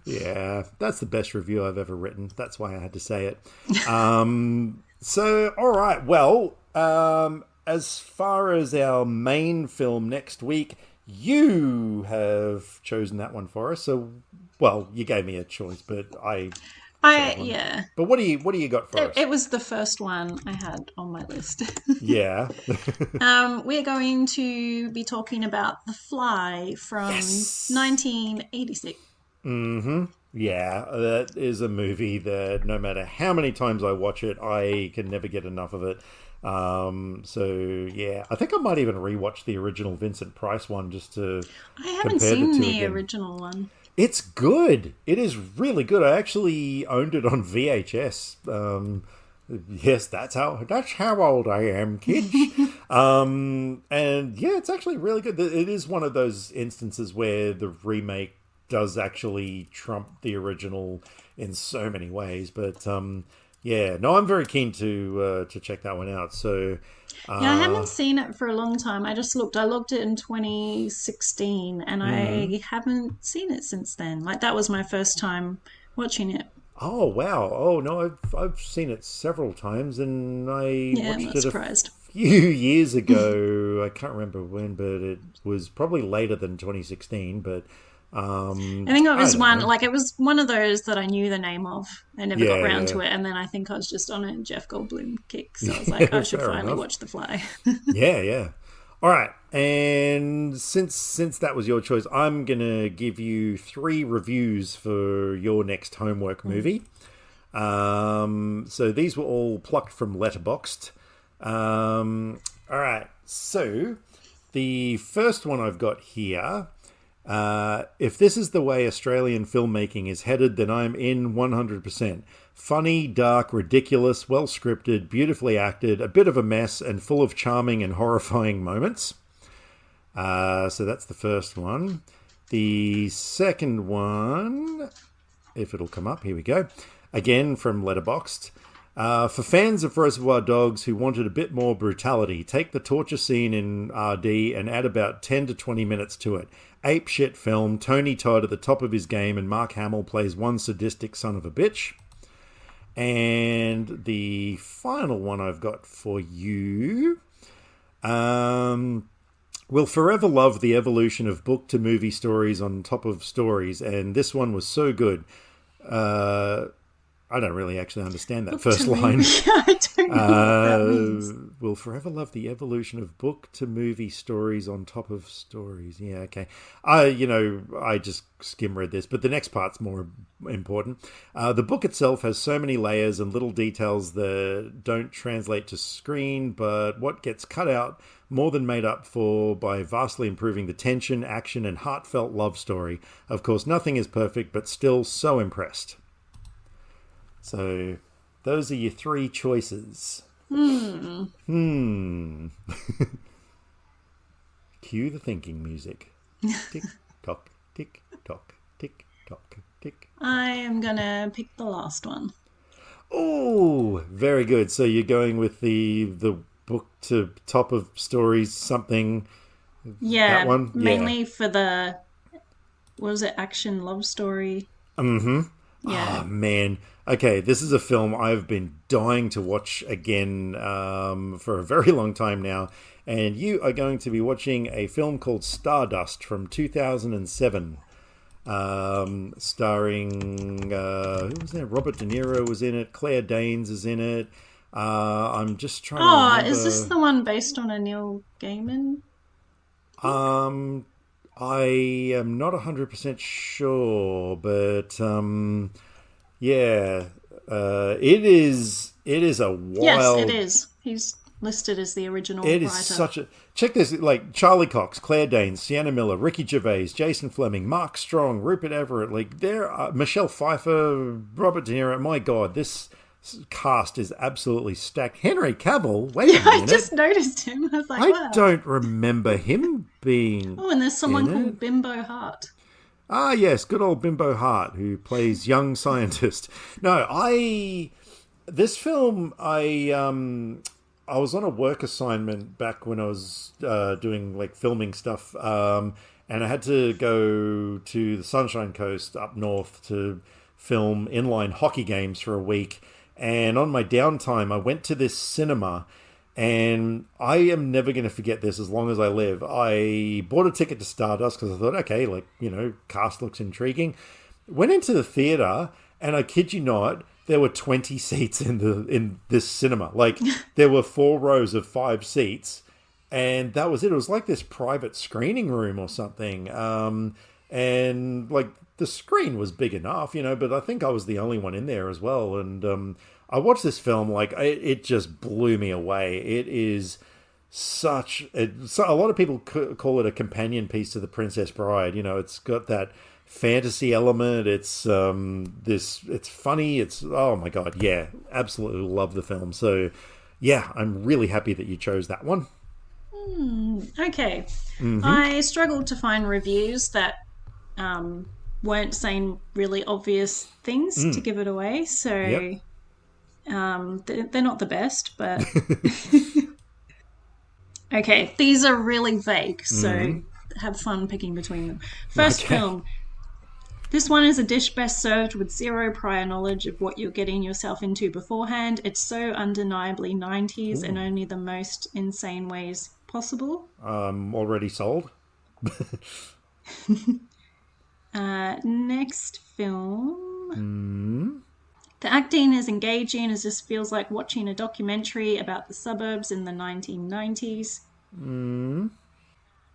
Yeah, that's the best review I've ever written. That's why I had to say it. All right. Well, as far as our main film next week, you have chosen that one for us. So, well, you gave me a choice, but yeah. But what do you got for us? It was the first one I had on my list. Yeah. We're going to be talking about The Fly from 1986. Mm-hmm. Yeah, that is a movie that no matter how many times I watch it, I can never get enough of it. I think I might even rewatch the original Vincent Price one just to I haven't seen the original one. It's good. It is really good. I actually owned it on VHS. Yes, that's how old I am, kids. It's actually really good. It is one of those instances where the remake does actually trump the original in so many ways. But I'm very keen to check that one out. So I haven't seen it for a long time. I looked it in 2016, and I haven't seen it since then. Like, that was my first time watching it. Oh wow! Oh no, I've seen it several times, and I watched it a few years ago. I can't remember when, but it was probably later than 2016. But I think it was it was one of those that I knew the name of. I never got around to it, and then I think I was just on a Jeff Goldblum kick, so I was like, I should finally watch The Fly. Yeah. All right, and since that was your choice, I'm gonna give you 3 reviews for your next homework movie. So these were all plucked from Letterboxd. All right, so the first one I've got here. If this is the way Australian filmmaking is headed, then I'm in 100%. Funny, dark, ridiculous, well scripted, beautifully acted, a bit of a mess, and full of charming and horrifying moments. So that's the first one. The second one, if it'll come up, here we go. Again from Letterboxd. For fans of Reservoir Dogs who wanted a bit more brutality, take the torture scene in RD and add about 10 to 20 minutes to it. Ape shit film, Tony Todd at the top of his game, and Mark Hamill plays one sadistic son of a bitch. And the final one I've got for you, will forever love the evolution of book to movie stories on top of stories. And this one was so good. I don't really actually understand that first line. I don't know what that means. We'll forever love the evolution of book to movie stories on top of stories. Yeah, okay. I just skim read this, but the next part's more important. The book itself has so many layers and little details that don't translate to screen, but what gets cut out more than made up for by vastly improving the tension, action, and heartfelt love story. Of course, nothing is perfect, but still so impressed. So, those are your three choices. Cue the thinking music. Tick tock, tick tock, tick tock, tick. I am gonna pick the last one. Oh, very good. So you're going with the book to top of stories something. Yeah, that one? mainly for the, what was it, action love story? Mm-hmm. Yeah. Oh, man. Okay, this is a film I've been dying to watch again for a very long time now. And you are going to be watching a film called Stardust from 2007. Starring, who was there? Robert De Niro was in it. Claire Danes is in it. I'm just trying to remember. Is this the one based on a Neil Gaiman? I am not 100% sure, but yeah, it is a wild. Yes, it is. He's listed as the original writer. It is such a... Check this, like Charlie Cox, Claire Danes, Sienna Miller, Ricky Gervais, Jason Fleming, Mark Strong, Rupert Everett, like there are Michelle Pfeiffer, Robert De Niro. My God, this cast is absolutely stacked. Henry Cavill, wait a minute. I just noticed him. I was like, wow. I don't remember him being... Oh, and there's someone called Bimbo Hart. Ah, yes, good old Bimbo Hart, who plays young scientist. No, this film, I was on a work assignment back when I was doing like filming stuff, and I had to go to the Sunshine Coast up north to film inline hockey games for a week. And on my downtime, I went to this cinema, and I am never going to forget this as long as I live. I bought a ticket to Stardust because I thought, okay, like, cast looks intriguing. Went into the theater, and I kid you not, there were 20 seats in this cinema. Like, there were 4 rows of 5 seats, and that was it. It was like this private screening room or something. And, like, the screen was big enough, but I think I was the only one in there as well. And I watched this film, like, it just blew me away. It is a lot of people call it a companion piece to The Princess Bride. It's got that fantasy element. It's it's funny. It's, oh my God, yeah, absolutely love the film. So yeah, I'm really happy that you chose that one. Okay. Mm-hmm. I struggled to find reviews that weren't saying really obvious things to give it away. So Yep. they're not the best, but okay, these are really vague, so have fun picking between them. First film. This one is a dish best served with zero prior knowledge of what you're getting yourself into beforehand. It's so undeniably 90s in only the most insane ways possible. Already sold. Next film. The acting is engaging as this feels like watching a documentary about the suburbs in the 1990s.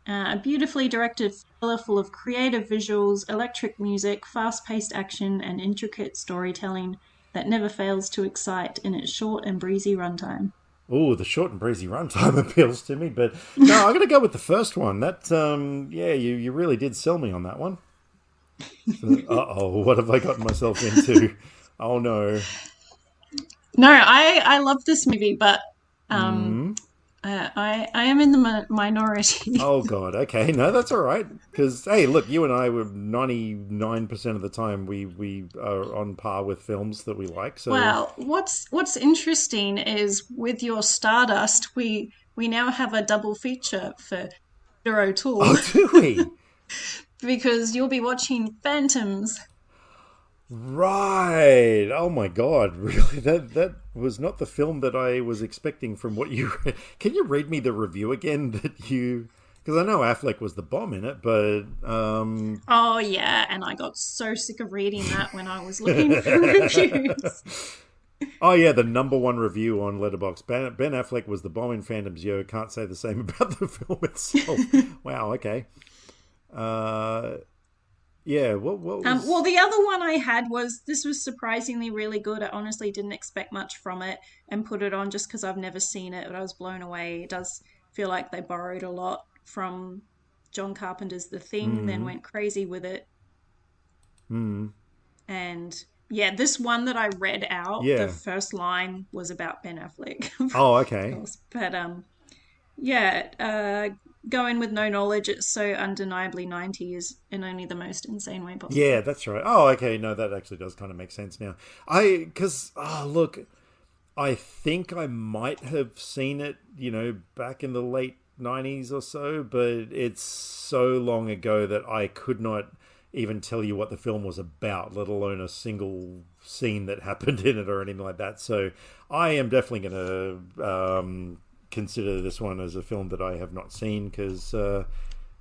A beautifully directed thriller full of creative visuals, electric music, fast-paced action, and intricate storytelling that never fails to excite in its short and breezy runtime. Oh, the short and breezy runtime appeals to me, but no, I'm going to go with the first one. That, yeah, you really did sell me on that one. So, what have I gotten myself into? Oh no. No, I love this movie, but I am in the minority. Oh God, okay, no, that's all right. Because hey, look, you and I were 99% of the time we are on par with films that we like. So well, what's interesting is with your Stardust, we now have a double feature for Peter O'Toole. Oh, do we? Because you'll be watching Phantoms. Right. Oh my God. Really? That was not the film that I was expecting from what you read. Can you read me the review again that you? Because I know Affleck was the bomb in it, but Oh yeah, and I got so sick of reading that when I was looking for reviews. oh yeah, the number one review on Letterboxd. Ben Affleck was the bomb in Phantoms. Yo, can't say the same about the film itself. Wow. Okay. Uh, yeah. What was? Well, the other one I had was this was surprisingly really good. I honestly didn't expect much from it and put it on just because I've never seen it, but I was blown away. It does feel like they borrowed a lot from John Carpenter's The Thing, then Hmm. went crazy with it. Hmm. And yeah, this one that I read out, the Yeah. first line was about Ben Affleck, Oh, of okay. course. But yeah, go in with no knowledge. It's so undeniably 90s in only the most insane way Yeah, possible. that's right. Oh, okay. No, that actually does kind of make sense now. Because, look, I think I might have seen it, back in the late 90s or so, but it's so long ago that I could not even tell you what the film was about, let alone a single scene that happened in it or anything like that. So I am definitely going to consider this one as a film that I have not seen because,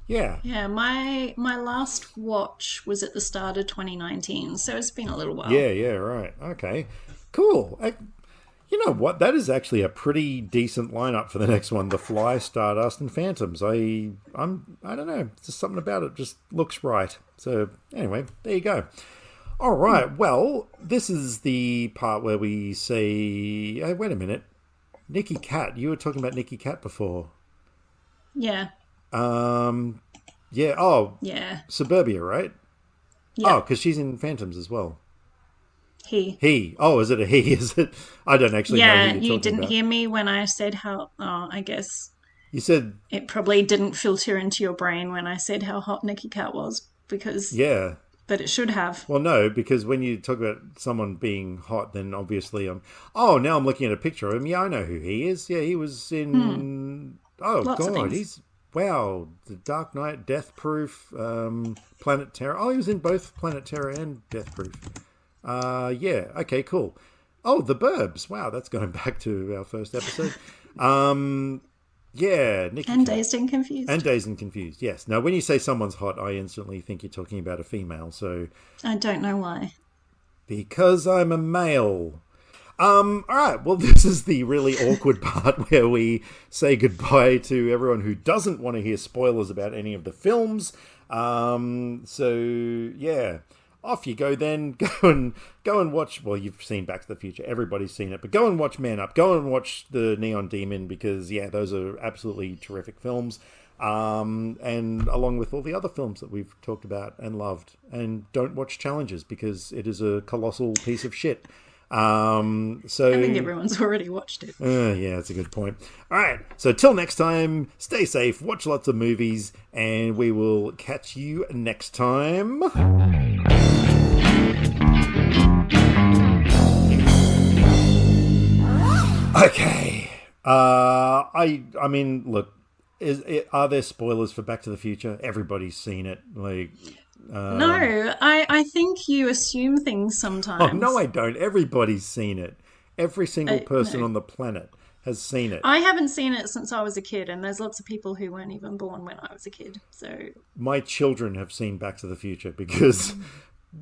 yeah. Yeah, my last watch was at the start of 2019, so it's been a little while. Yeah, right. Okay. Cool. You know what? That is actually a pretty decent lineup for the next one. The Fly, Stardust, and Phantoms. I don't know. Just something about it just looks right. So anyway, there you go. All right. Well, this is the part where we say, "Hey, wait a minute, Nicky Cat. You were talking about Nicky Cat before. Yeah, Um, yeah. Oh, yeah, Suburbia, right? yeah. Oh, because she's in Phantoms as well. He. He. Oh, is it a he? Is it? I don't actually know who Yeah, you're you talking didn't about. hear me when I said how. Oh, I guess You said, it probably didn't filter into your brain when I said how hot Nicky Cat was, because, yeah. but it should have. Well, no, because when you talk about someone being hot, then obviously I'm. Oh, now I'm looking at a picture of him. Yeah, I know who he is. Yeah, he was Hmm, in. Oh lots of God, things. he's wow. The Dark Knight, Death Proof, Planet Terror. Oh, he was in both Planet Terror and Death Proof. Yeah. Okay. Cool. Oh, The Burbs. Wow, that's going back to our first episode. Um, yeah, Nicky And Cat. dazed and And confused. Dazed and Confused, yes. Now, when you say someone's hot, I instantly think you're talking about a female. So, I don't know why. because I'm a male. All right. Well, this is the really awkward part where we say goodbye to everyone who doesn't want to hear spoilers about any of the films. So yeah, off you go then. Go and watch. Well, you've seen Back to the Future. Everybody's seen it, but go and watch Man Up. Go and watch the Neon Demon because yeah, those are absolutely terrific films. And along with all the other films that we've talked about and loved. And don't watch Challenges because it is a colossal piece of shit. So I think everyone's already watched it. yeah, that's a good point. All right, so till next time, stay safe, watch lots of movies, and we will catch you next time. Okay. I mean, look, are there spoilers for Back to the Future? Everybody's seen it. Like, No, I think you assume things oh no, I sometimes. don't. Everybody's seen it. Every single person No. on the planet has seen it. I haven't seen it since I was a kid, and there's lots of people who weren't even born when I was a kid. So, My children have seen Back to the Future because,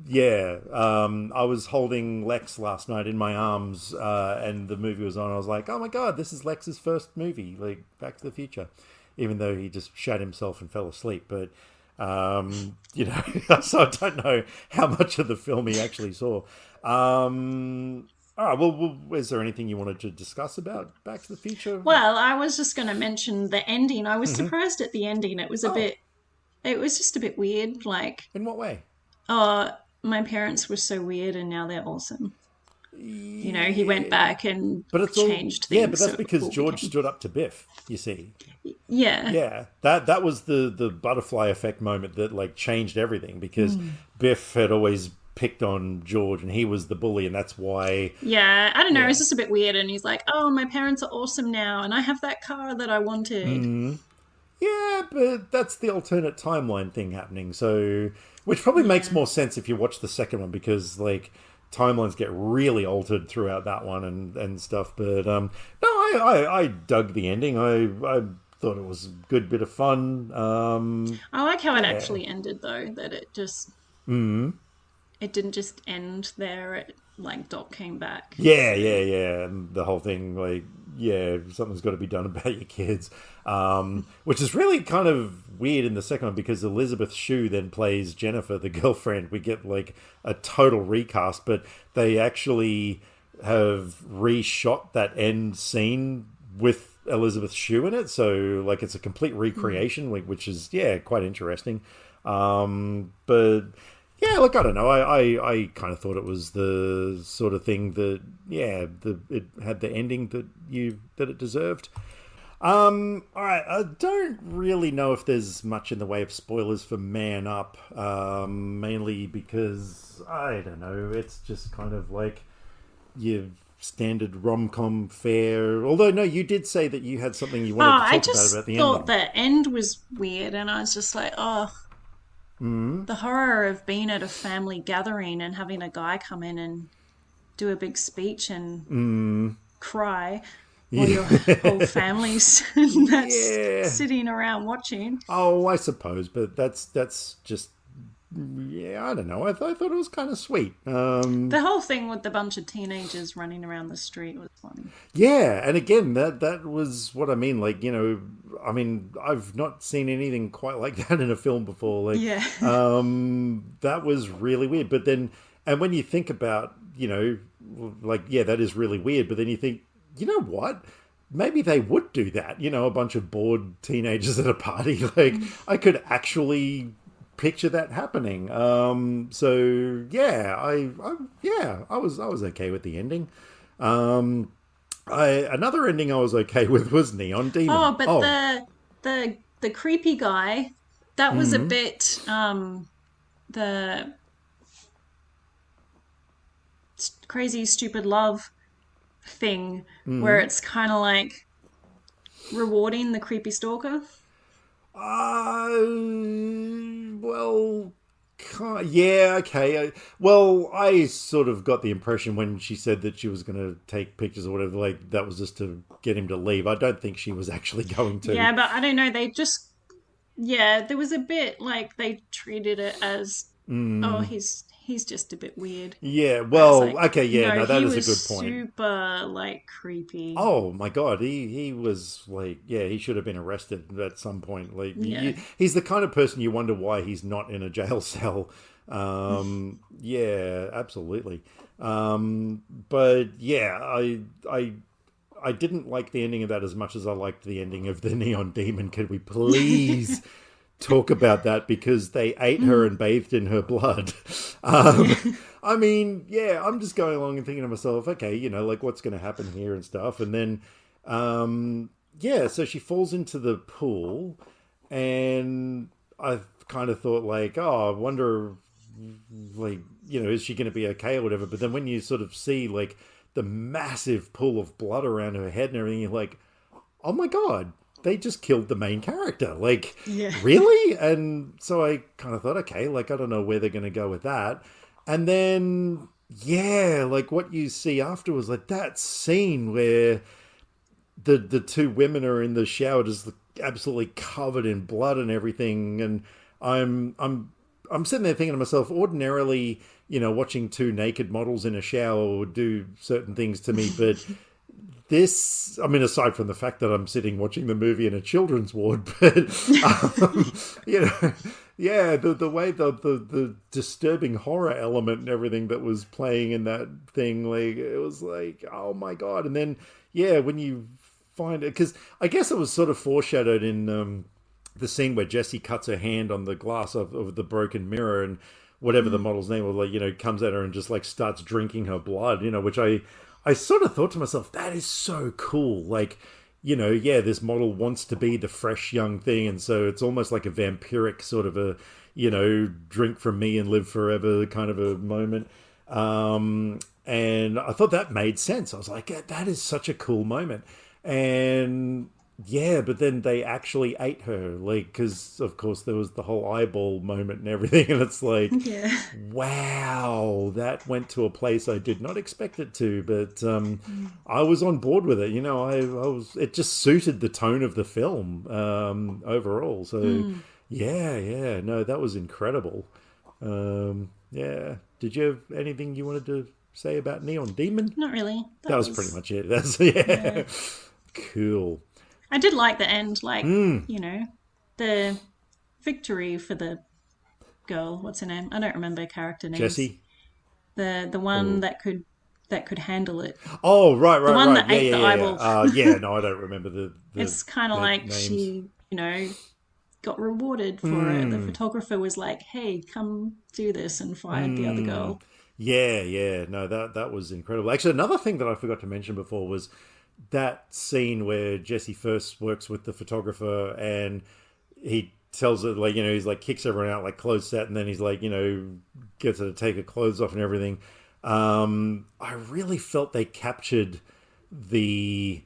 yeah, I was holding Lex last night in my arms, and the movie was on. I was like, "Oh my god, this is Lex's first movie, like Back to the Future," even though he just shat himself and fell asleep. But so I don't know how much of the film he actually saw. All right. Well, is there anything you wanted to discuss about Back to the Future? well, I was just going to mention the ending. I was Hmm. surprised at the ending. It was a Oh, bit, it was just a bit weird. Like, in what way? oh, my parents were so weird, and now they're awesome. You know, he went Yeah. back and But it's all changed yeah, but things, that's so it because all George became. stood up to Biff. You see, Yeah. yeah, that was the butterfly effect moment that like changed everything because Mm. Biff had always picked on George and he was the bully, and that's why. Yeah, I don't know. Yeah, It's just a bit weird. And he's like, "Oh, my parents are awesome now, and I have that car that I wanted." yeah, but that's the alternate timeline thing happening. So Which probably makes more sense if you watch the second one, because like timelines get really altered throughout that one and stuff. But no, I dug the ending. I thought it was a good bit of fun. I like how it actually ended, though. That it just it didn't just end there. It like Doc came back. Yeah, So, yeah. And the whole thing, like, yeah, something's got to be done about your kids. Which is really kind of weird in the second one, because Elizabeth Shue then plays Jennifer, the girlfriend. We get like a total recast, but they actually have reshot that end scene with Elizabeth Shue in it. So like it's a complete recreation, which is, yeah, quite interesting. But yeah, look, I don't know. I kind of thought it was the sort of thing that, yeah, it had the ending that it deserved. All right. I don't really know if there's much in the way of spoilers for Man Up, mainly because I don't know. It's just kind of like your standard rom-com fare. Although, no, you did say that you had something you wanted to talk about the ending. I just thought the end was weird, and I was just like, oh. The horror of being at a family gathering and having a guy come in and do a big speech and cry while your whole family's sitting around watching. Oh, I suppose, but that's just, yeah, I don't know. I thought it was kind of sweet. The whole thing with the bunch of teenagers running around the street was funny. Yeah, and again, that was what I mean. Like, you know, I mean, I've not seen anything quite like that in a film before. Like, yeah. That was really weird. But then, and when you think about, you know, like, yeah, that is really weird. But then you think, you know what? Maybe they would do that. You know, a bunch of bored teenagers at a party. Like, I could actually picture that happening. So yeah, I was okay with the ending. Another ending I was okay with was Neon Demon. Oh, but the creepy guy, that was a bit the crazy stupid love thing where it's kind of like rewarding the creepy stalker. Well, yeah, okay. Well, I sort of got the impression when she said that she was going to take pictures or whatever, like that was just to get him to leave. I don't think she was actually going to. Yeah, but I don't know. They just, there was a bit like they treated it as, oh, he's just a bit weird. Yeah, well, like, okay, yeah, no, that is a good point. Super like creepy. Oh my god, he was like, yeah, he should have been arrested at some point. Like, he's the kind of person you wonder why he's not in a jail cell. Yeah, absolutely. But yeah, I didn't like the ending of that as much as I liked the ending of the Neon Demon. Could we please talk about that, because they ate her and bathed in her blood? I mean, yeah, I'm just going along and thinking to myself, okay, you know, like what's going to happen here and stuff. And then, so she falls into the pool, and I kind of thought like, oh, I wonder, like, you know, is she going to be okay or whatever? But then when you sort of see like the massive pool of blood around her head and everything, you're like, oh my God, they just killed the main character. Like, really? And so I kind of thought, okay, like, I don't know where they're going to go with that. And then, yeah, like what you see afterwards, like that scene where the two women are in the shower just absolutely covered in blood and everything. And I'm sitting there thinking to myself, ordinarily, you know, watching two naked models in a shower would do certain things to me, but this, I mean, aside from the fact that I'm sitting watching the movie in a children's ward, but, you know, yeah, the way the disturbing horror element and everything that was playing in that thing, like, it was like, oh my God. And then, yeah, when you find it, because I guess it was sort of foreshadowed in the scene where Jessie cuts her hand on the glass of the broken mirror, and whatever the model's name was, like, you know, comes at her and just like starts drinking her blood, you know, which I sort of thought to myself, that is so cool. Like, you know, yeah, this model wants to be the fresh young thing. And so it's almost like a vampiric sort of a, you know, drink from me and live forever kind of a moment. And I thought that made sense. I was like, yeah, that is such a cool moment. And Yeah, but then they actually ate her, like, because of course there was the whole eyeball moment and everything, and it's like, Yeah. wow, that went to a place I did not expect it to, but I was on board with it. I was. It just suited the tone of the film overall. So, yeah, no, that was incredible. Yeah, did you have anything you wanted to say about Neon Demon? Not really. That was pretty much it. That's yeah, cool. I did like the end, the victory for the girl. What's her name? I don't remember her character names. Jesse. The one that could handle it. Oh, right. The one that Yeah, ate the eyeball. yeah, no, I don't remember the It's kind of like names. she, got rewarded for it. The photographer was like, "Hey, come do this," and fired the other girl. Yeah, no, that was incredible. Actually, another thing that I forgot to mention before was that scene where Jesse first works with the photographer and he tells her, like, he's like kicks everyone out like clothes set, and then he's like, gets her to take her clothes off and everything. I really felt they captured the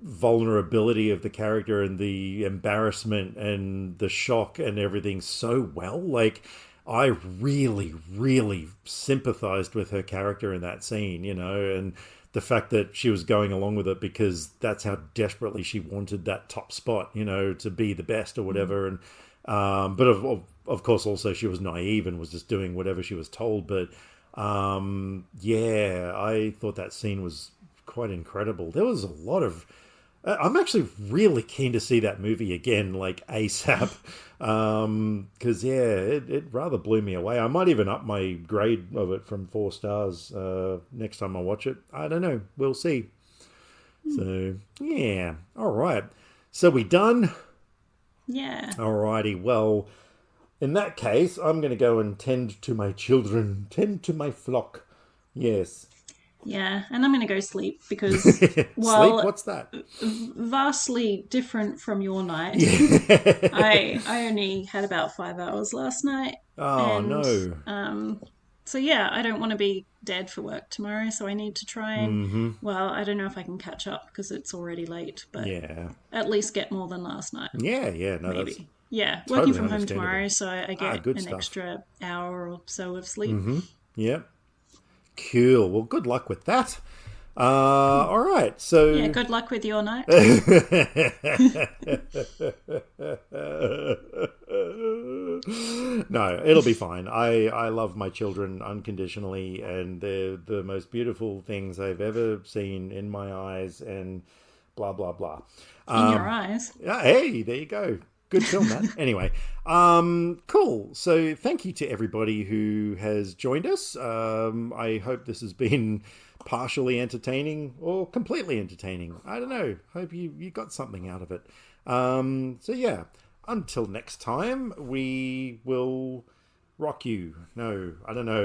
vulnerability of the character and the embarrassment and the shock and everything so well. Like, I really, really sympathized with her character in that scene, and the fact that she was going along with it because that's how desperately she wanted that top spot, to be the best or whatever. And but of course also she was naive and was just doing whatever she was told. But yeah, I thought that scene was quite incredible. There was a lot of I'm actually really keen to see that movie again, like ASAP, because yeah, it rather blew me away. I might even up my grade of it from 4 stars next time I watch it. I don't know. We'll see. So yeah, all right. So we done? Yeah. Alrighty. Well, in that case, I'm going to go and tend to my children, tend to my flock. Yes. Yeah, and I'm going to go sleep because Sleep? What's that? Vastly different from your night. I only had about 5 hours last night. Oh, no. So yeah, I don't want to be dead for work tomorrow, so I need to try and well, I don't know if I can catch up because it's already late, but yeah, at least get more than last night. No, maybe. That's yeah, totally working from home tomorrow, so I get an stuff. extra hour or so of sleep. Yep. Cool. Well, good luck with that. All right. So yeah, good luck with your night. No, it'll be fine. I love my children unconditionally, and they're the most beautiful things I've ever seen in my eyes, and blah, blah, blah. In your eyes. Hey, there you go. Good film, that. Anyway, cool. So thank you to everybody who has joined us. I hope this has been partially entertaining or completely entertaining. I don't know. Hope you got something out of it. So yeah, until next time, we will rock you. No, I don't know.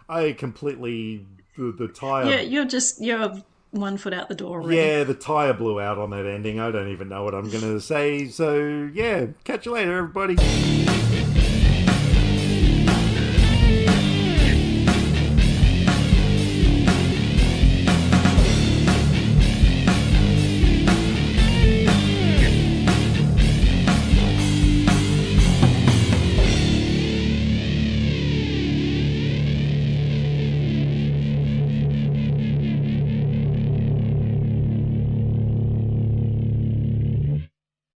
I completely, the tire. Yeah, you're 1 foot out the door already. Yeah, the tire blew out on that ending. I don't even know what I'm going to say. So, yeah, catch you later, everybody.